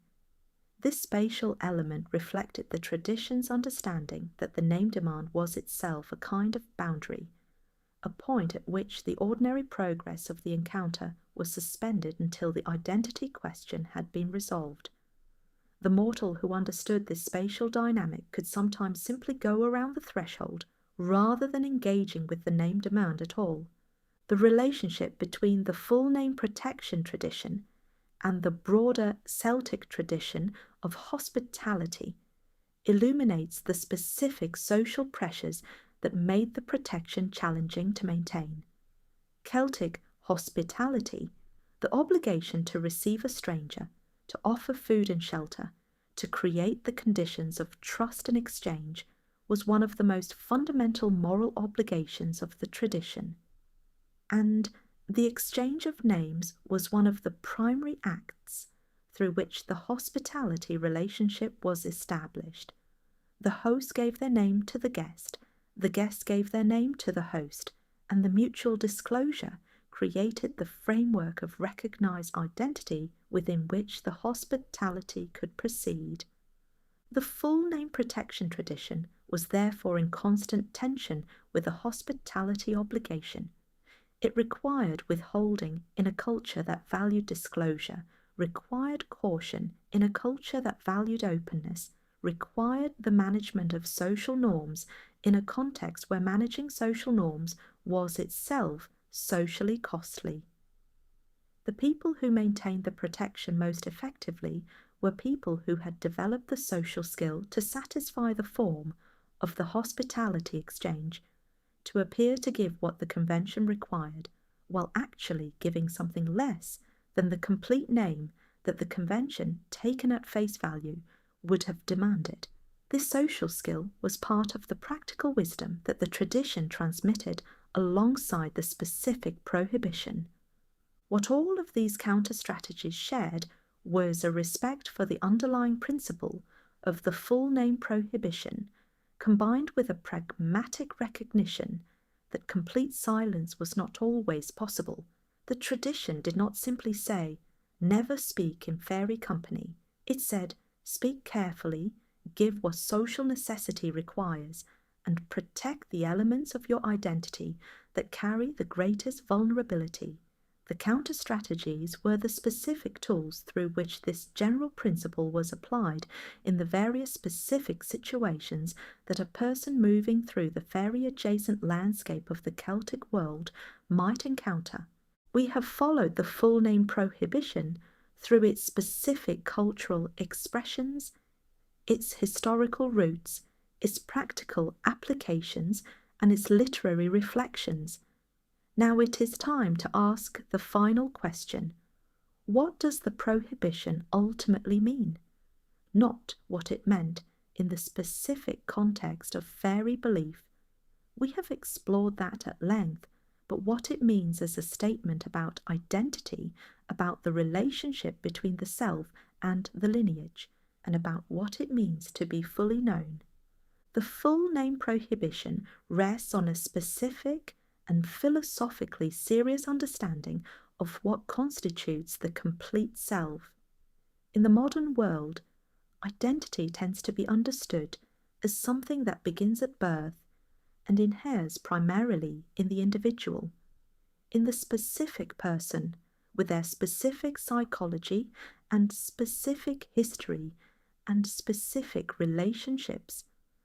This spatial element reflected the tradition's understanding that the name demand was itself a kind of boundary, a point at which the ordinary progress of the encounter was suspended until the identity question had been resolved. The mortal who understood this spatial dynamic could sometimes simply go around the threshold rather than engaging with the name demand at all. The relationship between the full name protection tradition and the broader Celtic tradition of hospitality illuminates the specific social pressures that made the protection challenging to maintain. Celtic hospitality, the obligation to receive a stranger, to offer food and shelter, to create the conditions of trust and exchange, was one of the most fundamental moral obligations of the tradition. And the exchange of names was one of the primary acts through which the hospitality relationship was established. The host gave their name to the guest gave their name to the host, and the mutual disclosure created the framework of recognized identity within which the hospitality could proceed. The full name protection tradition was therefore in constant tension with the hospitality obligation. It required withholding in a culture that valued disclosure, required caution in a culture that valued openness, required the management of social norms in a context where managing social norms was itself socially costly. The people who maintained the protection most effectively were people who had developed the social skill to satisfy the form of the hospitality exchange, to appear to give what the convention required, while actually giving something less than the complete name that the convention, taken at face value, would have demanded. This social skill was part of the practical wisdom that the tradition transmitted alongside the specific prohibition. What all of these counter-strategies shared was a respect for the underlying principle of the full name prohibition, combined with a pragmatic recognition that complete silence was not always possible. The tradition did not simply say, "Never speak in faerie company." It said, "Speak carefully, give what social necessity requires, and protect the elements of your identity that carry the greatest vulnerability." The counter-strategies were the specific tools through which this general principle was applied in the various specific situations that a person moving through the faerie-adjacent landscape of the Celtic world might encounter. We have followed the full name prohibition through its specific cultural expressions, its historical roots, its practical applications, and its literary reflections. Now it is time to ask the final question. What does the prohibition ultimately mean? Not what it meant in the specific context of faerie belief. We have explored that at length, but what it means as a statement about identity, about the relationship between the self and the lineage, and about what it means to be fully known. The full name prohibition rests on a specific and philosophically serious understanding of what constitutes the complete self. In the modern world, identity tends to be understood as something that begins at birth and inheres primarily in the individual, in the specific person, with their specific psychology and specific history and specific relationships.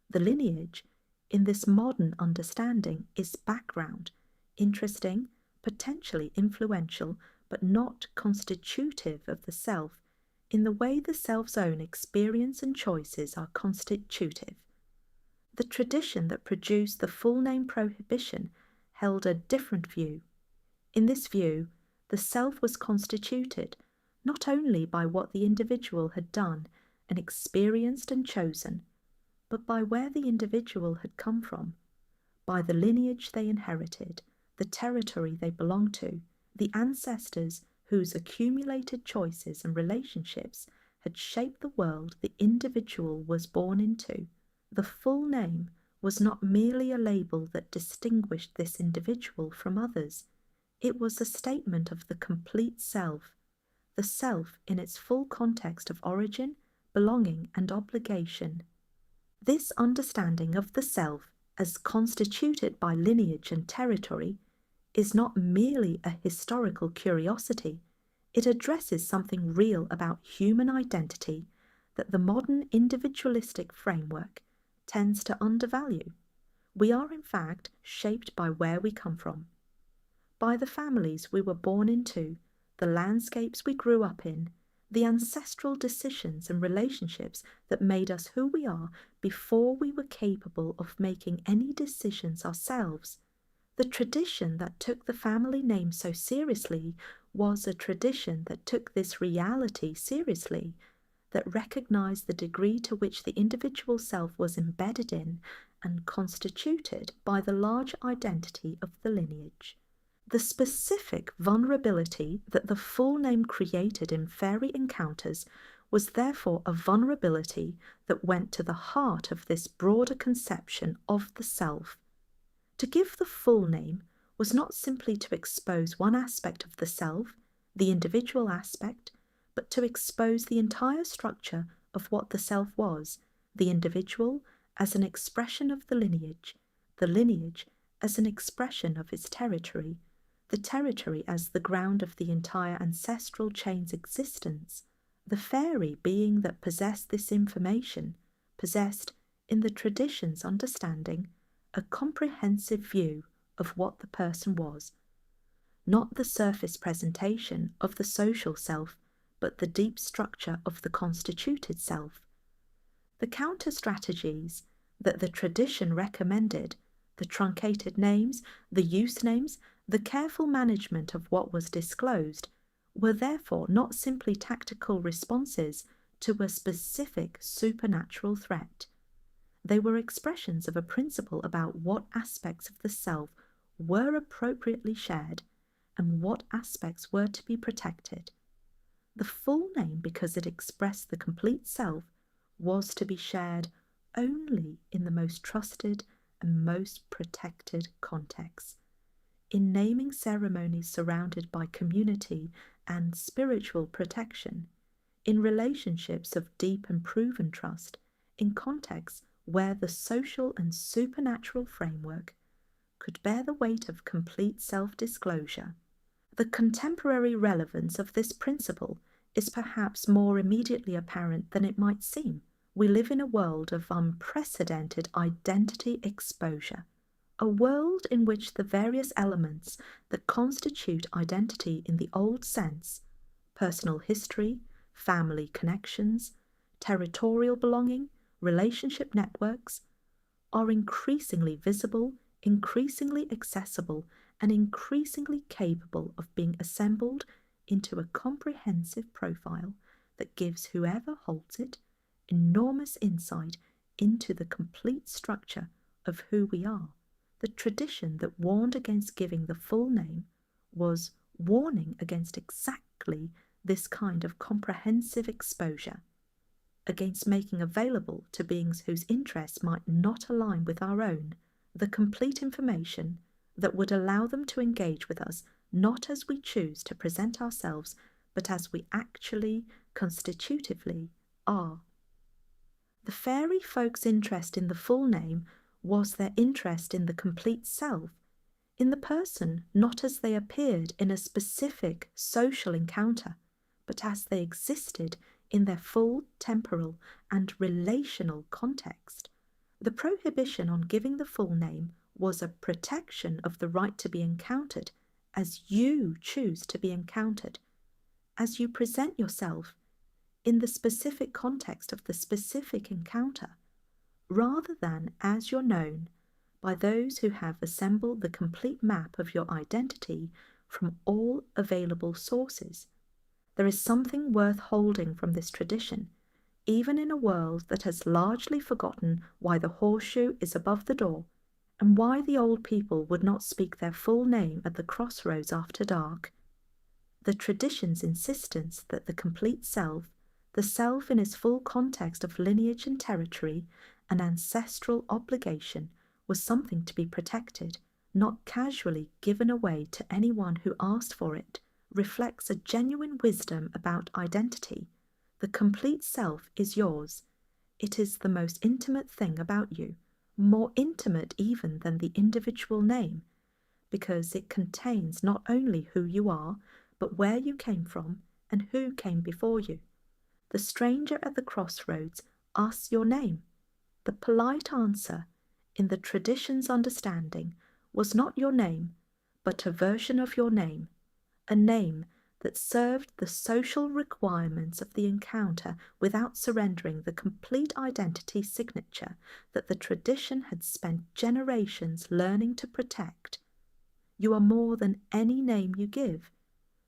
The lineage, in this modern understanding, is background, interesting, potentially influential, but not constitutive of the self, in the way the self's own experience and choices are constitutive. The tradition that produced the full name prohibition held a different view. In this view, the self was constituted not only by what the individual had done and experienced and chosen, but by where the individual had come from, by the lineage they inherited, the territory they belonged to, the ancestors whose accumulated choices and relationships had shaped the world the individual was born into. The full name was not merely a label that distinguished this individual from others. It was a statement of the complete self, the self in its full context of origin, belonging, and obligation. This understanding of the self as constituted by lineage and territory is not merely a historical curiosity. It addresses something real about human identity that the modern individualistic framework tends to undervalue. We are, in fact, shaped by where we come from, by the families we were born into, the landscapes we grew up in, the ancestral decisions and relationships that made us who we are before we were capable of making any decisions ourselves. The tradition that took the family name so seriously was a tradition that took this reality seriously, that recognized the degree to which the individual self was embedded in and constituted by the large identity of the lineage. The specific vulnerability that the full name created in faerie encounters was therefore a vulnerability that went to the heart of this broader conception of the self. To give the full name was not simply to expose one aspect of the self, the individual aspect, but to expose the entire structure of what the self was, the individual as an expression of the lineage as an expression of its territory, the territory as the ground of the entire ancestral chain's existence, the faerie being that possessed this information, possessed, in the tradition's understanding, a comprehensive view of what the person was, not the surface presentation of the social self, but the deep structure of the constituted self. The counter-strategies that the tradition recommended, the truncated names, the use names, the careful management of what was disclosed, were therefore not simply tactical responses to a specific supernatural threat. They were expressions of a principle about what aspects of the self were appropriately shared and what aspects were to be protected. The full name, because it expressed the complete self, was to be shared only in the most trusted and most protected contexts. In naming ceremonies surrounded by community and spiritual protection, in relationships of deep and proven trust, in contexts where the social and supernatural framework could bear the weight of complete self-disclosure. The contemporary relevance of this principle is perhaps more immediately apparent than it might seem. We live in a world of unprecedented identity exposure, a world in which the various elements that constitute identity in the old sense, personal history, family connections, territorial belonging, relationship networks, are increasingly visible, increasingly accessible, and increasingly capable of being assembled into a comprehensive profile that gives whoever holds it enormous insight into the complete structure of who we are. The tradition that warned against giving the full name was warning against exactly this kind of comprehensive exposure, against making available to beings whose interests might not align with our own the complete information that would allow them to engage with us not as we choose to present ourselves, but as we actually, constitutively, are. The faerie folks' interest in the full name was their interest in the complete self, in the person not as they appeared in a specific social encounter, but as they existed in their full temporal and relational context. The prohibition on giving the full name was a protection of the right to be encountered as you choose to be encountered, as you present yourself in the specific context of the specific encounter, rather than as you're known by those who have assembled the complete map of your identity from all available sources. There is something worth holding from this tradition, even in a world that has largely forgotten why the horseshoe is above the door and why the old people would not speak their full name at the crossroads after dark. The tradition's insistence that the complete self, the self in its full context of lineage and territory and ancestral obligation, was something to be protected, not casually given away to anyone who asked for it, reflects a genuine wisdom about identity. The complete self is yours. It is the most intimate thing about you, more intimate even than the individual name, because it contains not only who you are, but where you came from and who came before you. The stranger at the crossroads asks your name. The polite answer, in the tradition's understanding, was not your name, but a version of your name, a name that served the social requirements of the encounter without surrendering the complete identity signature that the tradition had spent generations learning to protect. You are more than any name you give.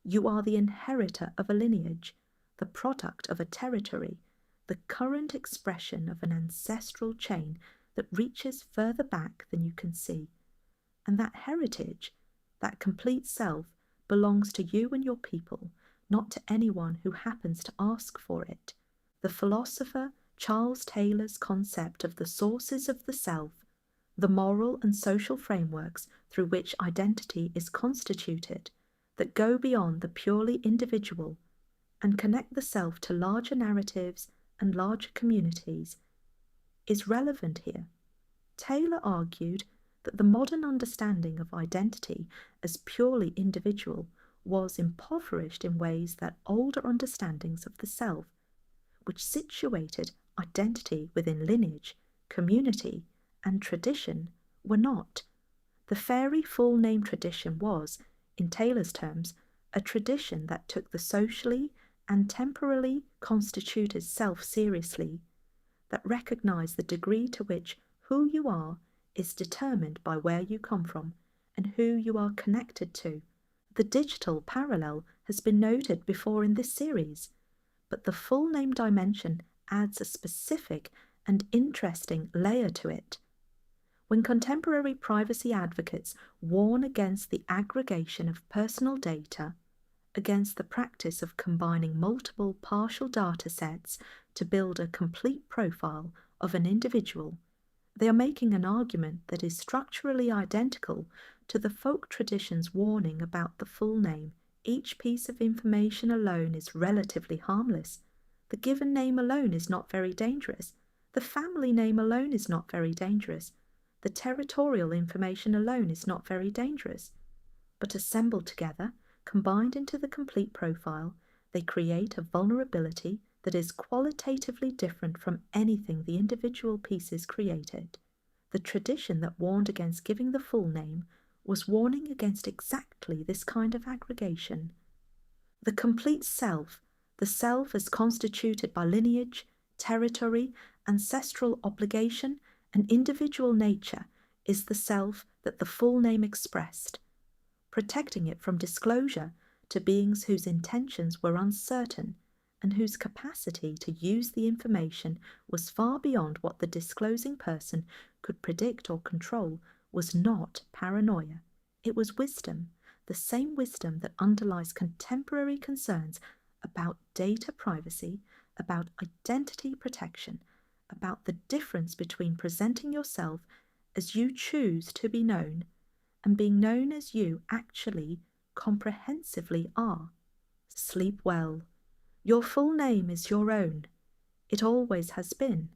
You are the inheritor of a lineage, the product of a territory, the current expression of an ancestral chain that reaches further back than you can see. And that heritage, that complete self, belongs to you and your people, not to anyone who happens to ask for it. The philosopher Charles Taylor's concept of the sources of the self, the moral and social frameworks through which identity is constituted, that go beyond the purely individual and connect the self to larger narratives and larger communities, is relevant here. Taylor argued that the modern understanding of identity as purely individual was impoverished in ways that older understandings of the self, which situated identity within lineage, community, and tradition, were not. The faerie full name tradition was, in Taylor's terms, a tradition that took the socially and temporally constituted self seriously, that recognized the degree to which who you are is determined by where you come from and who you are connected to. The digital parallel has been noted before in this series, but the full name dimension adds a specific and interesting layer to it. When contemporary privacy advocates warn against the aggregation of personal data, against the practice of combining multiple partial data sets to build a complete profile of an individual, they are making an argument that is structurally identical to the folk tradition's warning about the full name. Each piece of information alone is relatively harmless. The given name alone is not very dangerous. The family name alone is not very dangerous. The territorial information alone is not very dangerous. But assembled together, combined into the complete profile, they create a vulnerability that is qualitatively different from anything the individual pieces created. The tradition that warned against giving the full name was warning against exactly this kind of aggregation. The complete self, the self as constituted by lineage, territory, ancestral obligation, and individual nature, is the self that the full name expressed, protecting it from disclosure to beings whose intentions were uncertain and whose capacity to use the information was far beyond what the disclosing person could predict or control, was not paranoia. It was wisdom, the same wisdom that underlies contemporary concerns about data privacy, about identity protection, about the difference between presenting yourself as you choose to be known and being known as you actually comprehensively are. Sleep well. Your full name is your own. It always has been.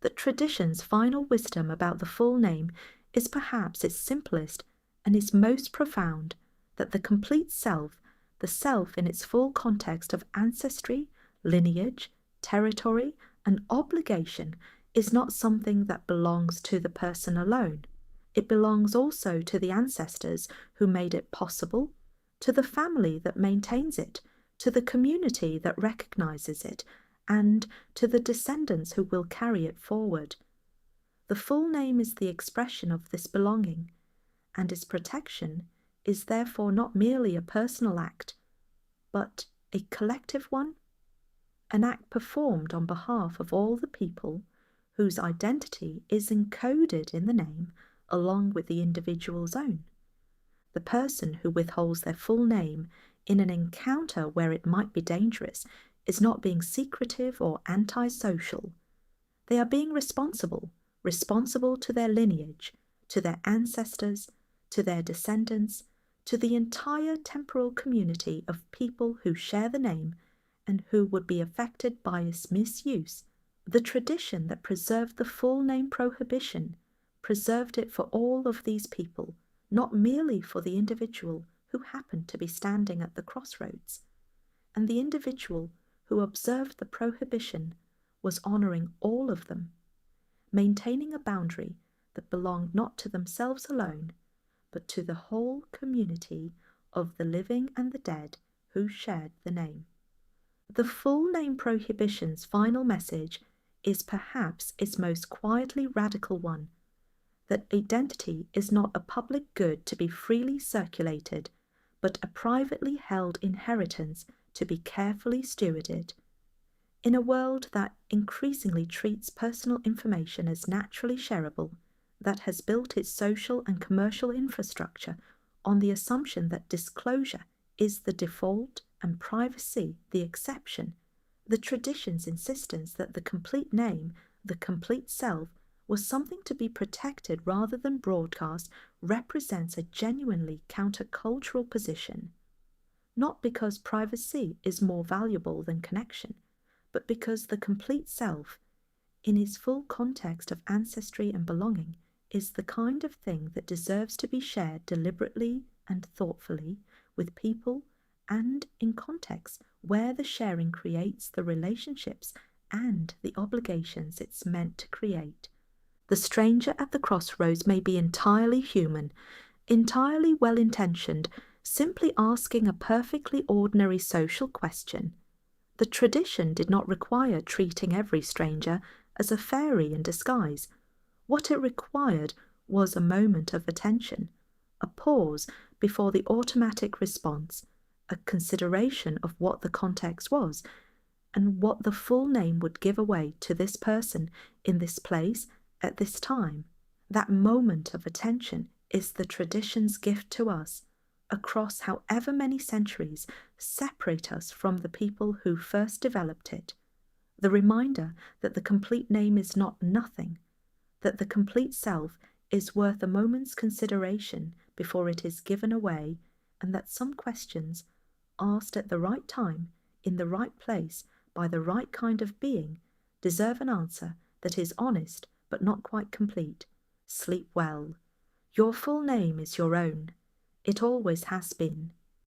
The tradition's final wisdom about the full name is perhaps its simplest and its most profound, that the complete self, the self in its full context of ancestry, lineage, territory, and obligation, is not something that belongs to the person alone. It belongs also to the ancestors who made it possible, to the family that maintains it, to the community that recognizes it, and to the descendants who will carry it forward. The full name is the expression of this belonging, and its protection is therefore not merely a personal act, but a collective one, an act performed on behalf of all the people whose identity is encoded in the name along with the individual's own. The person who withholds their full name in an encounter where it might be dangerous is not being secretive or antisocial. They are being responsible to their lineage, to their ancestors, to their descendants, to the entire temporal community of people who share the name and who would be affected by its misuse. The tradition that preserved the full name prohibition preserved it for all of these people, not merely for the individual who happened to be standing at the crossroads. And the individual who observed the prohibition was honouring all of them, maintaining a boundary that belonged not to themselves alone, but to the whole community of the living and the dead who shared the name. The full name prohibition's final message is perhaps its most quietly radical one, that identity is not a public good to be freely circulated, but a privately held inheritance to be carefully stewarded. In a world that increasingly treats personal information as naturally shareable, that has built its social and commercial infrastructure on the assumption that disclosure is the default and privacy the exception, the tradition's insistence that the complete name, the complete self, was something to be protected rather than broadcast represents a genuinely countercultural position. Not because privacy is more valuable than connection, but because the complete self, in its full context of ancestry and belonging, is the kind of thing that deserves to be shared deliberately and thoughtfully with people and in contexts where the sharing creates the relationships and the obligations it's meant to create. The stranger at the crossroads may be entirely human, entirely well-intentioned, simply asking a perfectly ordinary social question. The tradition did not require treating every stranger as a faerie in disguise. What it required was a moment of attention, a pause before the automatic response, a consideration of what the context was, and what the full name would give away to this person in this place at this time. That moment of attention is the tradition's gift to us, across however many centuries separate us from the people who first developed it. The reminder that the complete name is not nothing, that the complete self is worth a moment's consideration before it is given away, and that some questions, asked at the right time, in the right place, by the right kind of being, deserve an answer that is honest but not quite complete. Sleep well. Your full name is your own. It always has been.